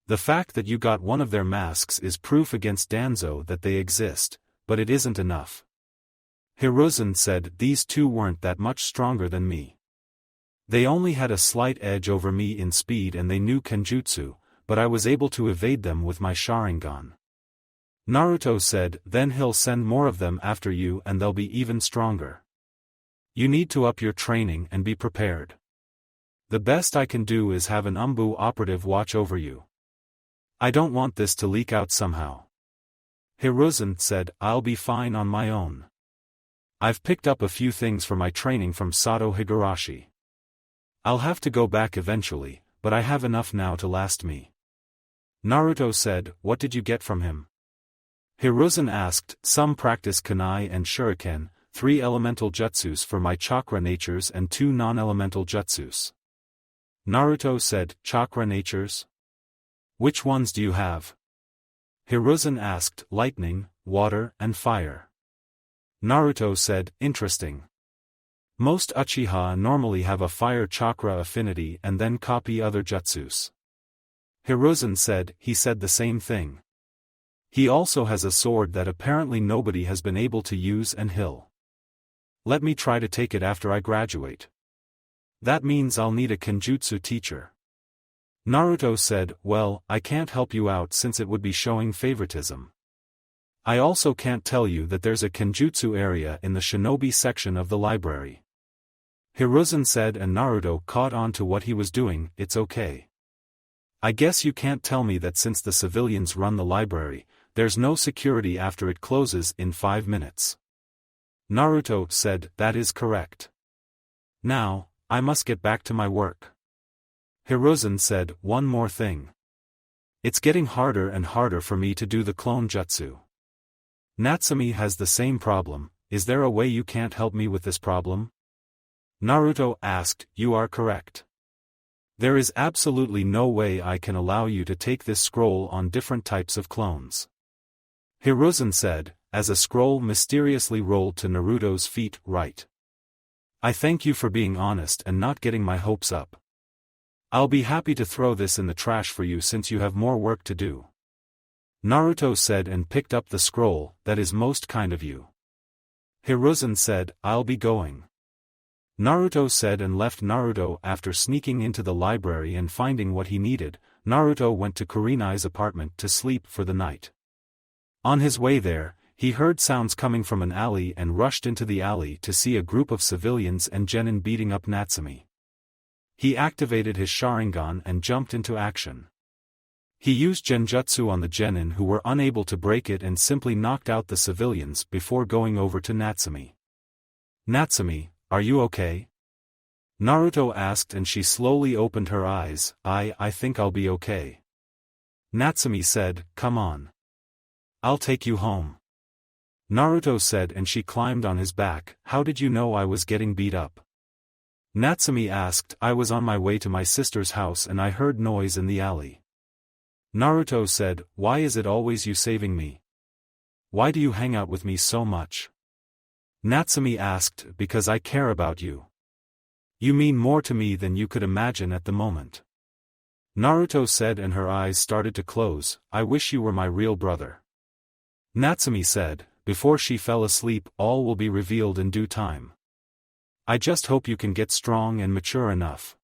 The fact that you got one of their masks is proof against Danzo that they exist, but it isn't enough. Hiruzen said these two weren't that much stronger than me. They only had a slight edge over me in speed and they knew Kenjutsu, but I was able to evade them with my Sharingan. Naruto said, then he'll send more of them after you and they'll be even stronger. You need to up your training and be prepared. The best I can do is have an Umbu operative watch over you. I don't want this to leak out somehow. Hiruzen said, I'll be fine on my own. I've picked up a few things for my training from Sato Higurashi. I'll have to go back eventually, but I have enough now to last me. Naruto said, what did you get from him? Hiruzen asked, some practice kunai and shuriken, 3 elemental jutsus for my chakra natures and 2 non-elemental jutsus. Naruto said, chakra natures? Which ones do you have? Hiruzen asked. Lightning, water, and fire. Naruto said, interesting. Most Uchiha normally have a fire chakra affinity and then copy other jutsus. Hiruzen said, he said the same thing. He also has a sword that apparently nobody has been able to use and he'll. Let me try to take it after I graduate. That means I'll need a kenjutsu teacher. Naruto said, well, I can't help you out since it would be showing favoritism. I also can't tell you that there's a kenjutsu area in the shinobi section of the library. Hiruzen said, and Naruto caught on to what he was doing. It's okay. I guess you can't tell me that since the civilians run the library, there's no security after it closes in 5 minutes. Naruto said, that is correct. Now, I must get back to my work. Hiruzen said, one more thing. It's getting harder and harder for me to do the clone jutsu. Natsumi has the same problem. Is there a way you can't help me with this problem? Naruto asked. You are correct. There is absolutely no way I can allow you to take this scroll on different types of clones. Hiruzen said, as a scroll mysteriously rolled to Naruto's feet. Right. I thank you for being honest and not getting my hopes up. I'll be happy to throw this in the trash for you since you have more work to do. Naruto said and picked up the scroll. That is most kind of you. Hiruzen said, I'll be going. Naruto said and left. Naruto, after sneaking into the library and finding what he needed, Naruto went to Kurenai's apartment to sleep for the night. On his way there, he heard sounds coming from an alley and rushed into the alley to see a group of civilians and genin beating up Natsumi. He activated his Sharingan and jumped into action. He used genjutsu on the genin who were unable to break it and simply knocked out the civilians before going over to Natsumi. Natsumi, are you okay? Naruto asked and she slowly opened her eyes. I think I'll be okay. Natsumi said, come on. I'll take you home. Naruto said and she climbed on his back. How did you know I was getting beat up? Natsumi asked. I was on my way to my sister's house and I heard noise in the alley. Naruto said, why is it always you saving me? Why do you hang out with me so much? Natsumi asked, because I care about you. You mean more to me than you could imagine at the moment. Naruto said and her eyes started to close. I wish you were my real brother. Natsumi said, before she fell asleep, all will be revealed in due time. I just hope you can get strong and mature enough.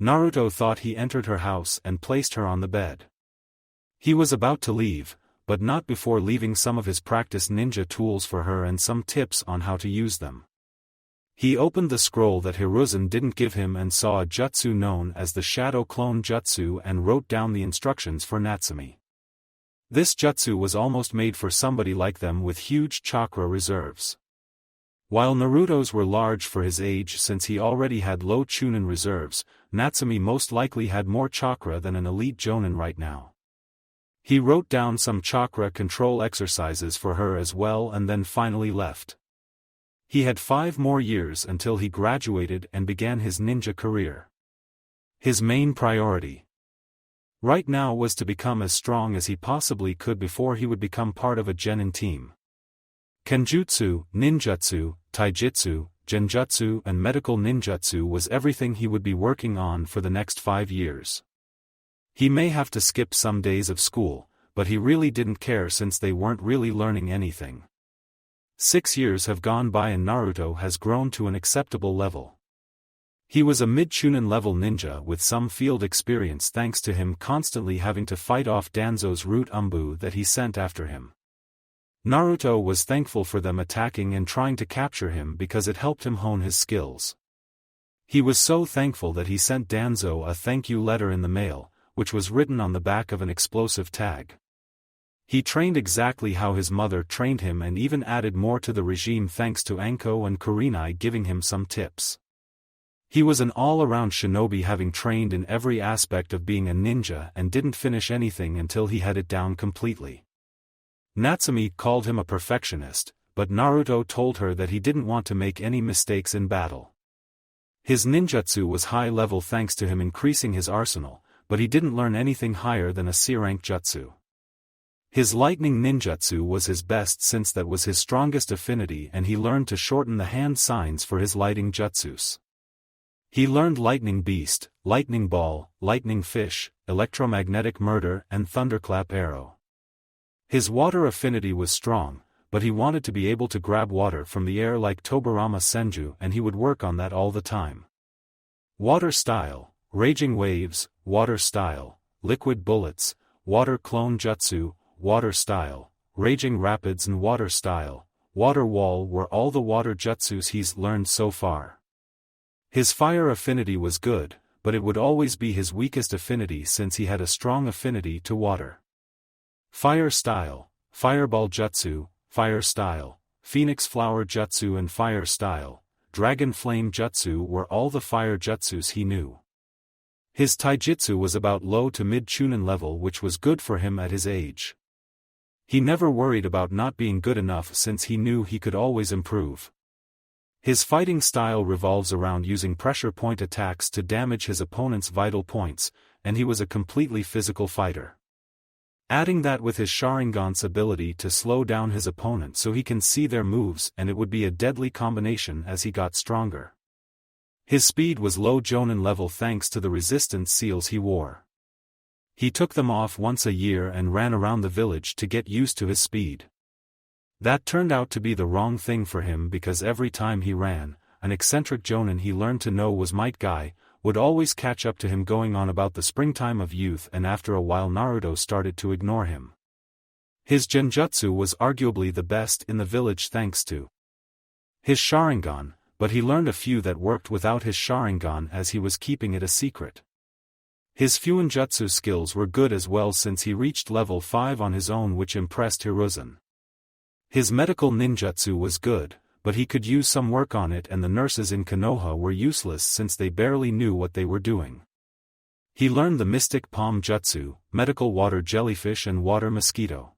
Naruto thought he entered her house and placed her on the bed. He was about to leave, but not before leaving some of his practice ninja tools for her and some tips on how to use them. He opened the scroll that Hiruzen didn't give him and saw a jutsu known as the Shadow Clone Jutsu and wrote down the instructions for Natsumi. This jutsu was almost made for somebody like them with huge chakra reserves. While Naruto's were large for his age since he already had low chunin reserves, Natsumi most likely had more chakra than an elite jonin right now. He wrote down some chakra control exercises for her as well and then finally left. He had 5 more years until he graduated and began his ninja career. His main priority right now was to become as strong as he possibly could before he would become part of a genin team. Kenjutsu, ninjutsu, taijutsu, genjutsu and medical ninjutsu was everything he would be working on for the next 5 years. He may have to skip some days of school, but he really didn't care since they weren't really learning anything. 6 years have gone by and Naruto has grown to an acceptable level. He was a mid-chunin level ninja with some field experience thanks to him constantly having to fight off Danzo's root Umbu that he sent after him. Naruto was thankful for them attacking and trying to capture him because it helped him hone his skills. He was so thankful that he sent Danzo a thank you letter in the mail, which was written on the back of an explosive tag. He trained exactly how his mother trained him and even added more to the regime thanks to Anko and Kurenai giving him some tips. He was an all-around shinobi having trained in every aspect of being a ninja and didn't finish anything until he had it down completely. Natsumi called him a perfectionist, but Naruto told her that he didn't want to make any mistakes in battle. His ninjutsu was high level thanks to him increasing his arsenal, but he didn't learn anything higher than a C-rank jutsu. His lightning ninjutsu was his best since that was his strongest affinity, and he learned to shorten the hand signs for his lighting jutsus. He learned lightning beast, lightning ball, lightning fish, electromagnetic murder and thunderclap arrow. His water affinity was strong, but he wanted to be able to grab water from the air like Tobirama Senju, and he would work on that all the time. Water style, raging waves, water style, liquid bullets, water clone jutsu, water style, raging rapids and water style, water wall were all the water jutsus he's learned so far. His fire affinity was good, but it would always be his weakest affinity since he had a strong affinity to water. Fire style, fireball jutsu, fire style, phoenix flower jutsu and fire style, dragon flame jutsu were all the fire jutsus he knew. His taijutsu was about low to mid chunin level, which was good for him at his age. He never worried about not being good enough since he knew he could always improve. His fighting style revolves around using pressure point attacks to damage his opponent's vital points, and he was a completely physical fighter. Adding that with his Sharingan's ability to slow down his opponent so he can see their moves, and it would be a deadly combination as he got stronger. His speed was low Jonin level thanks to the resistance seals he wore. He took them off once a year and ran around the village to get used to his speed. That turned out to be the wrong thing for him because every time he ran, an eccentric Jonin he learned to know was Might Guy, would always catch up to him going on about the springtime of youth, and after a while Naruto started to ignore him. His genjutsu was arguably the best in the village thanks to his Sharingan, but he learned a few that worked without his Sharingan as he was keeping it a secret. His Fuinjutsu skills were good as well since he reached level 5 on his own, which impressed Hiruzen. His medical ninjutsu was good, but he could use some work on it, and the nurses in Konoha were useless since they barely knew what they were doing. He learned the mystic palm jutsu, medical water jellyfish and water mosquito.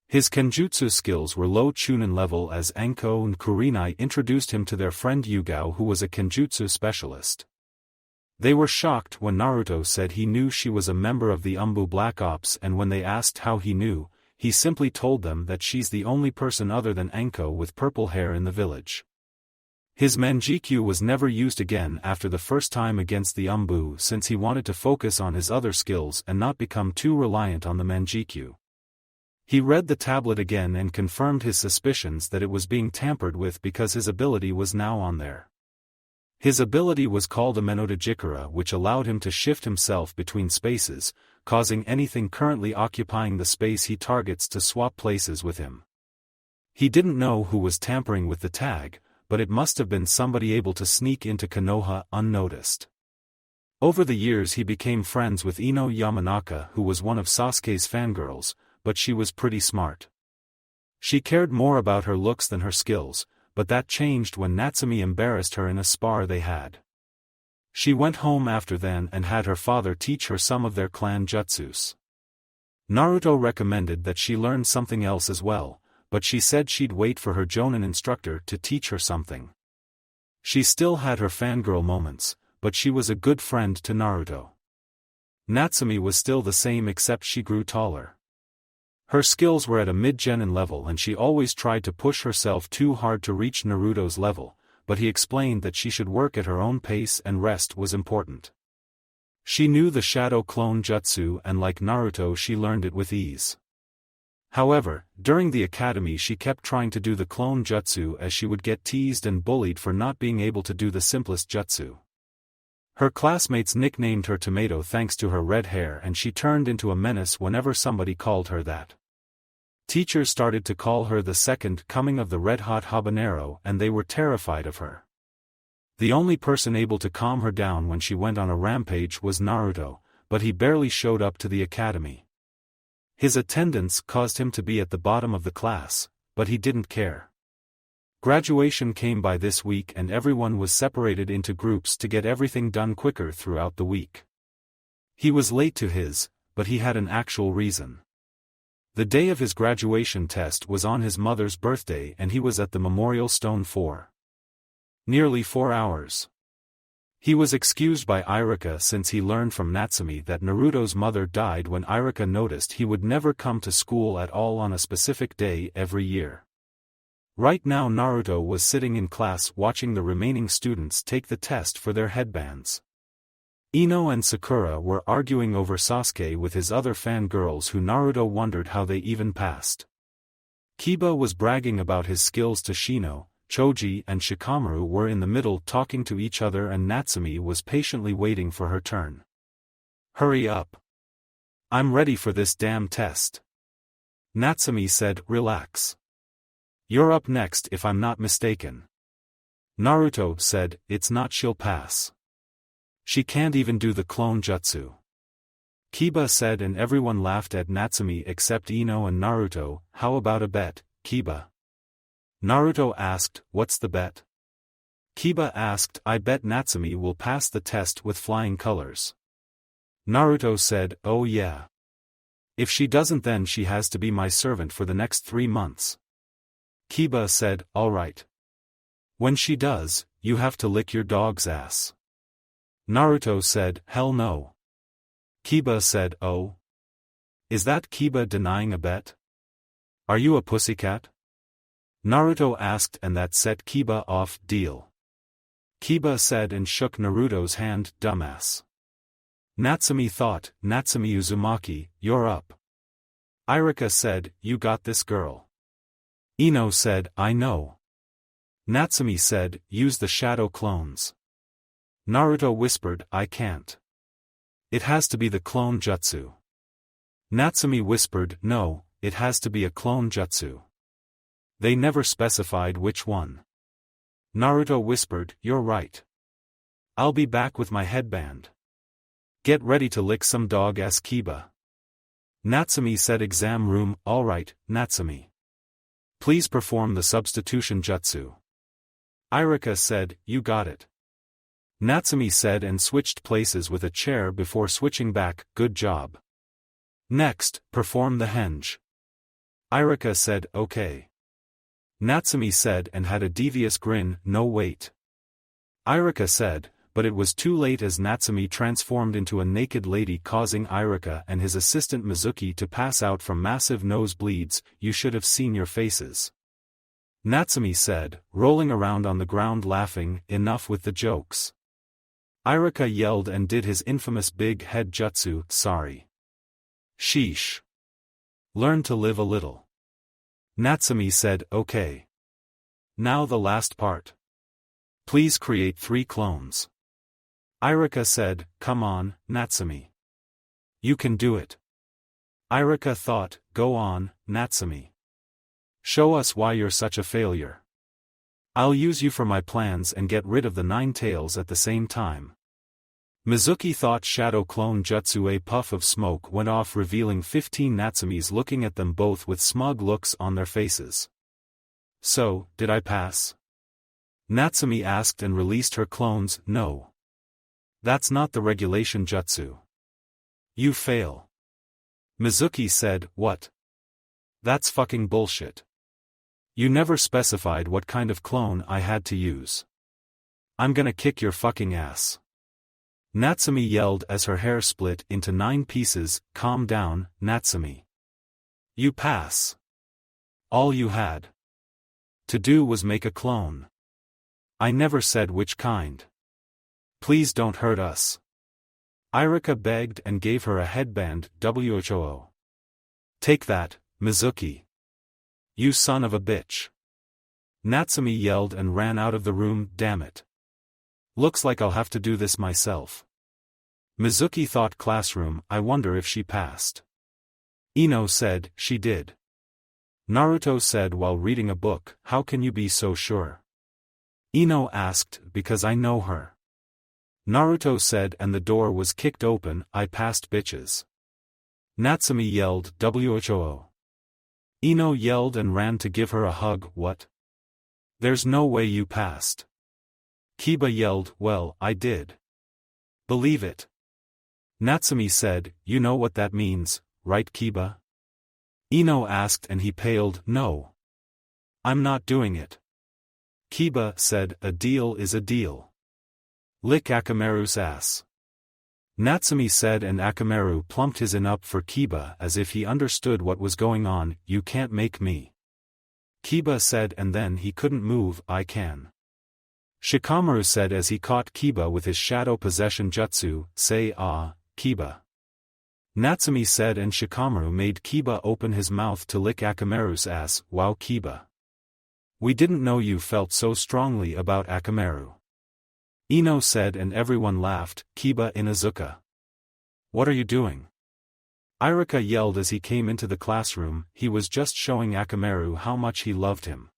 His kenjutsu skills were low chunin level as Anko and Kurinai introduced him to their friend Yugao, who was a kenjutsu specialist. They were shocked when Naruto said he knew she was a member of the Umbu Black Ops, and when they asked how he knew, he simply told them that she's the only person other than Anko with purple hair in the village. His Manjikyu was never used again after the first time against the Umbu since he wanted to focus on his other skills and not become too reliant on the Manjikyu. He read the tablet again and confirmed his suspicions that it was being tampered with because his ability was now on there. His ability was called Amenoda Jikara, which allowed him to shift himself between spaces, causing anything currently occupying the space he targets to swap places with him. He didn't know who was tampering with the tag, but it must have been somebody able to sneak into Konoha unnoticed. Over the years he became friends with Ino Yamanaka, who was one of Sasuke's fangirls, but she was pretty smart. She cared more about her looks than her skills, but that changed when Natsumi embarrassed her in a spar they had. She went home after then and had her father teach her some of their clan jutsus. Naruto recommended that she learn something else as well, but she said she'd wait for her Jonin instructor to teach her something. She still had her fangirl moments, but she was a good friend to Naruto. Natsumi was still the same except she grew taller. Her skills were at a mid-genin level and she always tried to push herself too hard to reach Naruto's level, but he explained that she should work at her own pace and rest was important. She knew the shadow clone jutsu and like Naruto she learned it with ease. However, during the academy she kept trying to do the clone jutsu as she would get teased and bullied for not being able to do the simplest jutsu. Her classmates nicknamed her Tomato thanks to her red hair, and she turned into a menace whenever somebody called her that. Teachers started to call her the second coming of the red-hot habanero, and they were terrified of her. The only person able to calm her down when she went on a rampage was Naruto, but he barely showed up to the academy. His attendance caused him to be at the bottom of the class, but he didn't care. Graduation came by this week and everyone was separated into groups to get everything done quicker throughout the week. He was late to his, but he had an actual reason. The day of his graduation test was on his mother's birthday and he was at the memorial stone for nearly 4 hours. He was excused by Iruka since he learned from Natsumi that Naruto's mother died when Iruka noticed he would never come to school at all on a specific day every year. Right now Naruto was sitting in class watching the remaining students take the test for their headbands. Ino and Sakura were arguing over Sasuke with his other fangirls who Naruto wondered how they even passed. Kiba was bragging about his skills to Shino, Choji and Shikamaru were in the middle talking to each other and Natsumi was patiently waiting for her turn. "Hurry up. I'm ready for this damn test." Natsumi said, "Relax. You're up next if I'm not mistaken." Naruto said, "It's not, she'll pass. She can't even do the clone jutsu." Kiba said and everyone laughed at Natsumi except Ino and Naruto. "How about a bet, Kiba?" Naruto asked, "What's the bet?" Kiba asked, "I bet Natsumi will pass the test with flying colors." Naruto said, "Oh yeah. If she doesn't then she has to be my servant for the next 3 months." Kiba said, "Alright. When she does, you have to lick your dog's ass." Naruto said, "Hell no." Kiba said, "Oh? Is that Kiba denying a bet? Are you a pussycat?" Naruto asked and that set Kiba off. "Deal." Kiba said and shook Naruto's hand. "Dumbass." Natsumi thought, "Natsumi Uzumaki, you're up." Iruka said, "You got this girl." Ino said, "I know." Natsumi said, "Use the shadow clones." Naruto whispered, "I can't. It has to be the clone jutsu." Natsumi whispered, "No, it has to be a clone jutsu." They never specified which one. Naruto whispered, "You're right. I'll be back with my headband. Get ready to lick some dog-ass, Kiba." Natsumi said, "Exam room." "Alright, Natsumi. Please perform the substitution jutsu." Iruka said, "You got it." Natsumi said and switched places with a chair before switching back. "Good job. Next, perform the henge." Iruka said, "Okay." Natsumi said and had a devious grin. "No wait." Iruka said, but it was too late as Natsumi transformed into a naked lady causing Iruka and his assistant Mizuki to pass out from massive nosebleeds. "You should have seen your faces," Natsumi said, rolling around on the ground laughing. "Enough with the jokes." Iruka yelled and did his infamous big head jutsu. "Sorry. Sheesh. Learn to live a little." Natsumi said, "Okay. Now the last part. Please create 3 clones." Iruka said, "Come on, Natsumi. You can do it." Iruka thought, "Go on, Natsumi. Show us why you're such a failure. I'll use you for my plans and get rid of the 9 tails at the same time." Mizuki thought shadow clone jutsu. A puff of smoke went off revealing 15 Natsumis looking at them both with smug looks on their faces. "So, did I pass?" Natsumi asked and released her clones. "No. That's not the regulation jutsu. You fail." Mizuki said, "What? That's fucking bullshit. You never specified what kind of clone I had to use. I'm gonna kick your fucking ass." Natsumi yelled as her hair split into 9 pieces. "Calm down, Natsumi. You pass. All you had to do was make a clone. I never said which kind. Please don't hurt us." Iruka begged and gave her a headband. "Whoo. Take that, Mizuki. You son of a bitch." Natsumi yelled and ran out of the room. "Damn it. Looks like I'll have to do this myself." Mizuki thought classroom. "I wonder if she passed." Ino said, "She did." Naruto said while reading a book, "How can you be so sure?" Ino asked, "Because I know her." Naruto said and the door was kicked open. "I passed, bitches." Natsumi yelled, "Whoo. Ino yelled and ran to give her a hug. "What? There's no way you passed." Kiba yelled, "Well, I did. Believe it." Natsumi said, "You know what that means, right, Kiba?" Ino asked and he paled. "No. I'm not doing it." Kiba said, "A deal is a deal." Lick Akamaru's ass. Natsumi said, and Akamaru plumped his in up for Kiba as if he understood what was going on. You can't make me. Kiba said, and then he couldn't move. I can. Shikamaru said as he caught Kiba with his shadow possession jutsu. Say ah, Kiba. Natsumi said, and Shikamaru made Kiba open his mouth to lick Akamaru's ass. Wow, Kiba. We didn't know you felt so strongly about Akamaru. Ino said, and everyone laughed. Kiba Inuzuka. What are you doing? Irika yelled as he came into the classroom. He was just showing Akamaru how much he loved him.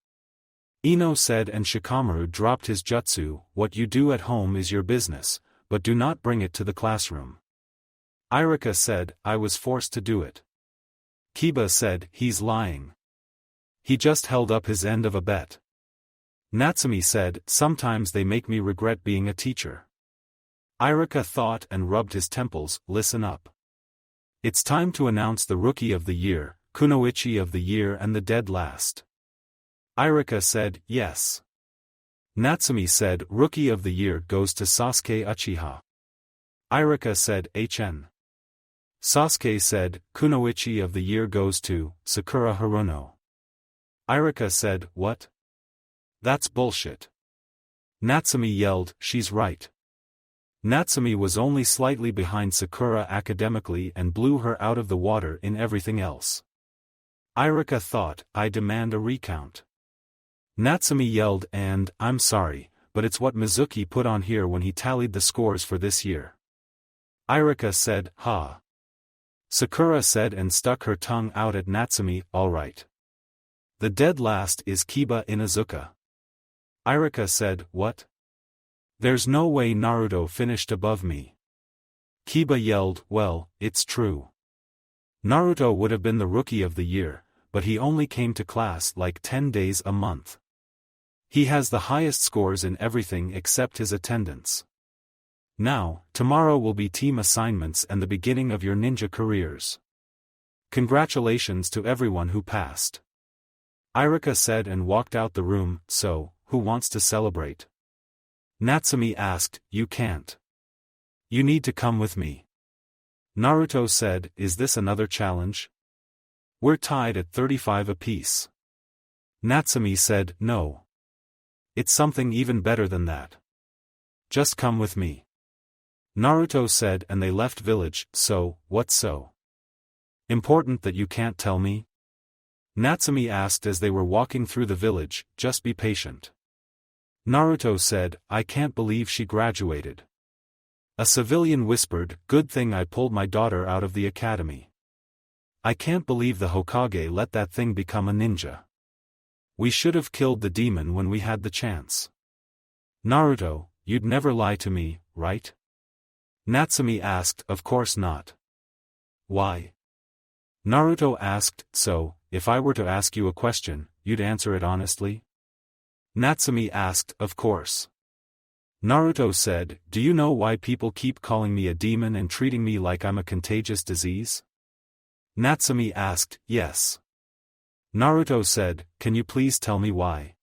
Ino said, and Shikamaru dropped his jutsu. What you do at home is your business, but do not bring it to the classroom. Irika said, I was forced to do it. Kiba said, he's lying. He just held up his end of a bet. Natsumi said, sometimes they make me regret being a teacher. Irika thought and rubbed his temples. Listen up. It's time to announce the Rookie of the Year, Kunoichi of the Year and the Dead Last. Irika said, yes. Natsumi said, Rookie of the Year goes to Sasuke Uchiha. Irika said, HN. Sasuke said, Kunoichi of the Year goes to Sakura Haruno. Irika said, what? That's bullshit. Natsumi yelled, she's right. Natsumi was only slightly behind Sakura academically and blew her out of the water in everything else. Irika thought, I demand a recount. Natsumi yelled, and, I'm sorry, but it's what Mizuki put on here when he tallied the scores for this year. Irika said, ha. Sakura said and stuck her tongue out at Natsumi, alright. The dead last is Kiba Inuzuka. Irika said, what? There's no way Naruto finished above me. Kiba yelled, well, it's true. Naruto would have been the Rookie of the Year, but he only came to class like 10 days a month. He has the highest scores in everything except his attendance. Now, tomorrow will be team assignments and the beginning of your ninja careers. Congratulations to everyone who passed. Irika said and walked out the room. So, who wants to celebrate? Natsumi asked, you can't. You need to come with me. Naruto said, is this another challenge? We're tied at 35 apiece. Natsumi said, no. It's something even better than that. Just come with me. Naruto said, and they left village. So, what's so important that you can't tell me? Natsumi asked as they were walking through the village. Just be patient. Naruto said, I can't believe she graduated. A civilian whispered, good thing I pulled my daughter out of the academy. I can't believe the Hokage let that thing become a ninja. We should have killed the demon when we had the chance. Naruto, you'd never lie to me, right? Natsumi asked, of course not. Why? Naruto asked, so, if I were to ask you a question, you'd answer it honestly? Natsumi asked, of course. Naruto said, do you know why people keep calling me a demon and treating me like I'm a contagious disease? Natsumi asked, yes. Naruto said, can you please tell me why?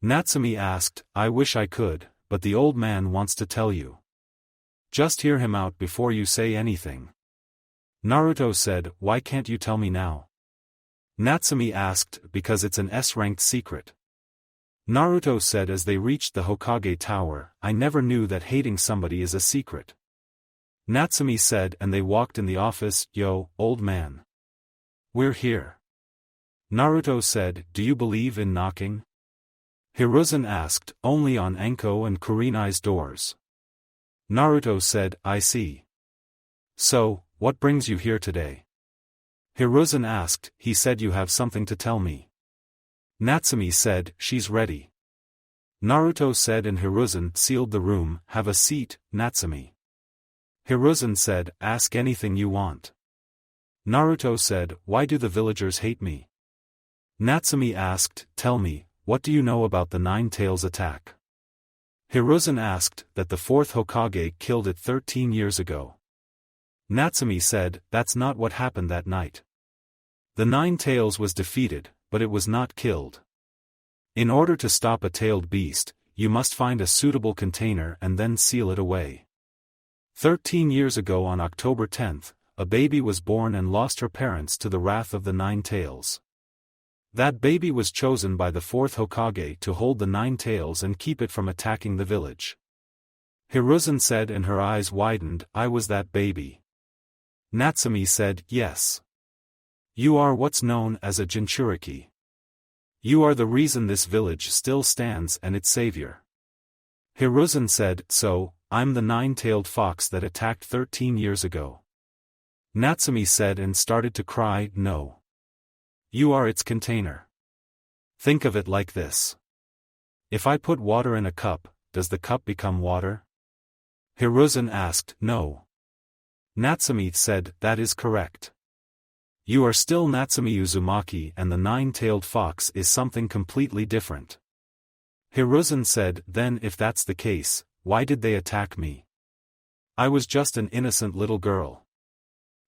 Natsumi asked, I wish I could, but the old man wants to tell you. Just hear him out before you say anything. Naruto said, why can't you tell me now? Natsumi asked, because it's an S-ranked secret. Naruto said as they reached the Hokage Tower, I never knew that hating somebody is a secret. Natsumi said and they walked in the office. Yo, old man. We're here. Naruto said, do you believe in knocking? Hiruzen asked, only on Anko and Kurenai's doors. Naruto said, I see. So, what brings you here today? Hiruzen asked, he said you have something to tell me. Natsumi said, she's ready. Naruto said and Hiruzen sealed the room. Have a seat, Natsumi. Hiruzen said, ask anything you want. Naruto said, why do the villagers hate me? Natsumi asked, tell me, what do you know about the Nine Tails attack? Hiruzen asked, that the fourth Hokage killed it 13 years ago. Natsumi said, that's not what happened that night. The Nine Tails was defeated, but it was not killed. In order to stop a tailed beast, you must find a suitable container and then seal it away. 13 years ago on October 10th, a baby was born and lost her parents to the wrath of the Nine Tails. That baby was chosen by the fourth Hokage to hold the Nine Tails and keep it from attacking the village. Hiruzen said, and her eyes widened, I was that baby. Natsumi said, yes. You are what's known as a jinchuriki. You are the reason this village still stands and its savior. Hiruzen said, so, I'm the nine-tailed fox that attacked 13 years ago. Natsumi said and started to cry, no. You are its container. Think of it like this. If I put water in a cup, does the cup become water? Hiruzen asked, no. Natsumi said, that is correct. You are still Natsumi Uzumaki and the nine-tailed fox is something completely different. Hiruzen said, then if that's the case, why did they attack me? I was just an innocent little girl.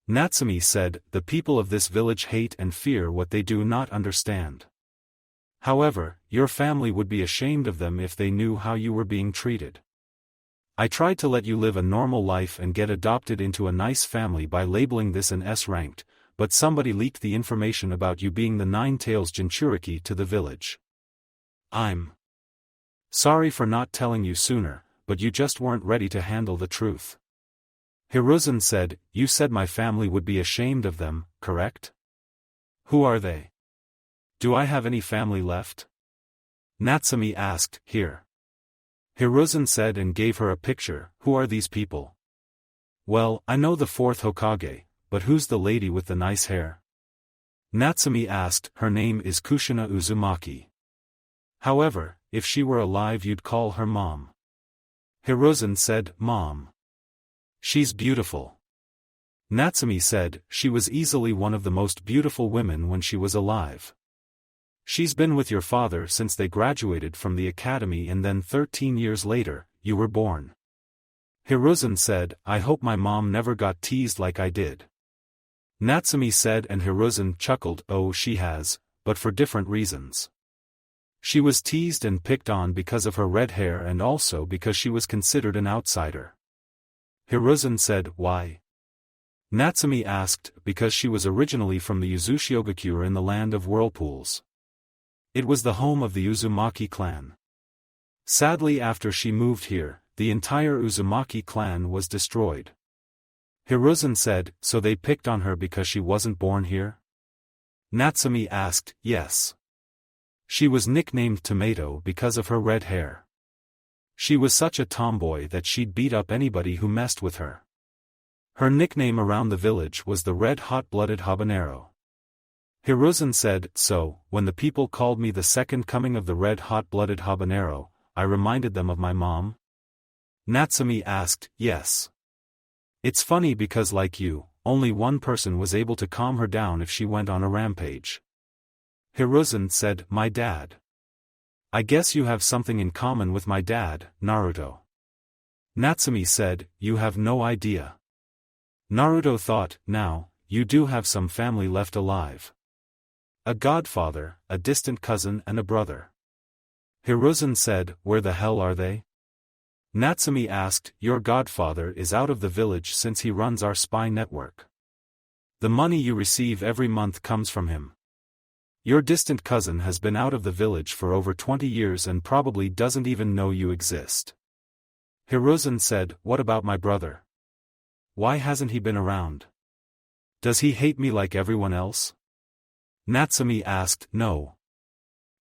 Natsumi said, the people of this village hate and fear what they do not understand. However, your family would be ashamed of them if they knew how you were being treated. I tried to let you live a normal life and get adopted into a nice family by labeling this an S-ranked, but somebody leaked the information about you being the Nine Tails Jinchuriki to the village. I'm sorry for not telling you sooner, but you just weren't ready to handle the truth. Hiruzen said, you said my family would be ashamed of them, correct? Who are they? Do I have any family left? Natsumi asked, here. Hiruzen said and gave her a picture, who are these people? Well, I know the fourth Hokage, but who's the lady with the nice hair? Natsumi asked, her name is Kushina Uzumaki. However, if she were alive you'd call her mom. Hiruzen said, mom. She's beautiful. Natsumi said, she was easily one of the most beautiful women when she was alive. She's been with your father since they graduated from the academy and then 13 years later, you were born. Hiruzen said, I hope my mom never got teased like I did. Natsumi said and Hiruzen chuckled, oh she has, but for different reasons. She was teased and picked on because of her red hair and also because she was considered an outsider. Hiruzen said, why? Natsumi asked, because she was originally from the Uzushiogakure in the land of whirlpools. It was the home of the Uzumaki clan. Sadly after she moved here, the entire Uzumaki clan was destroyed. Hiruzen said, so they picked on her because she wasn't born here? Natsumi asked, yes. She was nicknamed Tomato because of her red hair. She was such a tomboy that she'd beat up anybody who messed with her. Her nickname around the village was the Red Hot-Blooded Habanero. Hiruzen said, so, when the people called me the second coming of the Red Hot-Blooded Habanero, I reminded them of my mom? Natsumi asked, yes. It's funny because like you, only one person was able to calm her down if she went on a rampage. Hiruzen said, my dad. I guess you have something in common with my dad, Naruto. Natsumi said, you have no idea. Naruto thought, now, you do have some family left alive. A godfather, a distant cousin and a brother. Hiruzen said, where the hell are they? Natsumi asked, your godfather is out of the village since he runs our spy network. The money you receive every month comes from him. Your distant cousin has been out of the village for over 20 years and probably doesn't even know you exist. Hiruzen said, what about my brother? Why hasn't he been around? Does he hate me like everyone else? Natsumi asked, no.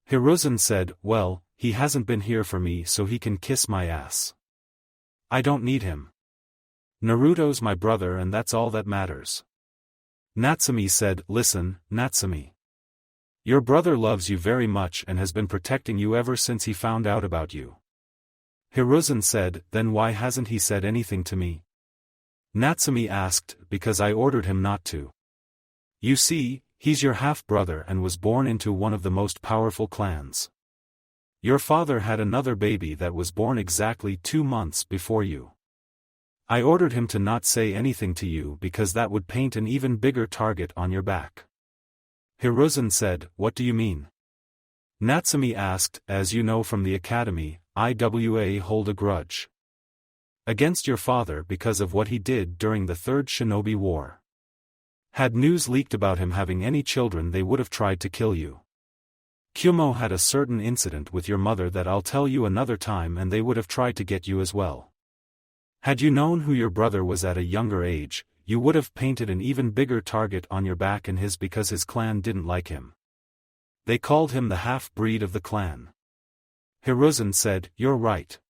Hiruzen said, well, he hasn't been here for me so he can kiss my ass. I don't need him. Naruto's my brother and that's all that matters. Natsumi said, listen, Natsumi. Your brother loves you very much and has been protecting you ever since he found out about you. Hiruzen said, then why hasn't he said anything to me? Natsumi asked, because I ordered him not to. You see, he's your half-brother and was born into one of the most powerful clans. Your father had another baby that was born exactly 2 months before you. I ordered him to not say anything to you because that would paint an even bigger target on your back. Hiruzen said, what do you mean? Natsumi asked, as you know from the academy, IWA hold a grudge against your father because of what he did during the Third Shinobi War. Had news leaked about him having any children, they would have tried to kill you. Kyumo had a certain incident with your mother that I'll tell you another time, and they would have tried to get you as well. Had you known who your brother was at a younger age, you would have painted an even bigger target on your back and his because his clan didn't like him. They called him the half-breed of the clan. Hiruzen said, "You're right.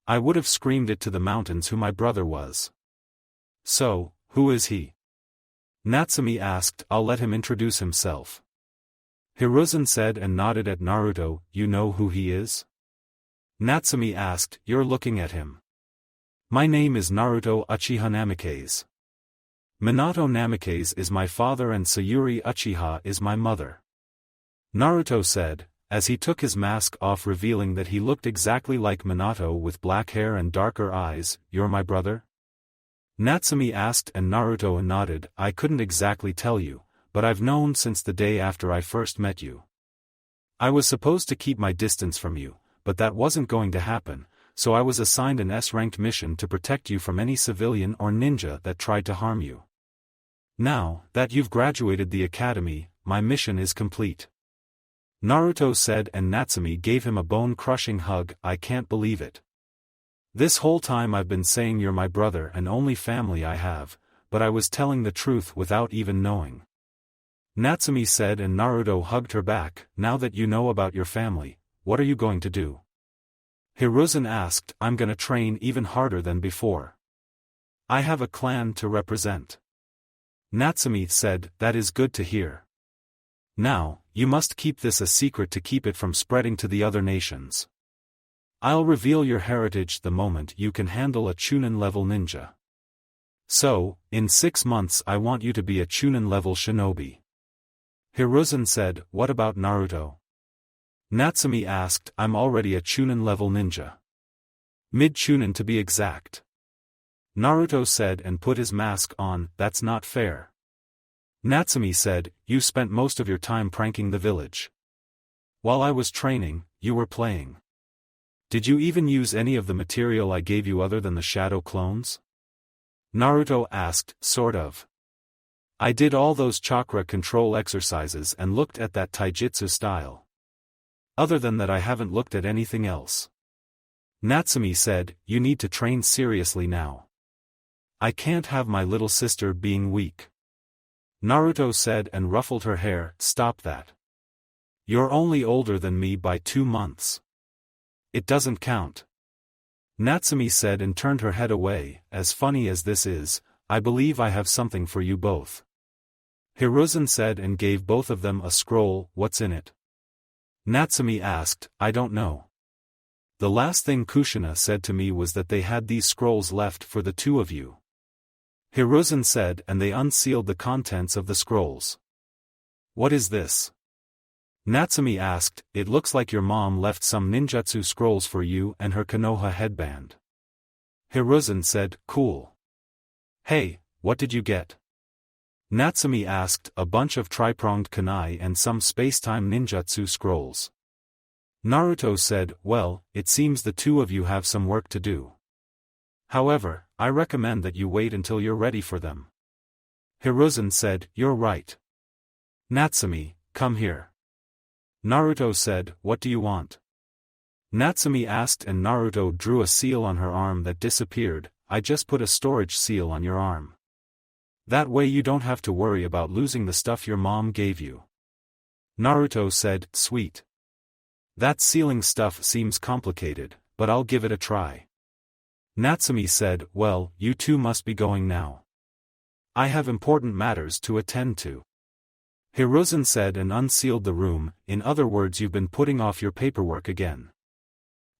I would have screamed it to the mountains who my brother was." "So, who is he?" Natsumi asked. "I'll let him introduce himself." Hiruzen said and nodded at Naruto. "You know who he is?" Natsumi asked. "You're looking at him." "My name is Naruto Uchiha Namikaze. Minato Namikaze is my father and Sayuri Uchiha is my mother," Naruto said, as he took his mask off, revealing that he looked exactly like Minato with black hair and darker eyes. "You're my brother?" Natsumi asked, and Naruto nodded. "I couldn't exactly tell you, but I've known since the day after I first met you. I was supposed to keep my distance from you, but that wasn't going to happen, so I was assigned an S-ranked mission to protect you from any civilian or ninja that tried to harm you. Now that you've graduated the academy, my mission is complete," Naruto said, and Natsumi gave him a bone-crushing hug. "I can't believe it. This whole time I've been saying you're my brother and only family I have, but I was telling the truth without even knowing," Natsumi said, and Naruto hugged her back. "Now that you know about your family, what are you going to do?" Hiruzen asked. "I'm gonna train even harder than before. I have a clan to represent." Natsumi said. "That is good to hear. Now, you must keep this a secret to keep it from spreading to the other nations. I'll reveal your heritage the moment you can handle a Chunin-level ninja. So, in 6 months I want you to be a Chunin-level shinobi." Hiruzen said. "What about Naruto?" Natsumi asked. "I'm already a Chunin-level ninja. Mid-Chunin to be exact," Naruto said, and put his mask on. "That's not fair." Natsumi said. "You spent most of your time pranking the village. While I was training, you were playing. Did you even use any of the material I gave you other than the shadow clones?" Naruto asked. "Sort of. I did all those chakra control exercises and looked at that taijutsu style. Other than that I haven't looked at anything else." Natsumi said. "You need to train seriously now. I can't have my little sister being weak," Naruto said, and ruffled her hair. "Stop that. You're only older than me by 2 months. It doesn't count," Natsumi said, and turned her head away. "As funny as this is, I believe I have something for you both," Hiruzen said, and gave both of them a scroll. "What's in it?" Natsumi asked. "I don't know. The last thing Kushina said to me was that they had these scrolls left for the two of you," Hiruzen said, and they unsealed the contents of the scrolls. "What is this?" Natsumi asked. "It looks like your mom left some ninjutsu scrolls for you and her Konoha headband," Hiruzen said. "Cool. Hey, what did you get?" Natsumi asked. "A bunch of tri-pronged kunai and some space-time ninjutsu scrolls." Naruto said. "Well, it seems the two of you have some work to do. However, I recommend that you wait until you're ready for them." Hiruzen said. "You're right. Natsumi, come here." Naruto said. "What do you want?" Natsumi asked, and Naruto drew a seal on her arm that disappeared. "I just put a storage seal on your arm. That way you don't have to worry about losing the stuff your mom gave you." Naruto said. "Sweet. That sealing stuff seems complicated, but I'll give it a try." Natsumi said. "Well, you two must be going now. I have important matters to attend to." Hiruzen said, and unsealed the room. "In other words, you've been putting off your paperwork again."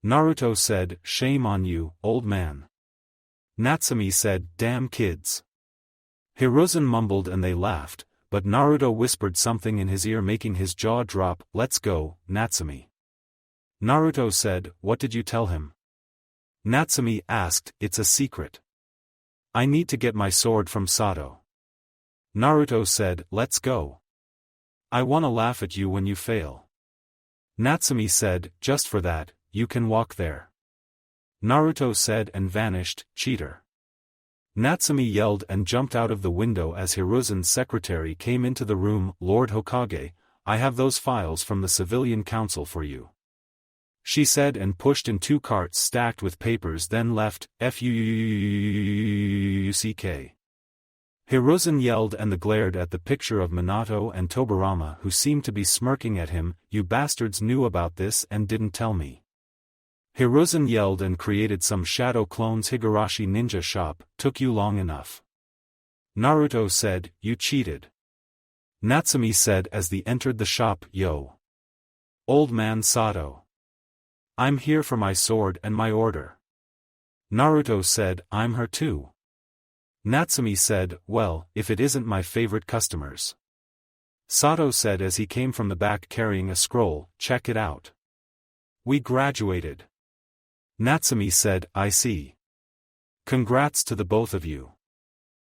Naruto said. "Shame on you, old man." Natsumi said. "Damn kids." Hiruzen mumbled and they laughed, but Naruto whispered something in his ear, making his jaw drop. "Let's go, Natsumi." Naruto said. "What did you tell him?" Natsumi asked. "It's a secret. I need to get my sword from Sato." Naruto said. "Let's go. I wanna laugh at you when you fail." Natsumi said. "Just for that, you can walk there. Naruto said and vanished, cheater. Natsumi yelled and jumped out of the window as Hiruzen's secretary came into the room. Lord Hokage, I have those files from the civilian council for you, she said and pushed in 2 carts stacked with papers, then left. Fuck. Hiruzen yelled and glared at the picture of Minato and Tobirama, who seemed to be smirking at him. You bastards knew about this and didn't tell me. Hiruzen yelled and created some shadow clones. Higurashi ninja shop, took you long enough. Naruto said, you cheated. Natsumi said as they entered the shop. Yo. Old man Sato. I'm here for my sword and my order. Naruto said, I'm her too. Natsumi said, well, if it isn't my favorite customers. Sato said as he came from the back carrying a scroll, check it out. We graduated. Natsumi said, I see. Congrats to the both of you.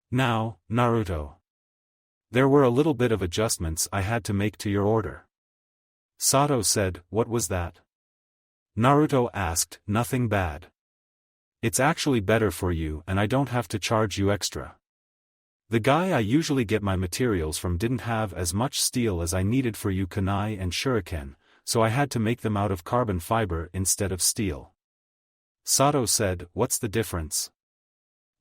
Now, Naruto. There were a little bit of adjustments I had to make to your order. Sato said, what was that? Naruto asked, nothing bad. It's actually better for you and I don't have to charge you extra. The guy I usually get my materials from didn't have as much steel as I needed for you kunai and shuriken, so I had to make them out of carbon fiber instead of steel. Sato said, what's the difference?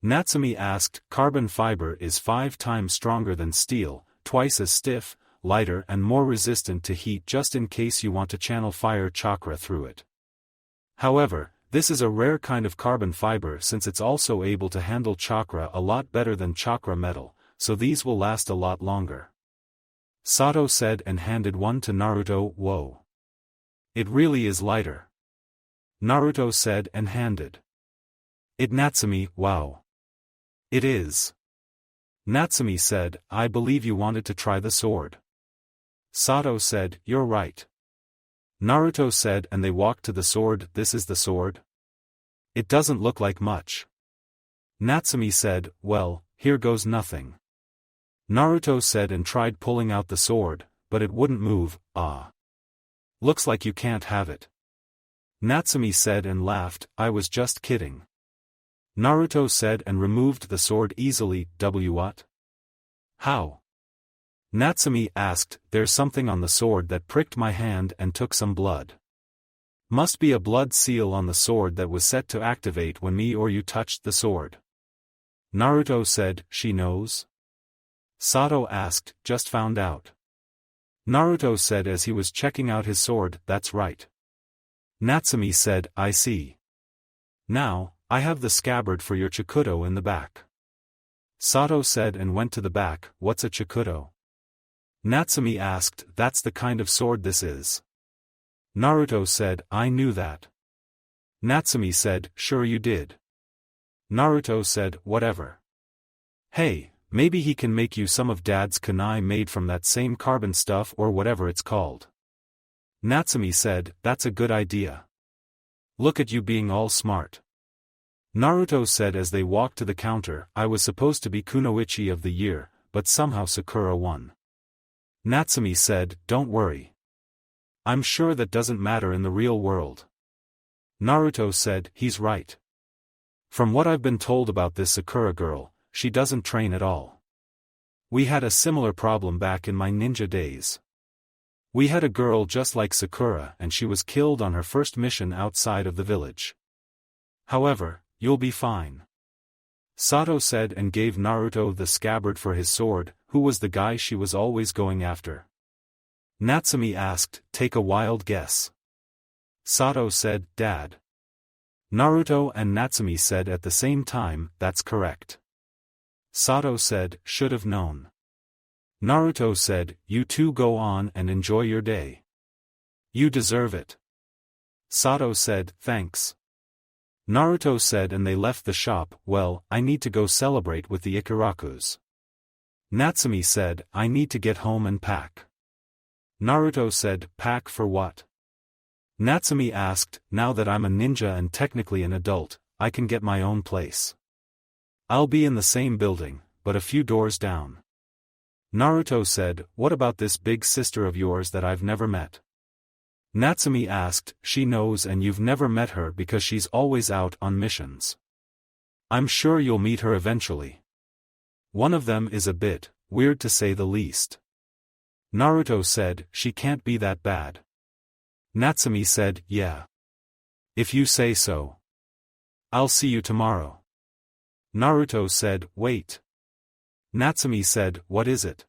Natsumi asked, carbon fiber is 5 times stronger than steel, twice as stiff, lighter and more resistant to heat just in case you want to channel fire chakra through it. However, this is a rare kind of carbon fiber since it's also able to handle chakra a lot better than chakra metal, so these will last a lot longer. Sato said and handed one to Naruto. Whoa. It really is lighter. Naruto said and handed it Natsumi. Wow. It is. Natsumi said, I believe you wanted to try the sword. Sato said, you're right. Naruto said and they walked to the sword. This is the sword? It doesn't look like much. Natsumi said, well, here goes nothing. Naruto said and tried pulling out the sword, but it wouldn't move. Ah. Looks like you can't have it. Natsumi said and laughed, I was just kidding. Naruto said and removed the sword easily. What? How? Natsumi asked, there's something on the sword that pricked my hand and took some blood. Must be a blood seal on the sword that was set to activate when me or you touched the sword. Naruto said, she knows? Sato asked, just found out. Naruto said as he was checking out his sword, that's right. Natsumi said, I see. Now, I have the scabbard for your chikudo in the back. Sato said and went to the back. What's a chikudo? Natsumi asked, that's the kind of sword this is. Naruto said, I knew that. Natsumi said, sure you did. Naruto said, whatever. Hey, maybe he can make you some of Dad's kunai made from that same carbon stuff or whatever it's called. Natsumi said, that's a good idea. Look at you being all smart. Naruto said as they walked to the counter, I was supposed to be Kunoichi of the year, but somehow Sakura won. Natsumi said, don't worry. I'm sure that doesn't matter in the real world. Naruto said, he's right. From what I've been told about this Sakura girl, she doesn't train at all. We had a similar problem back in my ninja days. We had a girl just like Sakura and she was killed on her first mission outside of the village. However, you'll be fine. Sato said and gave Naruto the scabbard for his sword. Who was the guy she was always going after? Natsumi asked, take a wild guess. Sato said, Dad. Naruto and Natsumi said at the same time, that's correct. Sato said, should have known. Naruto said, you two go on and enjoy your day. You deserve it. Sato said, thanks. Naruto said and they left the shop. Well, I need to go celebrate with the Ikarakus. Natsumi said, I need to get home and pack. Naruto said, pack for what? Natsumi asked, now that I'm a ninja and technically an adult, I can get my own place. I'll be in the same building, but a few doors down. Naruto said, what about this big sister of yours that I've never met? Natsumi asked, she knows and you've never met her because she's always out on missions. I'm sure you'll meet her eventually. One of them is a bit weird to say the least. Naruto said, she can't be that bad. Natsumi said, yeah. If you say so. I'll see you tomorrow. Naruto said, wait. Natsumi said, what is it?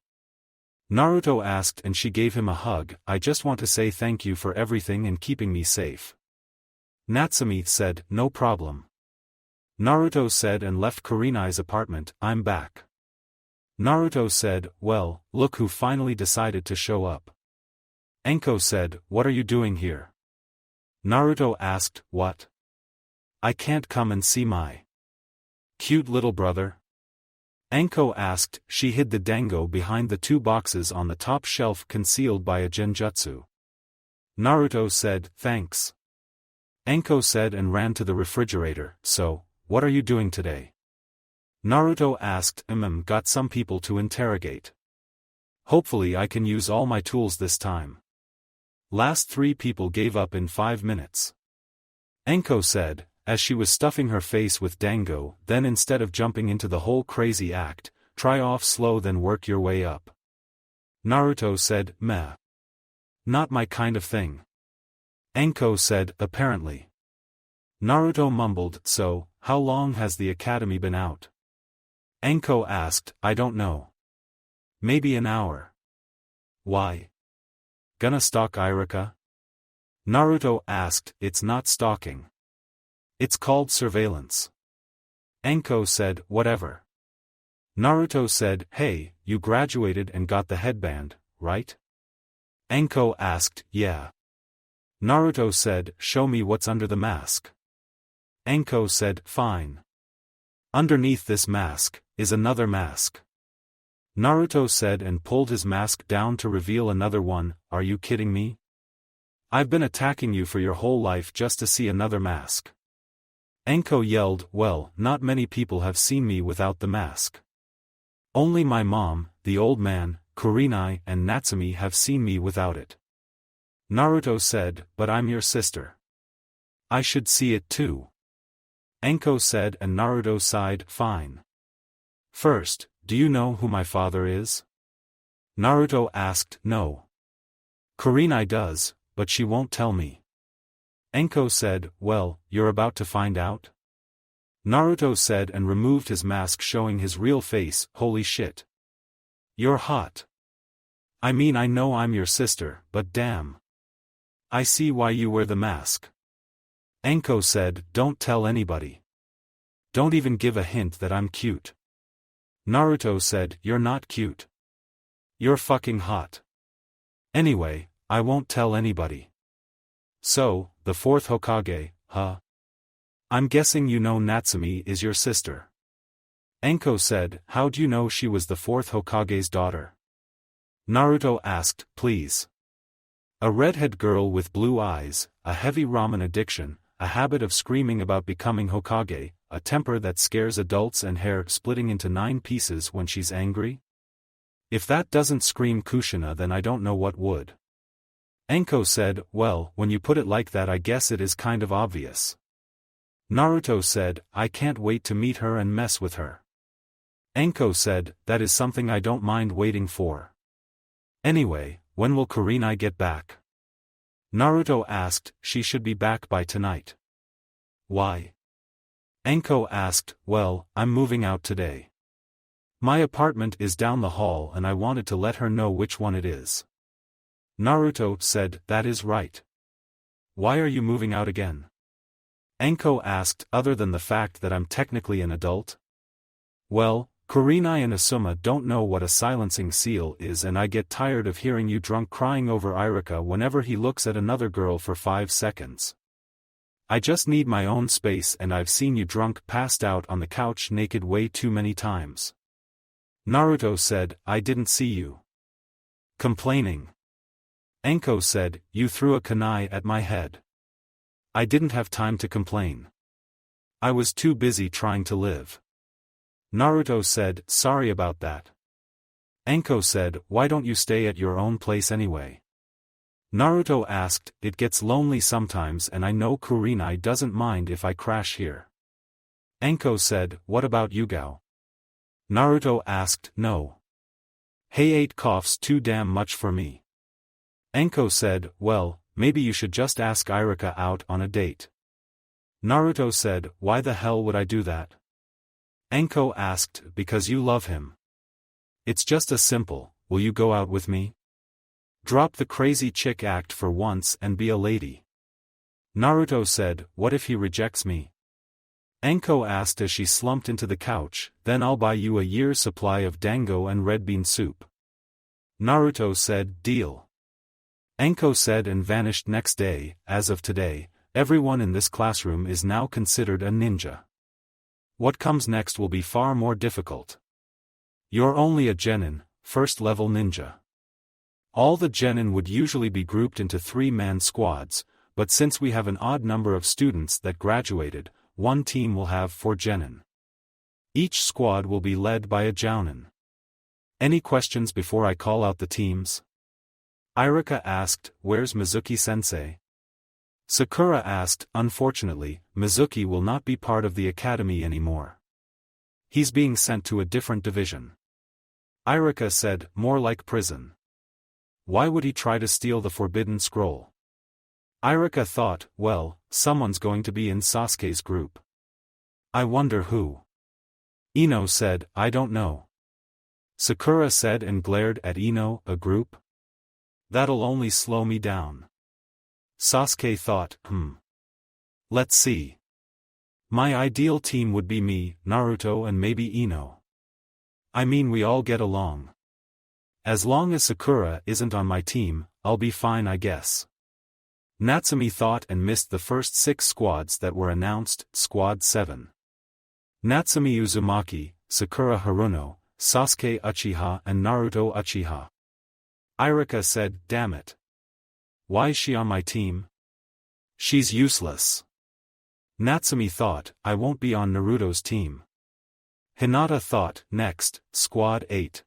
Naruto asked and she gave him a hug, I just want to say thank you for everything and keeping me safe. Natsumi said, no problem. Naruto said and left Kurenai's apartment, I'm back. Naruto said, well, look who finally decided to show up. Enko said, what are you doing here? Naruto asked, what? I can't come and see my cute little brother? Enko asked, she hid the dango behind the two boxes on the top shelf concealed by a genjutsu. Naruto said, thanks. Enko said and ran to the refrigerator, so, what are you doing today? Naruto asked, got some people to interrogate. Hopefully I can use all my tools this time. Last 3 people gave up in 5 minutes. Enko said, as she was stuffing her face with dango, then instead of jumping into the whole crazy act, try off slow then work your way up. Naruto said, meh. Not my kind of thing. Enko said, apparently. Naruto mumbled, so, how long has the academy been out? Enko asked, I don't know. Maybe an hour. Why? Gonna stalk Iruka? Naruto asked, it's not stalking. It's called surveillance. Enko said, whatever. Naruto said, hey, you graduated and got the headband, right? Enko asked, yeah. Naruto said, show me what's under the mask. Enko said, fine. Underneath this mask is another mask. Naruto said and pulled his mask down to reveal another one, are you kidding me? I've been attacking you for your whole life just to see another mask. Enko yelled, well, not many people have seen me without the mask. Only my mom, the old man, Kurenai and Natsumi have seen me without it. Naruto said, but I'm your sister. I should see it too. Enko said and Naruto sighed, fine. First, do you know who my father is? Naruto asked, no. Kurenai does, but she won't tell me. Enko said, well, you're about to find out? Naruto said and removed his mask showing his real face, holy shit. You're hot. I mean I know I'm your sister, but damn. I see why you wear the mask. Enko said, don't tell anybody. Don't even give a hint that I'm cute. Naruto said, you're not cute. You're fucking hot. Anyway, I won't tell anybody. So, the 4th Hokage, huh? I'm guessing you know Natsumi is your sister. Enko said, how'd you know she was the 4th Hokage's daughter? Naruto asked, please. A redhead girl with blue eyes, a heavy ramen addiction, a habit of screaming about becoming Hokage, a temper that scares adults and hair splitting into 9 pieces when she's angry? If that doesn't scream Kushina then I don't know what would. Enko said, well, when you put it like that I guess it is kind of obvious. Naruto said, I can't wait to meet her and mess with her. Enko said, that is something I don't mind waiting for. Anyway, when will Kurenai get back? Naruto asked, she should be back by tonight. Why? Enko asked, well, I'm moving out today. My apartment is down the hall and I wanted to let her know which one it is. Naruto said, that is right. Why are you moving out again? Enko asked, other than the fact that I'm technically an adult? Well, Kurenai and Asuma don't know what a silencing seal is and I get tired of hearing you drunk crying over Iruka whenever he looks at another girl for 5 seconds. I just need my own space and I've seen you drunk passed out on the couch naked way too many times. Naruto said, I didn't see you complaining. Enko said, you threw a kunai at my head. I didn't have time to complain. I was too busy trying to live. Naruto said, sorry about that. Enko said, why don't you stay at your own place anyway? Naruto asked, it gets lonely sometimes and I know Kurenai doesn't mind if I crash here. Enko said, what about Yugao? Naruto asked, no. Hey, 8 coughs too damn much for me. Enko said, well, maybe you should just ask Irika out on a date. Naruto said, why the hell would I do that? Enko asked, because you love him. It's just as simple, will you go out with me? Drop the crazy chick act for once and be a lady. Naruto said, what if he rejects me? Enko asked as she slumped into the couch, then I'll buy you a year's supply of dango and red bean soup. Naruto said, deal. Enko said and vanished next day. As of today, everyone in this classroom is now considered a ninja. What comes next will be far more difficult. You're only a genin, first-level ninja. All the genin would usually be grouped into 3-man squads, but since we have an odd number of students that graduated, one team will have 4 genin. Each squad will be led by a jounin. Any questions before I call out the teams? Irika asked, where's Mizuki-sensei? Sakura asked, unfortunately, Mizuki will not be part of the academy anymore. He's being sent to a different division. Irika said, more like prison. Why would he try to steal the forbidden scroll? Irika thought, well, someone's going to be in Sasuke's group. I wonder who. Ino said, I don't know. Sakura said and glared at Ino, a group? That'll only slow me down. Sasuke thought, Let's see. My ideal team would be me, Naruto and maybe Ino. I mean we all get along. As long as Sakura isn't on my team, I'll be fine I guess. Natsumi thought and missed the first 6 squads that were announced. Squad 7. Natsumi Uzumaki, Sakura Haruno, Sasuke Uchiha and Naruto Uchiha. Irika said, damn it. Why is she on my team? She's useless. Natsumi thought, I won't be on Naruto's team. Hinata thought, next, Squad 8.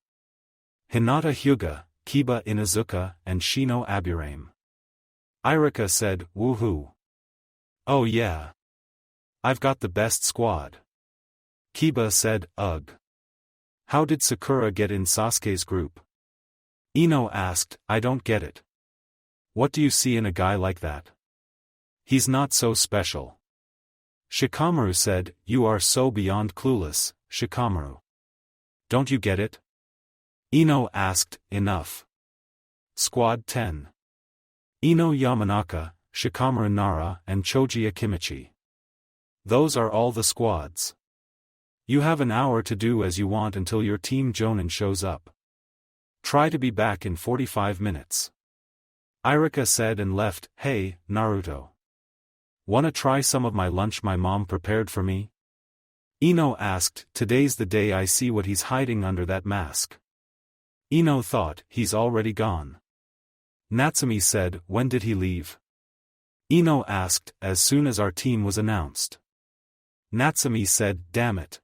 Hinata Hyuga, Kiba Inuzuka and Shino Aburame. Irika said, woohoo. Oh yeah. I've got the best squad. Kiba said, ugh. How did Sakura get in Sasuke's group? Ino asked, I don't get it. What do you see in a guy like that? He's not so special. Shikamaru said, you are so beyond clueless, Shikamaru. Don't you get it? Ino asked, enough. Squad 10. Ino Yamanaka, Shikamaru Nara and Choji Akimichi. Those are all the squads. You have an hour to do as you want until your team Jonin shows up. Try to be back in 45 minutes. Irika said and left. Hey, Naruto. Wanna try some of my lunch my mom prepared for me? Ino asked, today's the day I see what he's hiding under that mask. Ino thought, he's already gone. Natsumi said, when did he leave? Ino asked, as soon as our team was announced. Natsumi said, damn it.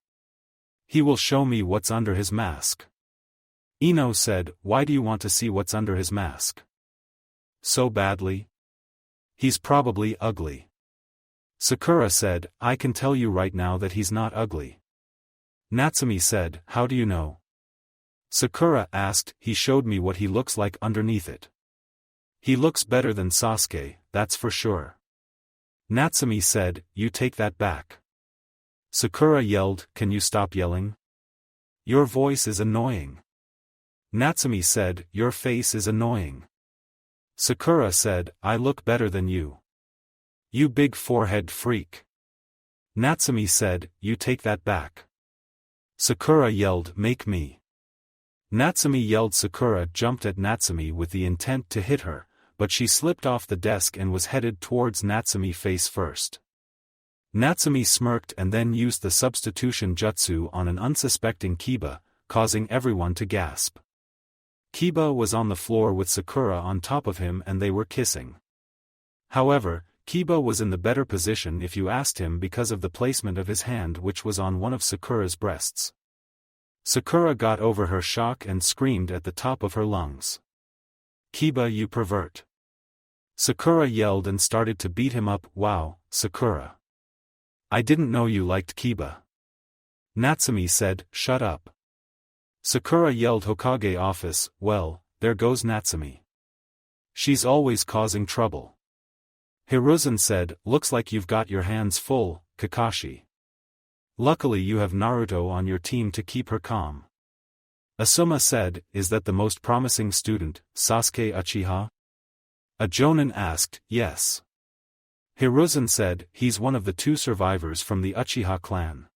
He will show me what's under his mask. Ino said, why do you want to see what's under his mask? So badly? He's probably ugly. Sakura said, I can tell you right now that he's not ugly. Natsumi said, how do you know? Sakura asked, he showed me what he looks like underneath it. He looks better than Sasuke, that's for sure. Natsumi said, you take that back. Sakura yelled, can you stop yelling? Your voice is annoying. Natsumi said, your face is annoying. Sakura said, I look better than you. You big forehead freak. Natsumi said, you take that back. Sakura yelled, make me. Natsumi yelled. Sakura jumped at Natsumi with the intent to hit her, but she slipped off the desk and was headed towards Natsumi face first. Natsumi smirked and then used the substitution jutsu on an unsuspecting Kiba, causing everyone to gasp. Kiba was on the floor with Sakura on top of him and they were kissing. However, Kiba was in the better position if you asked him because of the placement of his hand which was on one of Sakura's breasts. Sakura got over her shock and screamed at the top of her lungs. Kiba, you pervert. Sakura yelled and started to beat him up. Wow, Sakura. I didn't know you liked Kiba. Natsumi said, shut up. Sakura yelled. Hokage office. Well, there goes Natsumi. She's always causing trouble. Hiruzen said, looks like you've got your hands full, Kakashi. Luckily you have Naruto on your team to keep her calm. Asuma said, is that the most promising student, Sasuke Uchiha? A Jonin asked, yes. Hiruzen said, he's one of the 2 survivors from the Uchiha clan.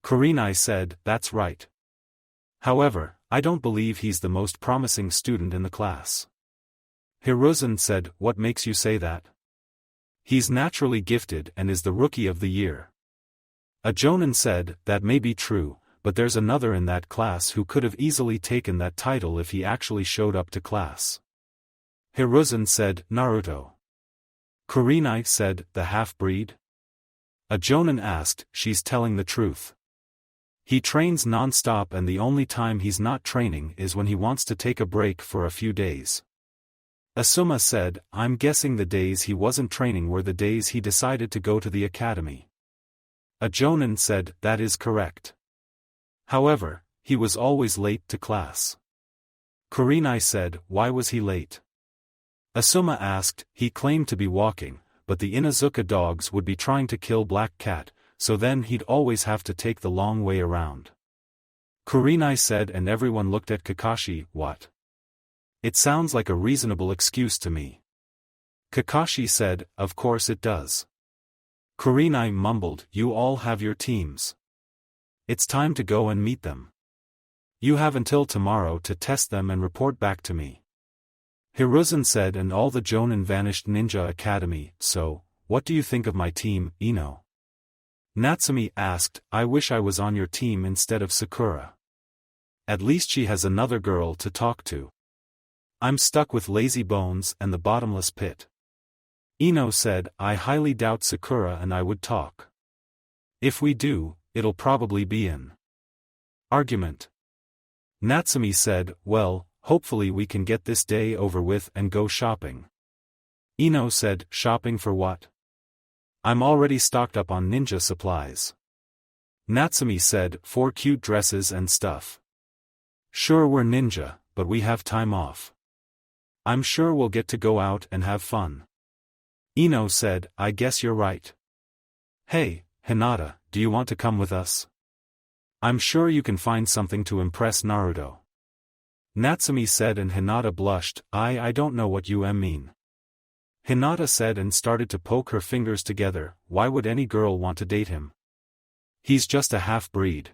Kurenai said, that's right. However, I don't believe he's the most promising student in the class. Hiruzen said, what makes you say that? He's naturally gifted and is the rookie of the year. A Jonin said, that may be true, but there's another in that class who could have easily taken that title if he actually showed up to class. Hiruzen said, Naruto. Kurenai said, the half-breed? A Jonin asked, she's telling the truth. He trains non-stop and the only time he's not training is when he wants to take a break for a few days. Asuma said, I'm guessing the days he wasn't training were the days he decided to go to the academy. A Jonin said, that is correct. However, he was always late to class. Kurenai said, why was he late? Asuma asked, he claimed to be walking, but the Inuzuka dogs would be trying to kill Black Cat, so then he'd always have to take the long way around. Kurenai said, and everyone looked at Kakashi. What? It sounds like a reasonable excuse to me. Kakashi said, of course it does. Kurenai mumbled, you all have your teams. It's time to go and meet them. You have until tomorrow to test them and report back to me. Hiruzen said, and all the Jonin vanished. Ninja Academy. So, what do you think of my team, Ino? Natsumi asked, I wish I was on your team instead of Sakura. At least she has another girl to talk to. I'm stuck with Lazy Bones and the Bottomless Pit. Ino said, I highly doubt Sakura and I would talk. If we do, it'll probably be an argument. Natsumi said, well, hopefully we can get this day over with and go shopping. Ino said, shopping for what? I'm already stocked up on ninja supplies. Natsumi said, for cute dresses and stuff. Sure, we're ninja, but we have time off. I'm sure we'll get to go out and have fun. Ino said, I guess you're right. Hey, Hinata, do you want to come with us? I'm sure you can find something to impress Naruto. Natsumi said, and Hinata blushed, I don't know what you mean. Hinata said and started to poke her fingers together, why would any girl want to date him? He's just a half-breed.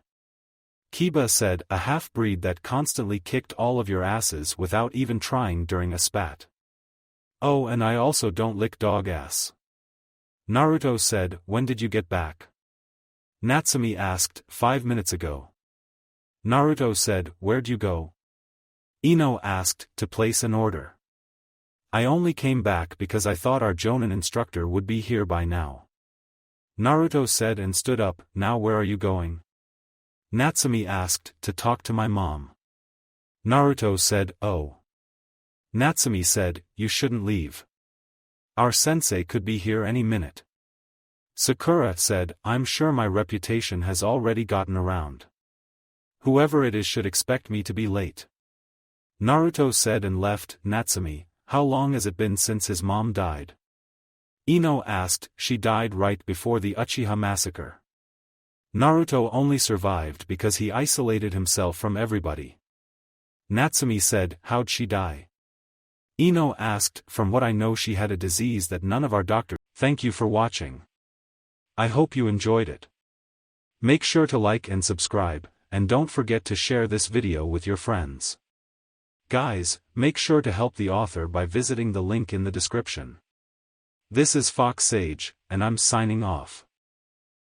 Kiba said, a half-breed that constantly kicked all of your asses without even trying during a spat. Oh, and I also don't lick dog ass. Naruto said, when did you get back? Natsumi asked, 5 minutes ago. Naruto said, where'd you go? Ino asked, to place an order. I only came back because I thought our Jonin instructor would be here by now. Naruto said and stood up, now where are you going? Natsumi asked, to talk to my mom. Naruto said, oh. Natsumi said, you shouldn't leave. Our sensei could be here any minute. Sakura said, I'm sure my reputation has already gotten around. Whoever it is should expect me to be late. Naruto said and left. Natsumi, how long has it been since his mom died? Ino asked, she died right before the Uchiha massacre. Naruto only survived because he isolated himself from everybody. Natsumi said, how'd she die? Ino asked, from what I know she had a disease that none of our doctors. Thank you for watching. I hope you enjoyed it. Make sure to like and subscribe, and don't forget to share this video with your friends. Guys, make sure to help the author by visiting the link in the description. This is Fox Sage, and I'm signing off.